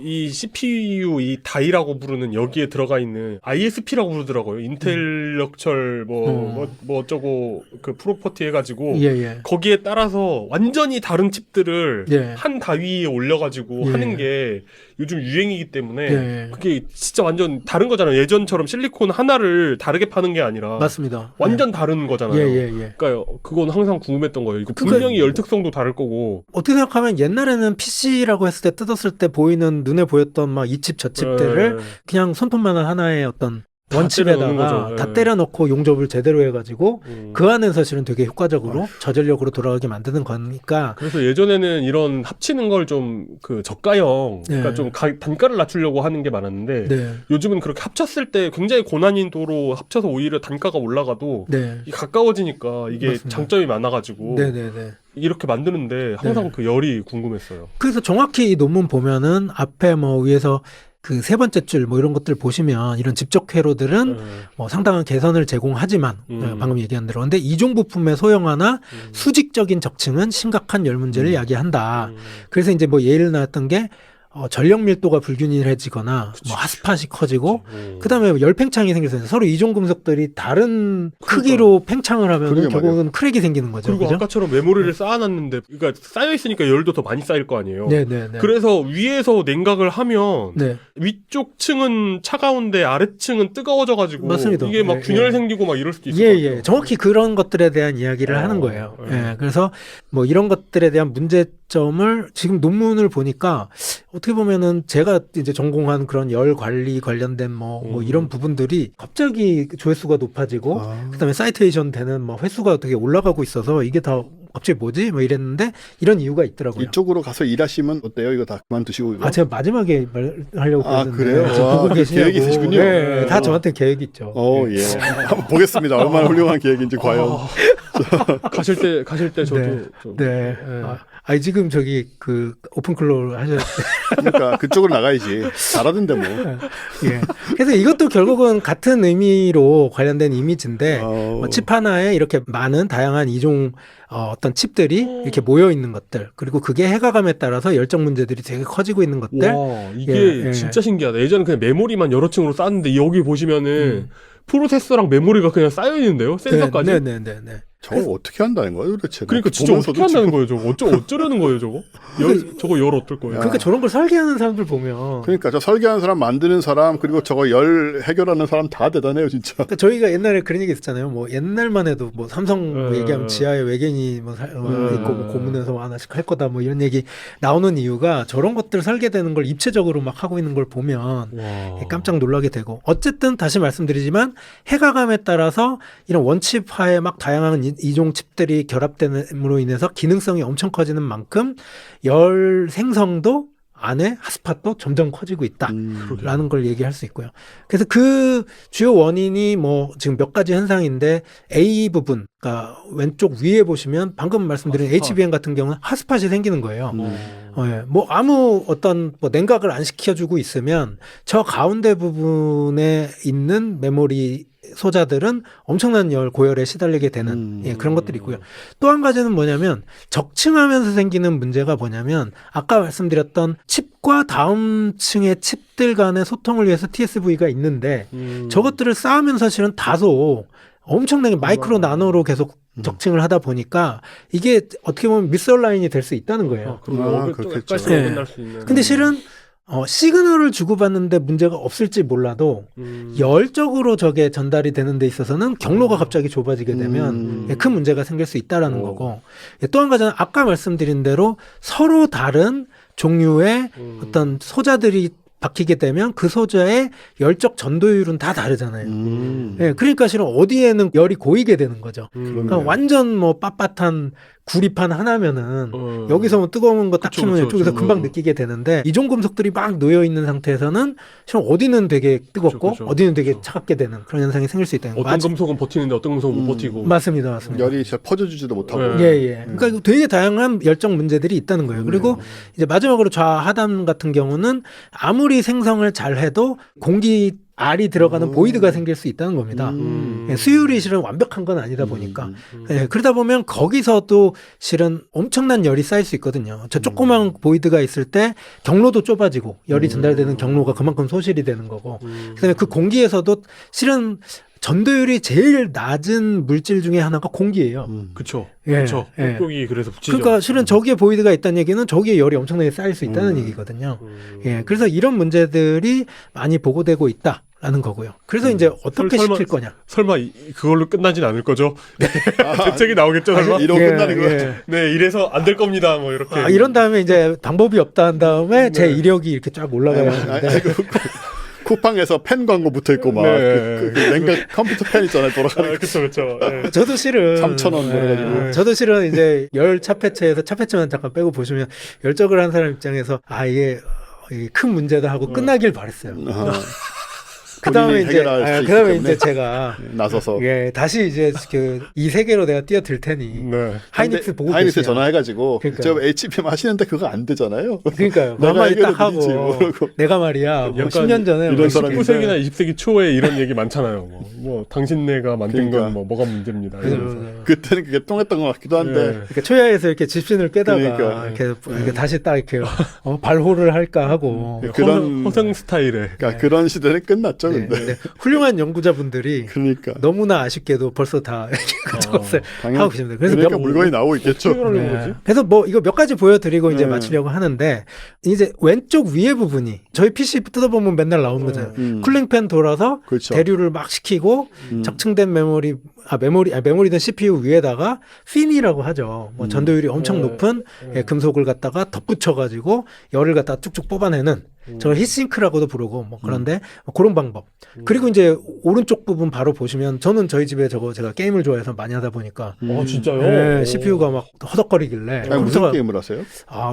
이 CPU 이 다이라고 부르는 여기에 들어가 있는 ISP라고 부르더라고요. 인텔렉철 뭐 어쩌고 그 프로퍼티 해가지고 예. 거기에 따라서 완전히 다른 칩들을 예. 한 다위에 올려가지고 예. 하는 게 요즘 유행이기 때문에 예. 그게 진짜 완전 다른 거잖아요. 예전처럼 실리콘 하나를 다르게 파는 게 아니라 맞습니다. 완전 다른 거잖아요. 예. 그러니까 그건 항상 궁금했던 거예요. 이거 분명히 열 특성도 다를 거고. 어떻게 생각하면 옛날에는 PC라고 했을 때 뜯었을 때 보이는 눈에 보였던 막 이 칩 저 칩들을 그냥 손톱만한 하나의 어떤 다 원칩에다가 때려 넣는 거죠. 다 예. 때려 넣고 용접을 제대로 해가지고 그 안에 사실은 되게 효과적으로 저전력으로 돌아가게 만드는 거니까. 그래서 예전에는 이런 합치는 걸 좀 그 저가형, 그러니까 네. 좀 단가를 낮추려고 하는 게 많았는데 네. 요즘은 그렇게 합쳤을 때 굉장히 고난이도로 합쳐서 오히려 단가가 올라가도 네. 이게 가까워지니까 이게 맞습니다. 장점이 많아가지고 네네네. 이렇게 만드는데 항상 네. 그 열이 궁금했어요. 그래서 정확히 이 논문 보면은 앞에 뭐 위에서 그 세 번째 줄 뭐 이런 것들 보시면 이런 집적 회로들은 뭐 상당한 개선을 제공하지만 방금 얘기한 대로 근데 이종 부품의 소형화나 수직적인 적층은 심각한 열 문제를 야기한다. 그래서 이제 뭐 예를 나왔던 게 전력 밀도가 불균일해지거나 뭐 핫스팟이 커지고 그다음에 열 팽창이 생겨서 서로 이종 금속들이 다른 크기로 팽창을 하면 그러게 결국은 크랙이 생기는 거죠. 그리고 그죠? 아까처럼 메모리를 쌓아놨는데 그러니까 쌓여 있으니까 열도 더 많이 쌓일 거 아니에요. 네네네. 그래서 위에서 냉각을 하면 네. 위쪽 층은 차가운데 아래층은 뜨거워져가지고 맞습니다. 이게 막 예, 균열 예. 생기고 막 이럴 수도 있을 것 같아요. 정확히 그런 것들에 대한 이야기를 하는 거예요. 예. 그래서 뭐 이런 것들에 대한 문제점을 지금 논문을 보니까 어떻게 보면은 제가 이제 전공한 그런 열 관리 관련된 뭐 이런 부분들이 갑자기 조회수가 높아지고 그다음에 사이테이션 되는 뭐 횟수가 되게 올라가고 있어서 이게 다 갑자기 뭐지? 뭐 이랬는데 이런 이유가 있더라고요. 이쪽으로 가서 일하시면 어때요? 이거 다 그만두시고 이거? 제가 마지막에 말하려고 그랬는데 그래요? 지금 보고 그 계시냐고. 계획이 있으시군요. 네, 다 저한테 계획이 있죠. 예. 한번 보겠습니다. 얼마나 훌륭한 계획인지 과연. 가실 때 저도 네. 좀 네. 지금 저기 그 오픈클로를 하셔야 그러니까 그쪽으로 나가야지. 잘하던데 뭐. 예. 그래서 이것도 결국은 같은 의미로 관련된 이미지인데 뭐 칩 하나에 이렇게 많은 다양한 이종 어떤 칩들이 이렇게 모여 있는 것들 그리고 그게 해가감에 따라서 열정 문제들이 되게 커지고 있는 것들. 와 이게 예. 진짜 신기하다. 예전에 그냥 메모리만 여러 층으로 쌓았는데 여기 보시면은 프로세서랑 메모리가 그냥 쌓여 있는데요. 센서까지. 네네네. 저걸 어떻게 한다는 거예요, 도대체? 그러니까 진짜 어떻게 한다는 거예요, 저거? 어쩌려는 거예요, 저거? 저거 열 어떨 거예요? 그러니까 저런 걸 설계하는 사람들 보면 그러니까 저 설계하는 사람, 만드는 사람, 그리고 저거 열 해결하는 사람 다 대단해요, 진짜. 그러니까 저희가 옛날에 그런 얘기 있었잖아요. 뭐 옛날만 해도 뭐 삼성 뭐 얘기하면 지하에 외계인이 뭐 있고 뭐 고문에서 뭐 하나씩 할 거다 뭐 이런 얘기 나오는 이유가 저런 것들 설계되는 걸 입체적으로 막 하고 있는 걸 보면 와. 깜짝 놀라게 되고 어쨌든 다시 말씀드리지만 해가감에 따라서 이런 원칩화에 막 다양한 이종 칩들이 결합됨으로 인해서 기능성이 엄청 커지는 만큼 열 생성도 안에 핫스팟도 점점 커지고 있다라는 걸 얘기할 수 있고요. 그래서 그 주요 원인이 뭐 지금 몇 가지 현상인데 A 부분, 그러니까 왼쪽 위에 보시면 방금 말씀드린 핫스팟. HBM 같은 경우는 핫스팟이 생기는 거예요. 뭐 아무 어떤 뭐 냉각을 안 시켜주고 있으면 저 가운데 부분에 있는 메모리 소자들은 엄청난 고열에 시달리게 되는 그런 것들이 있고요. 또 한 가지는 뭐냐면 적층하면서 생기는 문제가 뭐냐면 아까 말씀드렸던 칩과 다음 층의 칩들 간의 소통을 위해서 TSV가 있는데 저것들을 쌓으면 사실은 다소 엄청나게 마이크로 나노로 계속 적층을 하다 보니까 이게 어떻게 보면 밑설 라인이 될 수 있다는 거예요. 그럼 그렇겠죠. 헷갈리게 끝날 수 있는. 근데 실은 시그널을 주고받는데 문제가 없을지 몰라도 열적으로 저게 전달이 되는 데 있어서는 경로가 갑자기 좁아지게 되면 큰 문제가 생길 수 있다라는 거고 또 한 가지는 아까 말씀드린 대로 서로 다른 종류의 어떤 소자들이 박히게 되면 그 소자의 열적 전도율은 다 다르잖아요. 그러니까 실은 어디에는 열이 고이게 되는 거죠. 그러니까 완전 뭐 빳빳한 구리판 하나면은 여기서 뭐 뜨거운 거 딱 키면 이쪽에서 금방 느끼게 되는데 이종 금속들이 막 놓여 있는 상태에서는 실은 어디는 되게 뜨겁고 어디는 되게 차갑게 되는 그런 현상이 생길 수 있다는 거예요. 어떤 금속은 버티는데 어떤 금속은 못 버티고. 맞습니다. 열이 잘 퍼져주지도 못하고. 예. 그러니까 이거 되게 다양한 열정 문제들이 있다는 거예요. 그리고 이제 마지막으로 좌하단 같은 경우는 아무리 생성을 잘 해도 공기 R이 들어가는 보이드가 생길 수 있다는 겁니다. 예, 수율이 실은 완벽한 건 아니다 보니까. 예, 그러다 보면 거기서도 실은 엄청난 열이 쌓일 수 있거든요. 저 조그만 보이드가 있을 때 경로도 좁아지고 열이 전달되는 경로가 그만큼 소실이 되는 거고. 그다음에 그 공기에서도 실은 전도율이 제일 낮은 물질 중에 하나가 공기예요. 그쵸. 예, 그쵸. 예. 여기 그래서 붙이죠. 그러니까 실은 저기에 보이드가 있다는 얘기는 저기에 열이 엄청나게 쌓일 수 있다는 얘기거든요. 예, 그래서 이런 문제들이 많이 보고되고 있다라는 거고요. 그래서 이제 어떻게 설마- 시킬 거냐? 설마 그걸로 끝나진 않을 거죠? 대책이 나오겠죠, 설마? 이러고 예, 끝나는 거예요. 예. 네, 이래서 안 될 겁니다. 뭐 이렇게. 이런 다음에 이제 방법이 없다 한 다음에 제 네. 이력이 이렇게 쫙 올라가야 하는데 쿠팡에서 펜 광고 붙어 있고 막 네. 그 냉각 컴퓨터 펜 있잖아요. 돌아가는 그쵸, 그쵸. 네. 저도 실은 3,000원 그래가지고. 저도 실은 이제 열 차폐체에서 차폐체만 잠깐 빼고 보시면 열적을 한 사람 입장에서 이게 큰 문제다 하고 끝나길 바랬어요. 그다음에 본인이 이제 해결할 수 있기 그다음에 때문에. 이제 제가 나서서 예, 다시 이제 이 세계로 내가 뛰어들 테니 네. 하이닉스 보고 하이닉스 계시냐. 전화해가지고 그러니까요. 저 HPM 하시는데 그거 안 되잖아요. 그러니까요. 그 내가 한마디 딱 하고 해결해드리지, 모르고. 내가 말이야 뭐 약간 10년 전에 이런 뭐 사람이 19세기나 20세기 초에 이런 얘기 많잖아요. 뭐 당신네가 만든 그러니까. 건 뭐 뭐가 문제입니다. 그죠, 이러면서. 그죠. 그때는 그게 통했던 것 같기도 한데 네. 그러니까 초야에서 이렇게 집신을 깨다가 그러니까. 이렇게 다시 딱 이렇게 발호를 할까 하고 그런- 허생 스타일의 그러니까 그런 시대는 끝났죠. 네, 근데 네. 훌륭한 연구자분들이 그러니까 너무나 아쉽게도 벌써 다 가져갔어요. 당연히- 하고 계십니다. 그래서 그러니까 몇- 물건이 나오고 있겠죠. 어떻게 그러는 거지? 그래서 뭐 이거 몇 가지 보여드리고 이제 네. 마치려고 하는데 이제 왼쪽 위에 부분이 저희 PC 뜯어보면 맨날 나오는 거잖아요. 쿨링팬 돌아서 그렇죠. 대류를 막 시키고 적층된 메모리든 CPU 위에다가 핀이라고 하죠. 뭐 전도율이 엄청 높은 금속을 갖다가 덧붙여가지고 열을 갖다 가 쭉쭉 뽑아내는 저걸 히트싱크라고도 부르고 뭐 그런데 그런 방법. 그리고 이제 오른쪽 부분 바로 보시면 저는 저희 집에 저거 제가 게임을 좋아해서 많이 하다 보니까 진짜요? 네, 오. CPU가 막 허덕거리길래 아니, 무슨 게임을 하세요?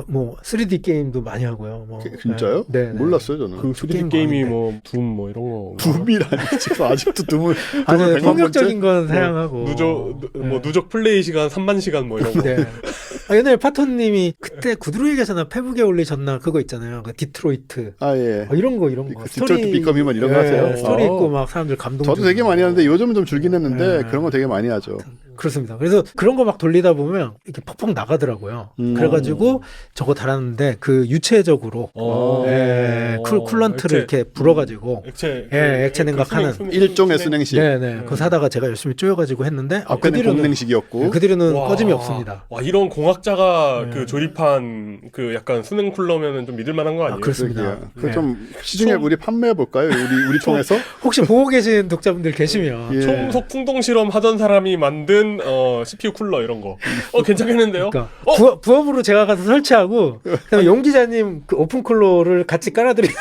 뭐 3D 게임도 많이 하고요. 뭐 진짜요? 네, 네. 몰랐어요 저는. 그 3D 게임 게임이 많은데. 뭐 둠 뭐 이런 거. 붐이라니 지금 아직도 둠을 아주 100만 폭력적인 번째? 건 사양하고 뭐 누적 플레이 시간 3만 시간 뭐 이런 거. 네. 옛날에 파토님이 그때 구드로이 계셨나 페북에 올리셨나 그거 있잖아요. 그 디트로이트 아 예. 이런 거 그 디트로이트 비컴 휴먼 이런 거 하세요? 스토리 아. 있고 막 사람들 감동. 저도 되게 많이 하는데 요즘은 좀 줄긴 했는데 네. 그런 거 되게 많이 하죠. 그렇습니다. 그래서 그런 거 막 돌리다 보면 이렇게 퍽퍽 나가더라고요. 그래가지고 저거 달았는데 그 유체적으로 쿨런트를 이렇게 불어가지고 액체 액체 냉각하는 일종의 순행식. 네네 그거 사다가 제가 열심히 쪼여가지고 했는데 그 앞에는 뒤로는 공냉식이었고. 그 뒤로는 와. 꺼짐이 없습니다. 와 이런 공학자가 네. 그 조립한 그 약간 수냉 쿨러면은 좀 믿을만한 거 아니에요? 그렇습니다. 그러게요. 네. 좀 시중에 우리 판매해 볼까요? 우리 통해서? 혹시 보고 계신 독자분들 계시면 예. 초음속 풍동 실험 하던 사람이 만든 CPU 쿨러 이런 거. 괜찮겠는데요? 그러니까 부업으로 제가 가서 설치하고 그다음에 용 기자님 그 오픈 쿨러를 같이 깔아드리고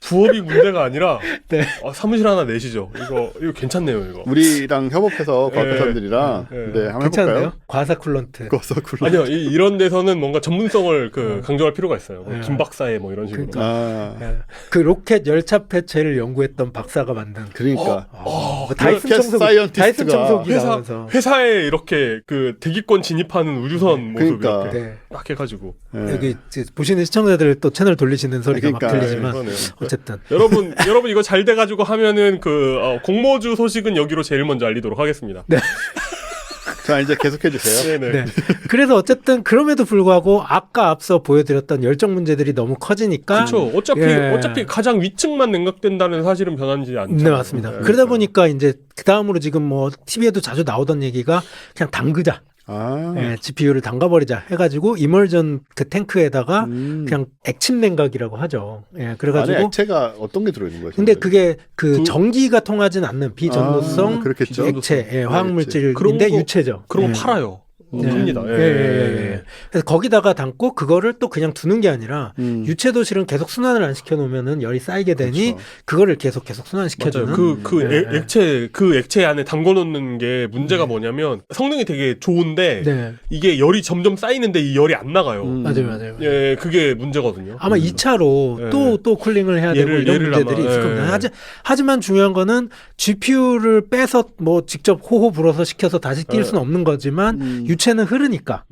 부업이 문제가 아니라 네. 사무실 하나 내시죠. 이거 괜찮네요, 이거. 우리랑 협업해서 과학자 예. 사람들이랑 예. 네, 한번 괜찮은데요? 해볼까요? 과사 쿨런트. 거서 굴러. 아니요, 이런 데서는 뭔가 전문성을 강조할 필요가 있어요. 뭐 네. 김 박사의 뭐 이런 식으로. 그러니까. 아, 예. 그 로켓 열차 폐체를 연구했던 박사가 만든 그러니까 다이슨 로켓 청소기, 사이언티스트가 다이슨 청소기 나오면서 회사에 이렇게 그 대기권 진입하는 우주선 모습 그러니까. 이렇게 네. 딱 해가지고. 예. 여기 이제 보시는 시청자들 또 채널 돌리시는 소리가 그러니까, 막 들리지만 그러네요. 어쨌든 여러분 이거 잘 돼가지고 하면은 공모주 소식은 여기로 제일 먼저 알리도록 하겠습니다. 네. 자 이제 계속해 주세요. 네네. 네. 그래서 어쨌든 그럼에도 불구하고 아까 앞서 보여드렸던 열정 문제들이 너무 커지니까 그렇죠. 어차피 가장 위층만 냉각된다는 사실은 변하지 않죠. 네 맞습니다. 그러다 보니까 이제 그 다음으로 지금 뭐 TV에도 자주 나오던 얘기가 그냥 담그자. 아, GPU를 담가버리자 해가지고 이멀전 그 탱크에다가 음. 그냥 액침 냉각이라고 하죠. 그래가지고 안에 액체가 어떤 게 들어있는 거예요? 근데 그게 그 전기가 통하진 않는 비전도성 그렇겠죠. 액체, 화학물질인데 그런 거- 유체죠. 그런 거 팔아요. 네. 팝니다. 예. 그래서 거기다가 담고 그거를 또 그냥 두는 게 아니라 음. 유체도 실은 계속 순환을 안 시켜놓으면은 열이 쌓이게 되니 그렇죠. 그거를 계속 순환시켜주는. 맞아요. 그 예. 액체 안에 담궈놓는 게 문제가 뭐냐면 성능이 되게 좋은데 네, 이게 열이 점점 쌓이는데 이 열이 안 나가요. 맞아요. 예, 그게 문제거든요. 아마 2차로 예. 또 쿨링을 해야 되고 이런 얘를 문제들이 아마, 있을 예. 겁니다. 하지만 중요한 거는 GPU를 빼서 뭐 직접 호호 불어서 시켜서 다시 낄 수는 없는 거지만 부채는 흐르니까.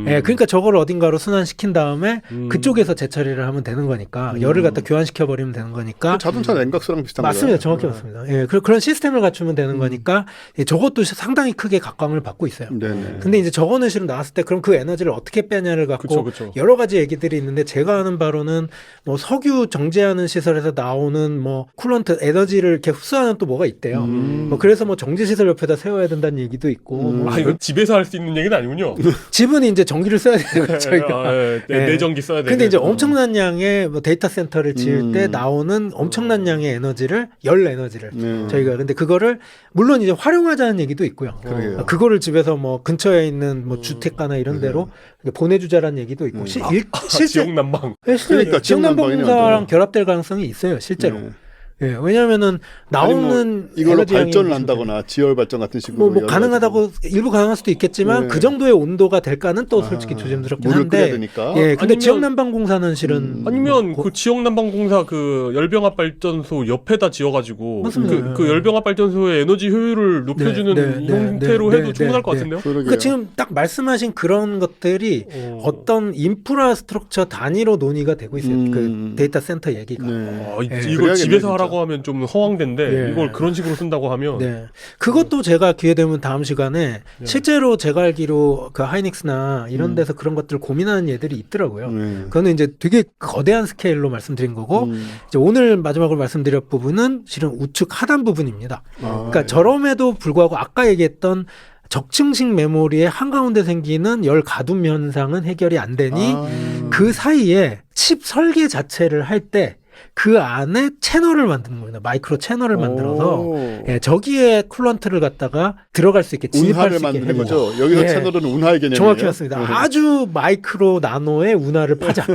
예, 그러니까 저걸 어딘가로 순환시킨 다음에 그쪽에서 재처리를 하면 되는 거니까 열을 갖다 교환시켜 버리면 되는 거니까. 자동차 냉각수랑 비슷한 거예요. 맞습니다. 정확히 맞습니다. 예, 그런 시스템을 갖추면 되는 거니까 예, 저것도 상당히 크게 각광을 받고 있어요. 네네. 근데 이제 저거는 실은 나왔을 때 그럼 그 에너지를 어떻게 빼냐를 갖고 그쵸. 여러 가지 얘기들이 있는데 제가 아는 바로는 뭐 석유 정제하는 시설에서 나오는 뭐 쿨런트 에너지를 이렇게 흡수하는 또 뭐가 있대요. 뭐 그래서 뭐 정제 시설 옆에다 세워야 된다는 얘기도 있고 뭐 이거 집에서 할 수 있는 얘기는 아니군요. 집은 이제 전기를 써야 되는 저희가. 내전기 써야 되는. 근데 이제 엄청난 양의 뭐 데이터 센터를 지을 때 나오는 엄청난 양의 에너지를 열 에너지를 저희가 근데 그거를 물론 이제 활용하자는 얘기도 있고요. 그러게요. 그거를 집에서 뭐 근처에 있는 뭐 주택가나 이런 데로 보내주자라는 얘기도 있고 실제 지역 난방. 그러니까 지역난방공사랑 결합될 가능성이 있어요 실제로. 네. 예, 왜냐하면은 나오는 이걸로 에너지 양이 발전을 한다거나 지열 발전 같은 식으로 뭐 가능하다고 일부 가능할 수도 있겠지만 네. 그 정도의 온도가 될까는 또 솔직히 조심스럽긴 물을 끓여야 한데 되니까. 예, 근데 아니면- 지역난방공사는 실은 아니면 그 지역난방공사 그 열병합 발전소 옆에다 지어가지고 맞습니다. 그 열병합 발전소의 에너지 효율을 높여주는 네, 형태로 네, 해도 네, 충분할 것 네, 같은데요. 그러니까 지금 딱 말씀하신 그런 것들이 어떤 인프라스트럭처 단위로 논의가 되고 있어요. 그 데이터 센터 얘기가. 이걸 그래야겠네, 집에서 진짜. 하라고 하면 좀 허황된데 예. 이걸 그런 식으로 쓴다고 하면 네. 그것도 제가 기회 되면 다음 시간에 실제로 제가 알기로 그 하이닉스나 이런 데서 그런 것들을 고민하는 얘들이 있더라고요. 그거는 이제 되게 거대한 스케일로 말씀드린 거고 이제 오늘 마지막으로 말씀드릴 부분은 실은 우측 하단 부분입니다. 그러니까 저럼에도 불구하고 아까 얘기했던 적층식 메모리의 한가운데 생기는 열 가둠 현상은 해결이 안 되니 그 사이에 칩 설계 자체를 할 때 그 안에 채널을 만드는 겁니다. 마이크로 채널을 만들어서 예, 저기에 쿨런트를 갖다가 들어갈 수 있게 진입할 운하를 수 있게 만드는 해주죠. 거죠. 여기서 예. 채널은 운하의 개념이에요. 정확히 맞습니다. 아주 마이크로 나노의 운하를 파자.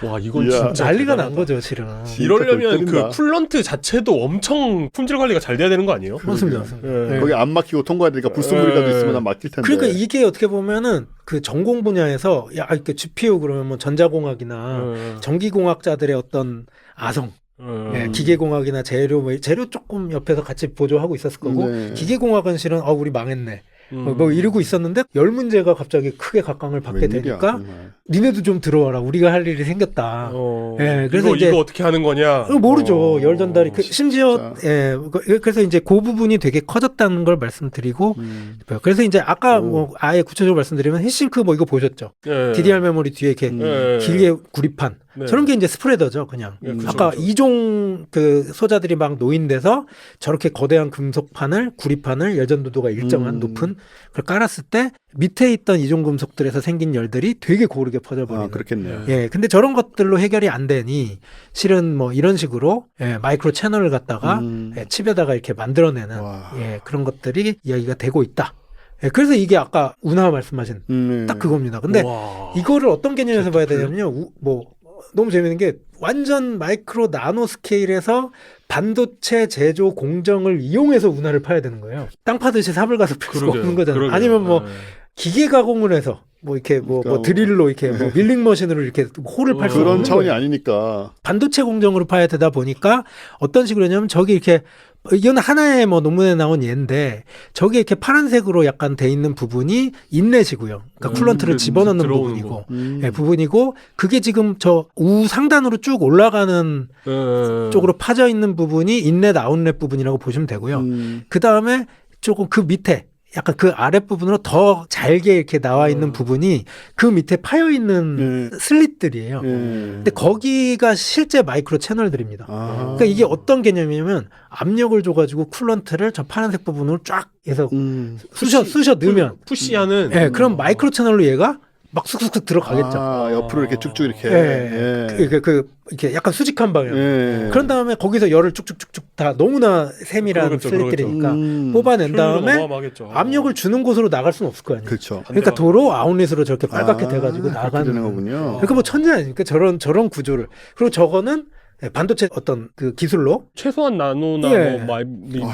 와 이건 이야. 진짜 난리가 대단하다. 난 거죠, 실은. 이러려면 때린다. 그 쿨런트 자체도 엄청 품질 관리가 잘 돼야 되는 거 아니에요? 맞습니다. 맞습니다. 예. 거기 안 막히고 통과해야 되니까 불순물이라도 예. 있으면 막힐 텐데. 그러니까 이게 어떻게 보면은 그 전공 분야에서 야, 이렇게 GPU 그러면 뭐 전자공학이나 전기공학자들의 어떤 아성 네, 기계공학이나 재료 조금 옆에서 같이 보조하고 있었을 거고 네. 기계공학은 실은 우리 망했네 뭐 이러고 있었는데 열 문제가 갑자기 크게 각광을 받게 웬일이야, 되니까 정말. 니네도 좀 들어와라 우리가 할 일이 생겼다. 예, 그래서 이거, 이제 이거 어떻게 하는 거냐? 모르죠. 열 전달이 심지어 진짜. 예, 그래서 이제 그 부분이 되게 커졌다는 걸 말씀드리고 그래서 이제 아까 뭐 아예 구체적으로 말씀드리면 히싱크 뭐 이거 보셨죠? 예. DDR 메모리 뒤에 이렇게 예. 길게 구립판 네. 저런 게 이제 스프레더죠, 그냥. 예, 그쵸, 아까 그쵸. 이종 그 소자들이 막 노인돼서 저렇게 거대한 금속판을 구립판을 열전도도가 일정한 높은 그걸 깔았을 때 밑에 있던 이종 금속들에서 생긴 열들이 되게 고르게 퍼져버리는. 그렇겠네요. 예, 근데 저런 것들로 해결이 안 되니 실은 뭐 이런 식으로 예, 마이크로 채널을 갖다가 예, 칩에다가 이렇게 만들어내는 와. 예, 그런 것들이 이야기가 되고 있다. 예, 그래서 이게 아까 운하 말씀하신 네. 딱 그겁니다. 근데 와. 이거를 어떤 개념에서 봐야 되냐면요. 뭐 너무 재밌는 게 완전 마이크로 나노 스케일에서 반도체 제조 공정을 이용해서 운하를 파야 되는 거예요. 땅 파듯이 삽을 가서 필 수가 그러게요. 없는 거잖아요. 그러게요. 아니면 뭐 네. 기계 가공을 해서 뭐 이렇게 뭐 그러니까 드릴로 이렇게 뭐 밀링 머신으로 이렇게 홀을 팔 수 그런 없는 차원이 거예요. 아니니까. 반도체 공정으로 파야 되다 보니까 어떤 식으로 하냐면 저기 이렇게 이건 하나의 뭐 논문에 나온 예인데 저기 이렇게 파란색으로 약간 돼 있는 부분이 인렛이고요. 그러니까 쿨런트를 집어넣는 들어오는 부분이고 거. 예, 부분이고 그게 지금 저 우상단으로 쭉 올라가는 예. 쪽으로 파져 있는 부분이 인렛 아웃렛 부분이라고 보시면 되고요. 그 다음에 조금 그 밑에 약간 그 아랫부분으로 더 잘게 이렇게 나와 있는 부분이 그 밑에 파여 있는 슬릿들이에요. 근데 거기가 실제 마이크로 채널들입니다. 그러니까 이게 어떤 개념이냐면 압력을 줘가지고 쿨런트를 저 파란색 부분으로 쫙 해서 쑤셔 넣으면 푸시하는 예, 그럼 마이크로 채널로 얘가 막 쑥쑥쑥 들어가겠죠. 옆으로 이렇게 쭉쭉 이렇게. 예. 이렇게 약간 수직한 방향. 예. 그런 다음에 거기서 열을 쭉쭉쭉쭉 다 너무나 세밀한 그러겠죠, 슬릿들이니까 그러겠죠. 뽑아낸 효율도 다음에 어마어마하겠죠. 압력을 주는 곳으로 나갈 수는 없을 거 아니에요. 그렇죠. 그러니까 도로 아웃렛으로 저렇게 빨갛게 돼가지고 그렇게 나가는 되는 거군요. 그러니까 뭐 천재 아닙니까? 저런 구조를. 그리고 저거는 반도체 어떤 그 기술로 최소한 나노나 예. 뭐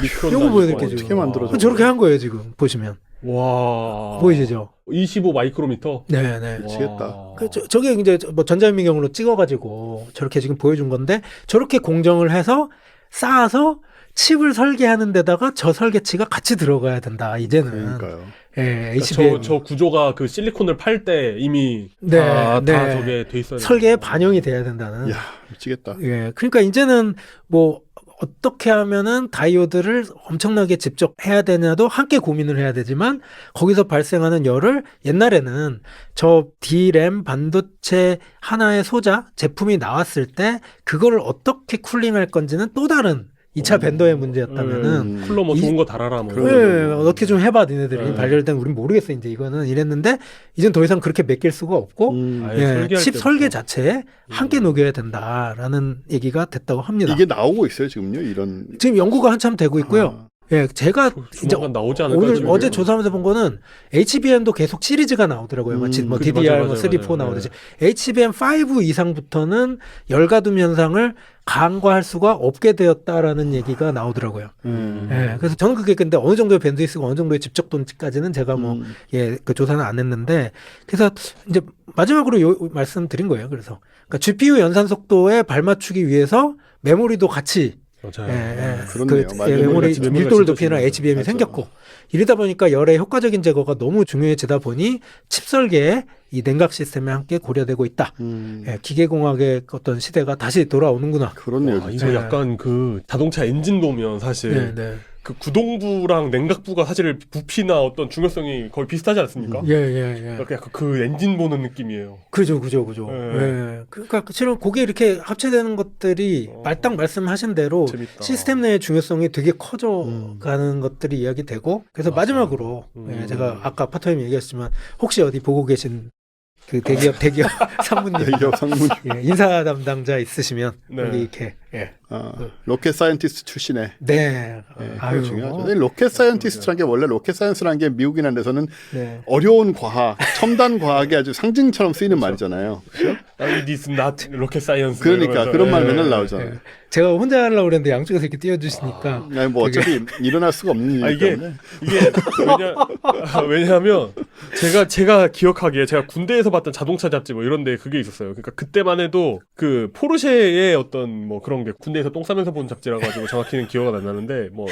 미크론 요거 보여드릴게요, 어떻게 지금. 만들어져? 저렇게 한 거예요 지금 보시면 와. 보이시죠? 25 마이크로미터. 네네. 미치겠다. 저게 이제 뭐 전자현미경으로 찍어가지고 저렇게 지금 보여준 건데 저렇게 공정을 해서 쌓아서 칩을 설계하는 데다가 저 설계치가 같이 들어가야 된다. 이제는. 그러니까요. 예, 그러니까 HBM 저 구조가 그 실리콘을 팔 때 이미 네, 다 네. 저게 돼 있어요. 설계에 반영이 돼야 된다는. 이야, 미치겠다. 예, 그러니까 이제는 뭐 어떻게 하면은 다이오드를 엄청나게 직접 해야 되냐도 함께 고민을 해야 되지만 거기서 발생하는 열을 옛날에는 저 D램 반도체 하나의 소자 제품이 나왔을 때 그거를 어떻게 쿨링할 건지는 또 다른 2차 벤더의 문제였다면은 쿨러 뭐 좋은 거 달아라 뭐. 그런 이런 예, 거. 어떻게 좀 해봐 니네들이 네. 발열된 우린 모르겠어 이제 이거는 이랬는데 이젠 더 이상 그렇게 맡길 수가 없고 아예 예, 설계할 칩 때부터. 설계 자체에 함께 녹여야 된다라는 얘기가 됐다고 합니다. 이게 나오고 있어요 지금요 이런. 지금 연구가 한참 되고 있고요. 예, 제가 이제 조만간 나오지 않을까 오늘 지금. 어제 조사하면서 본 거는 HBM도 계속 시리즈가 나오더라고요. 마치 뭐 그죠, DDR 맞아, 뭐 맞아, 3, 4 맞아. 나오듯이 HBM5 이상부터는 열가둠 현상을 간과할 수가 없게 되었다라는 얘기가 나오더라고요. 예, 그래서 저는 그게 근데 어느 정도의 밴드위스가 어느 정도의 집적도까지는 제가 뭐 예, 그 조사는 안 했는데 그래서 이제 마지막으로 요 말씀드린 거예요. 그래서 그러니까 GPU 연산 속도에 발맞추기 위해서 메모리도 같이 맞아요. 예, 그렇네요. 맞아요. 메모리 메모리가 밀도를 진짜 높이는 중요하죠. HBM이 맞아요. 생겼고 이러다 보니까 열의 효과적인 제거가 너무 중요해지다 보니 칩 설계에 이 냉각 시스템에 함께 고려되고 있다. 예, 기계공학의 어떤 시대가 다시 돌아오는구나. 그렇네요. 와, 진짜. 이거 네. 약간 그 자동차 엔진 보면 사실 네, 네. 그 구동부랑 냉각부가 사실 부피나 어떤 중요성이 거의 비슷하지 않습니까? 예, 예, 예. 약간 그 엔진 보는 느낌이에요. 그죠. 네. 예. 그러니까 실은 그게 이렇게 합체되는 것들이 말딱 말씀하신 대로 재밌다. 시스템 내의 중요성이 되게 커져가는 것들이 이야기되고 그래서 맞아요. 마지막으로 예, 제가 아까 파토님 얘기했지만 혹시 어디 보고 계신 그 대기업 상무님 대기업 상무. 예, 인사 담당자 있으시면 네. 여기 이렇게 예. 로켓 사이언티스트 출신에. 네. 네, 아유, 그거 중요하죠. 근데 로켓 사이언티스트라는 게 원래 로켓 사이언스라는 게 미국이나 데서는 네. 어려운 과학, 첨단 과학의 아주 상징처럼 쓰이는 말이잖아요. 그렇죠? It is not rocket science. 그러니까 이러면서. 그런 말 예. 맨날 나오잖아요. 예. 제가 혼자 하려고 그랬는데 양쪽에서 이렇게 띄워주시니까 아니, 뭐 어차피 일어날 수가 없는 아, 일이기 이게 때문에. 왜냐하면 제가 기억하기에 제가 군대에서 봤던 자동차 잡지 뭐 이런데 그게 있었어요. 그러니까 그때만 해도 그 포르쉐의 어떤 뭐 그런 게 군대에서 똥 싸면서 본 잡지라 가지고 정확히는 기억은 안 나는데 뭐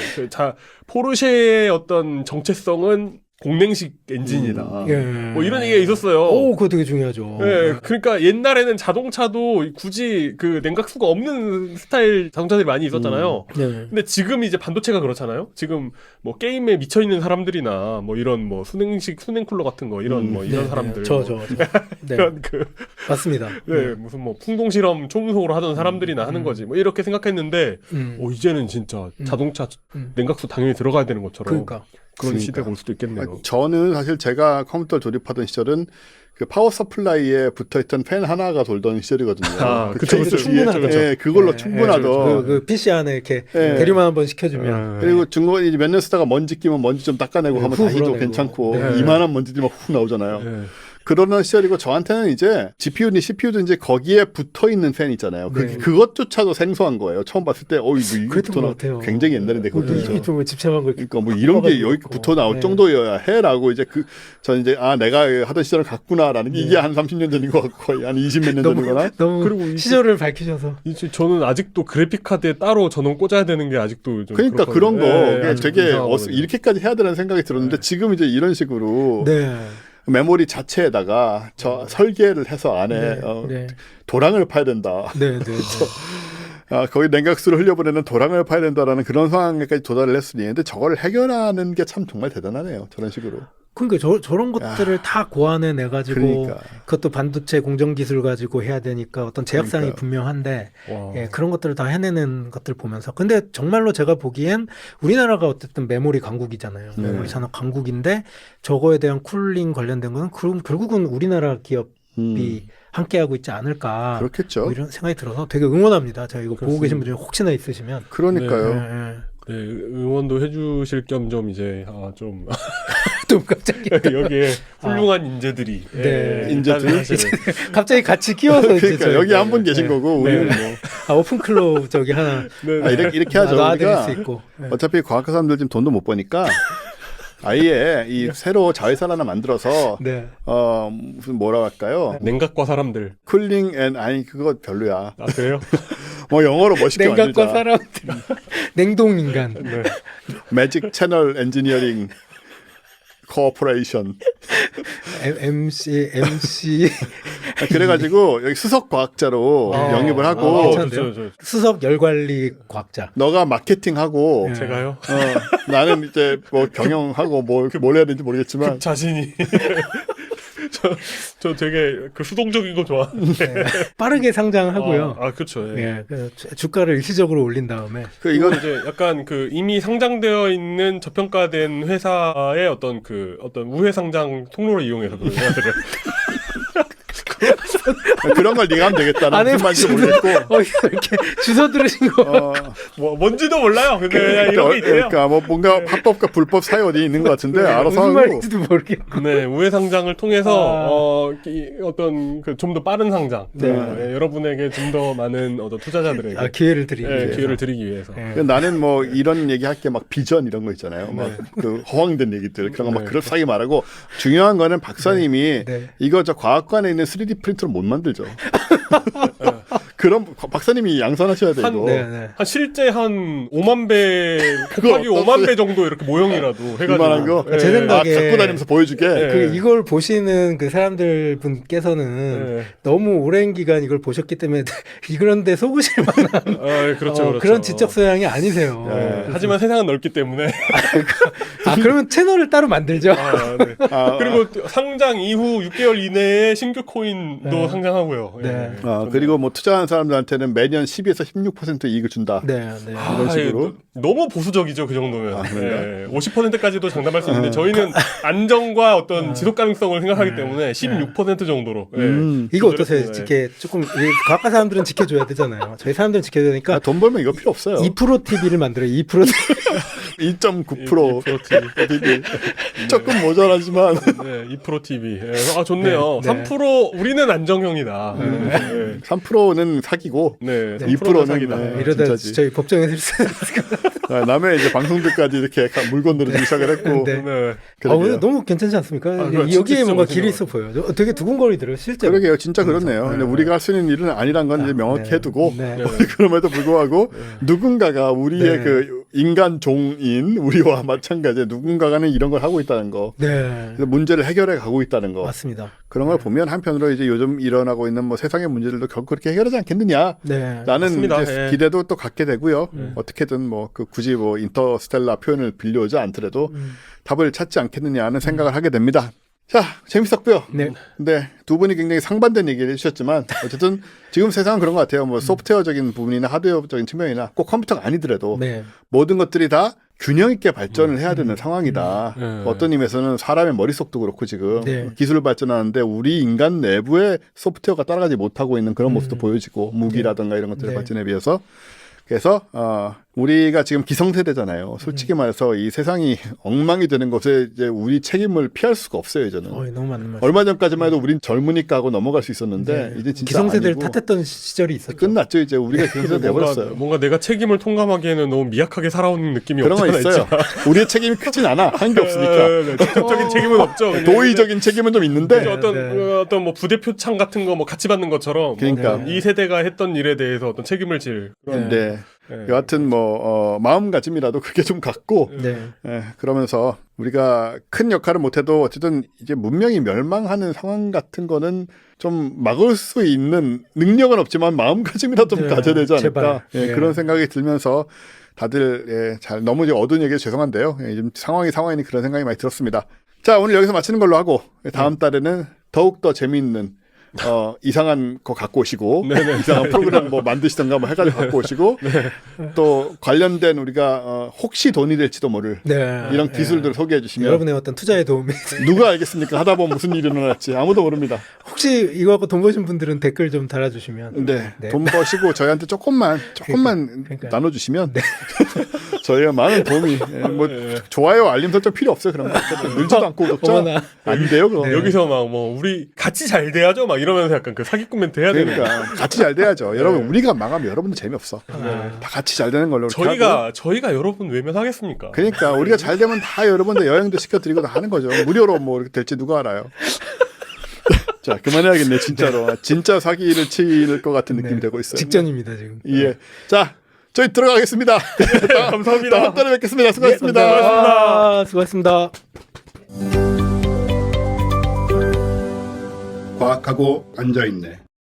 포르쉐의 어떤 정체성은 공냉식 엔진이다. 예. 뭐 이런 얘기가 있었어요. 오, 그거 되게 중요하죠. 예, 그러니까 옛날에는 자동차도 굳이 그 냉각수가 없는 스타일 자동차들이 많이 있었잖아요. 네. 근데 지금 이제 반도체가 그렇잖아요. 지금 뭐 게임에 미쳐 있는 사람들이나 뭐 이런 뭐 수냉 쿨러 같은 거 이런 뭐 이런 네, 사람들, 저. 뭐 네. 이런 그 맞습니다. 네, 무슨 뭐 풍동 실험 초무속으로 하던 사람들이나 하는 거지. 뭐 이렇게 생각했는데, 이제는 진짜 자동차 냉각수 당연히 들어가야 되는 것처럼 그러니까. 그런 시대가 올 수도 있겠네요. 저는 사실 제가 컴퓨터 조립하던 시절은 그 파워 서플라이에 붙어있던 팬 하나가 돌던 시절이거든요. 아, 그 그쵸, 케이스 그쵸. 뒤에 충분하죠. 예, 그걸로 네, 충분하던. 그 PC 안에 이렇게 네. 대리만 한번 시켜주면. 그리고 중간에 이제 몇 년 쓰다가 먼지 끼면 먼지 좀 닦아내고 하면 후 다시도 불어내고. 괜찮고 네. 이만한 먼지들만 훅 나오잖아요. 네. 그러는 시절이고 저한테는 이제 GPU든 CPU든 이제 거기에 붙어 있는 팬 있잖아요. 네. 그것조차도 생소한 거예요. 처음 봤을 때 이거 그랬던 것 붙어 같아요. 굉장히 옛날인데 그것도 이 좀 집착한 걸. 그러니까 뭐 이런 게 여기 있고. 붙어 나올 네. 정도여야 해라고 이제 전 이제 내가 하던 시절을 갔구나라는 게 이게 한 30년 전인 것 같고 거의 한 20몇 년 전이거나. 너무 그리고 시절을 밝히셔서. 이제 저는 아직도 그래픽 카드에 따로 전원 꽂아야 되는 게 아직도 좀 그러니까 그렇거든요. 그런 거 예, 그게 아직도 되게 이상하거든요. 이렇게까지 해야 되는 생각이 들었는데 지금 이제 이런 식으로 네. 메모리 자체에다가 설계를 해서 안에 네. 도랑을 파야 된다. 네. 거기 냉각수를 흘려보내는 도랑을 파야 된다라는 그런 상황에까지 도달을 했으니 근데 저걸 해결하는 게 참 정말 대단하네요. 저런 식으로. 그러니까 저런 것들을 다 고안해 가지고 그러니까. 그것도 반도체 공정 기술 가지고 해야 되니까 어떤 제약상이 그러니까. 분명한데 와. 예, 그런 것들을 다 해내는 것들 보면서 근데 정말로 제가 보기엔 우리나라가 어쨌든 메모리 강국이잖아요. 메모리 산업 강국인데 저거에 대한 쿨링 관련된 거는 그럼 결국은 우리나라 기업이 함께하고 있지 않을까 그렇겠죠. 뭐 이런 생각이 들어서 되게 응원합니다. 제가 이거 보고 그렇습니다. 계신 분들 혹시나 있으시면 그러니까요. 예, 예. 네, 응원도 해주실 겸 좀 이제 좀 좀 갑자기 여기에 훌륭한 인재들이 네. 인재들이? 사실은 갑자기 같이 끼워서 이제 그러니까 여기 한 분 계신 거고 우리는 뭐 오픈 클럽 저기 하나 네, 이렇게 하죠. 놔드릴 우리가 수 있고. 네. 어차피 과학과 사람들 지금 돈도 못 버니까 아예 이 새로 자회사를 하나 만들어서 네. 무슨 뭐라 할까요? 냉각과 사람들. 쿨링 앤 아니 그거 별로야. 아 그래요? 뭐 영어로 멋있게 냉각과 만들자. 사람들. 냉동 인간. 네. 매직 채널 엔지니어링 코퍼레이션. MC 그래가지고 여기 수석 과학자로 영입을 하고 괜찮은데요? 수석 열관리 과학자. 너가 마케팅하고 제가요? 나는 이제 뭐 경영하고 뭘 해야 되는지 모르겠지만 자신이 저 되게 그 수동적인 거 좋아하는데 빠르게 상장하고요. 그렇죠. 예. 예, 그 주가를 일시적으로 올린 다음에 이건 이제 약간 그 이미 상장되어 있는 저평가된 회사의 어떤 우회 상장 통로를 이용해서 그 회사들을 그런 걸 네가 하면 되겠다는 안 무슨 말인지 모르겠고 이렇게 주워 들으신 거. 뭔지도 몰라요. 근데 그냥 이런 게 있대요. 그러니까 뭐 뭔가 합법과 불법 사이 어디 있는 것 같은데 알아서 무슨 하고 말인지도 모르겠고. 네, 우회 상장을 통해서 어떤 좀 더 빠른 상장, 네. 여러분에게 좀 더 많은 투자자들에게 기회를 드리기 위해서. 기회를 드리기 위해서. 예. 나는 뭐 이런 얘기 할 게 막 비전 이런 거 있잖아요. 막 그 허황된 얘기들 그런 거 막 그럴싸하게 말하고 중요한 거는 박사님이 네. 이거 저 과학관에 있는 3D 프린터로 못 만들죠. 그럼 박사님이 양산하셔야 돼 이거. 네. 실제 한 5만 배 곱하기 5만 배 정도 이렇게 모형이라도 해가지고 이만한 거? 제 생각에 갖고 다니면서 보여주게. 이걸 보시는 그 사람들 분께서는 너무 오랜 기간 이걸 보셨기 때문에 이런데 속으실 만한 그렇죠. 그런 지적 소양이 아니세요. 하지만 세상은 넓기 때문에 그러면 채널을 따로 만들죠. 네. 그리고 상장 이후 6개월 이내에 신규 코인도 상장하고요. 네. 그리고 뭐 투자하는 사람들한테는 매년 12에서 16% 이익을 준다. 네. 이런 식으로. 너무 보수적이죠 그 정도면. 그런가요? 50%까지도 장담할 수 있는데 저희는 안정과 어떤 지속 가능성을 생각하기 때문에 16% 정도로. 이거 어떠세요? 조금 과학과 사람들은 지켜줘야 되잖아요. 저희 사람들은 지켜야 되니까 돈 벌면 이거 필요 없어요. 2% TV를 만들어요. 2% 2.9% TV. 조금 모자라지만 2% TV. 좋네요. 네. 3% 우리는 안정형이다. 3%는 사기고 2%는 사기다. 이러다 진짜지. 저희 법정에 서 남의 이제 방송들까지 이렇게 물건 들어주기 시작을 했고. 네. 그러게요. 근데 너무 괜찮지 않습니까? 그거 여기에 진짜 뭔가 멋있는 길이 것 있어 보여요. 되게 두근거리더라고요, 실제로. 그러게요. 진짜 그렇네요. 근데 우리가 할 수 있는 일은 아니란 건 이제 명확히 해두고 네. 그럼에도 불구하고 누군가가 우리의 네. 그 인간 종인 우리와 마찬가지로 누군가가는 이런 걸 하고 있다는 거. 네. 그래서 문제를 해결해 가고 있다는 거. 맞습니다. 그런 걸 보면 한편으로 이제 요즘 일어나고 있는 뭐 세상의 문제들도 결국 그렇게 해결하지 않겠느냐. 네. 라는 맞습니다. 이제 예. 기대도 또 갖게 되고요. 어떻게든 뭐 그 굳이 뭐 인터스텔라 표현을 빌려오지 않더라도 답을 찾지 않겠느냐 하는 생각을 하게 됩니다. 자, 재밌었고요. 네. 근데 두 분이 굉장히 상반된 얘기를 해주셨지만 어쨌든 지금 세상은 그런 것 같아요. 뭐 소프트웨어적인 부분이나 하드웨어적인 측면이나 꼭 컴퓨터가 아니더라도 네. 모든 것들이 다 균형 있게 발전을 해야 되는 상황이다. 어떤 의미에서는 사람의 머릿속도 그렇고 지금 네. 기술을 발전하는데 우리 인간 내부의 소프트웨어가 따라가지 못하고 있는 그런 모습도 보여지고 무기라든가 이런 것들의 네. 발전에 비해서 그래서 우리가 지금 기성세대잖아요. 솔직히 말해서 이 세상이 엉망이 되는 것에 이제 우리 책임을 피할 수가 없어요. 이제는. 너무 맞는 말. 얼마 전까지만 해도 우린 젊으니까 하고 넘어갈 수 있었는데 네. 이제 진짜 기성세대를 아니고 탓했던 시절이 있었죠. 끝났죠. 이제 우리가 기성세대 돼버렸어요. 뭔가 내가 책임을 통감하기에는 너무 미약하게 살아온 느낌이 그런 거 없잖아 있어요. 우리의 책임이 크진 않아. 한 게 없으니까. 직접적인 책임은 없죠. 그냥. 도의적인 책임은 좀 있는데 어떤 뭐 부대 표창 같은 거 뭐 같이 받는 것처럼 그러니까. 이 세대가 했던 일에 대해서 어떤 책임을 질 그런 네. 여하튼 뭐 마음가짐이라도 그게 좀 갖고 네. 그러면서 우리가 큰 역할을 못해도 어쨌든 이제 문명이 멸망하는 상황 같은 거는 좀 막을 수 있는 능력은 없지만 마음가짐이라도 좀 네, 가져야 되지 않을까 제발. 예, 네. 그런 생각이 들면서 다들 잘 너무 이제 어두운 얘기 죄송한데요. 지금 상황이니 그런 생각이 많이 들었습니다. 자, 오늘 여기서 마치는 걸로 하고 다음 달에는 더욱 더 재미있는 이상한 거 갖고 오시고 이상한 프로그램 뭐 만드시던가 뭐 해가지고 갖고 오시고 또 관련된 우리가 혹시 돈이 될지도 모를 네. 이런 기술들을 소개해 주시면 여러분의 어떤 투자에 도움이 누가 알겠습니까? 하다 보면 무슨 일이 일어날지 아무도 모릅니다. 혹시 이거 갖고 돈 버신 분들은 댓글 좀 달아주시면 네, 네. 돈 버시고 저희한테 조금만 그러니까요. 나눠주시면 저희가 많은 도움이 뭐 좋아요 알림 설정 필요 없어요. 그런 거 늘지도 않고 구독자 어머나. 안 돼요. 그거. 여기서 막 뭐 우리 같이 잘 돼야죠 막 이러면서 약간 그 사기꾼 멘트 해야 되는 그러니까 같이 잘 돼야죠. 여러분 우리가 망하면 여러분들 재미없어. 다 같이 잘 되는 걸로 이렇게 하고. 저희가 여러분 외면하겠습니까? 그러니까 우리가 잘 되면 다 여러분들 여행도 시켜드리고 다 하는 거죠. 무료로 뭐 이렇게 될지 누가 알아요. 자, 그만해야겠네, 진짜로. 진짜 사기를 칠 것 같은 느낌이 네. 되고 있어요. 직전입니다 지금. 예. 자, 저희 들어가겠습니다. 감사합니다. 다음 달에 뵙겠습니다. 수고하셨습니다. 아, 수고하셨습니다. 과학하고 앉아있네.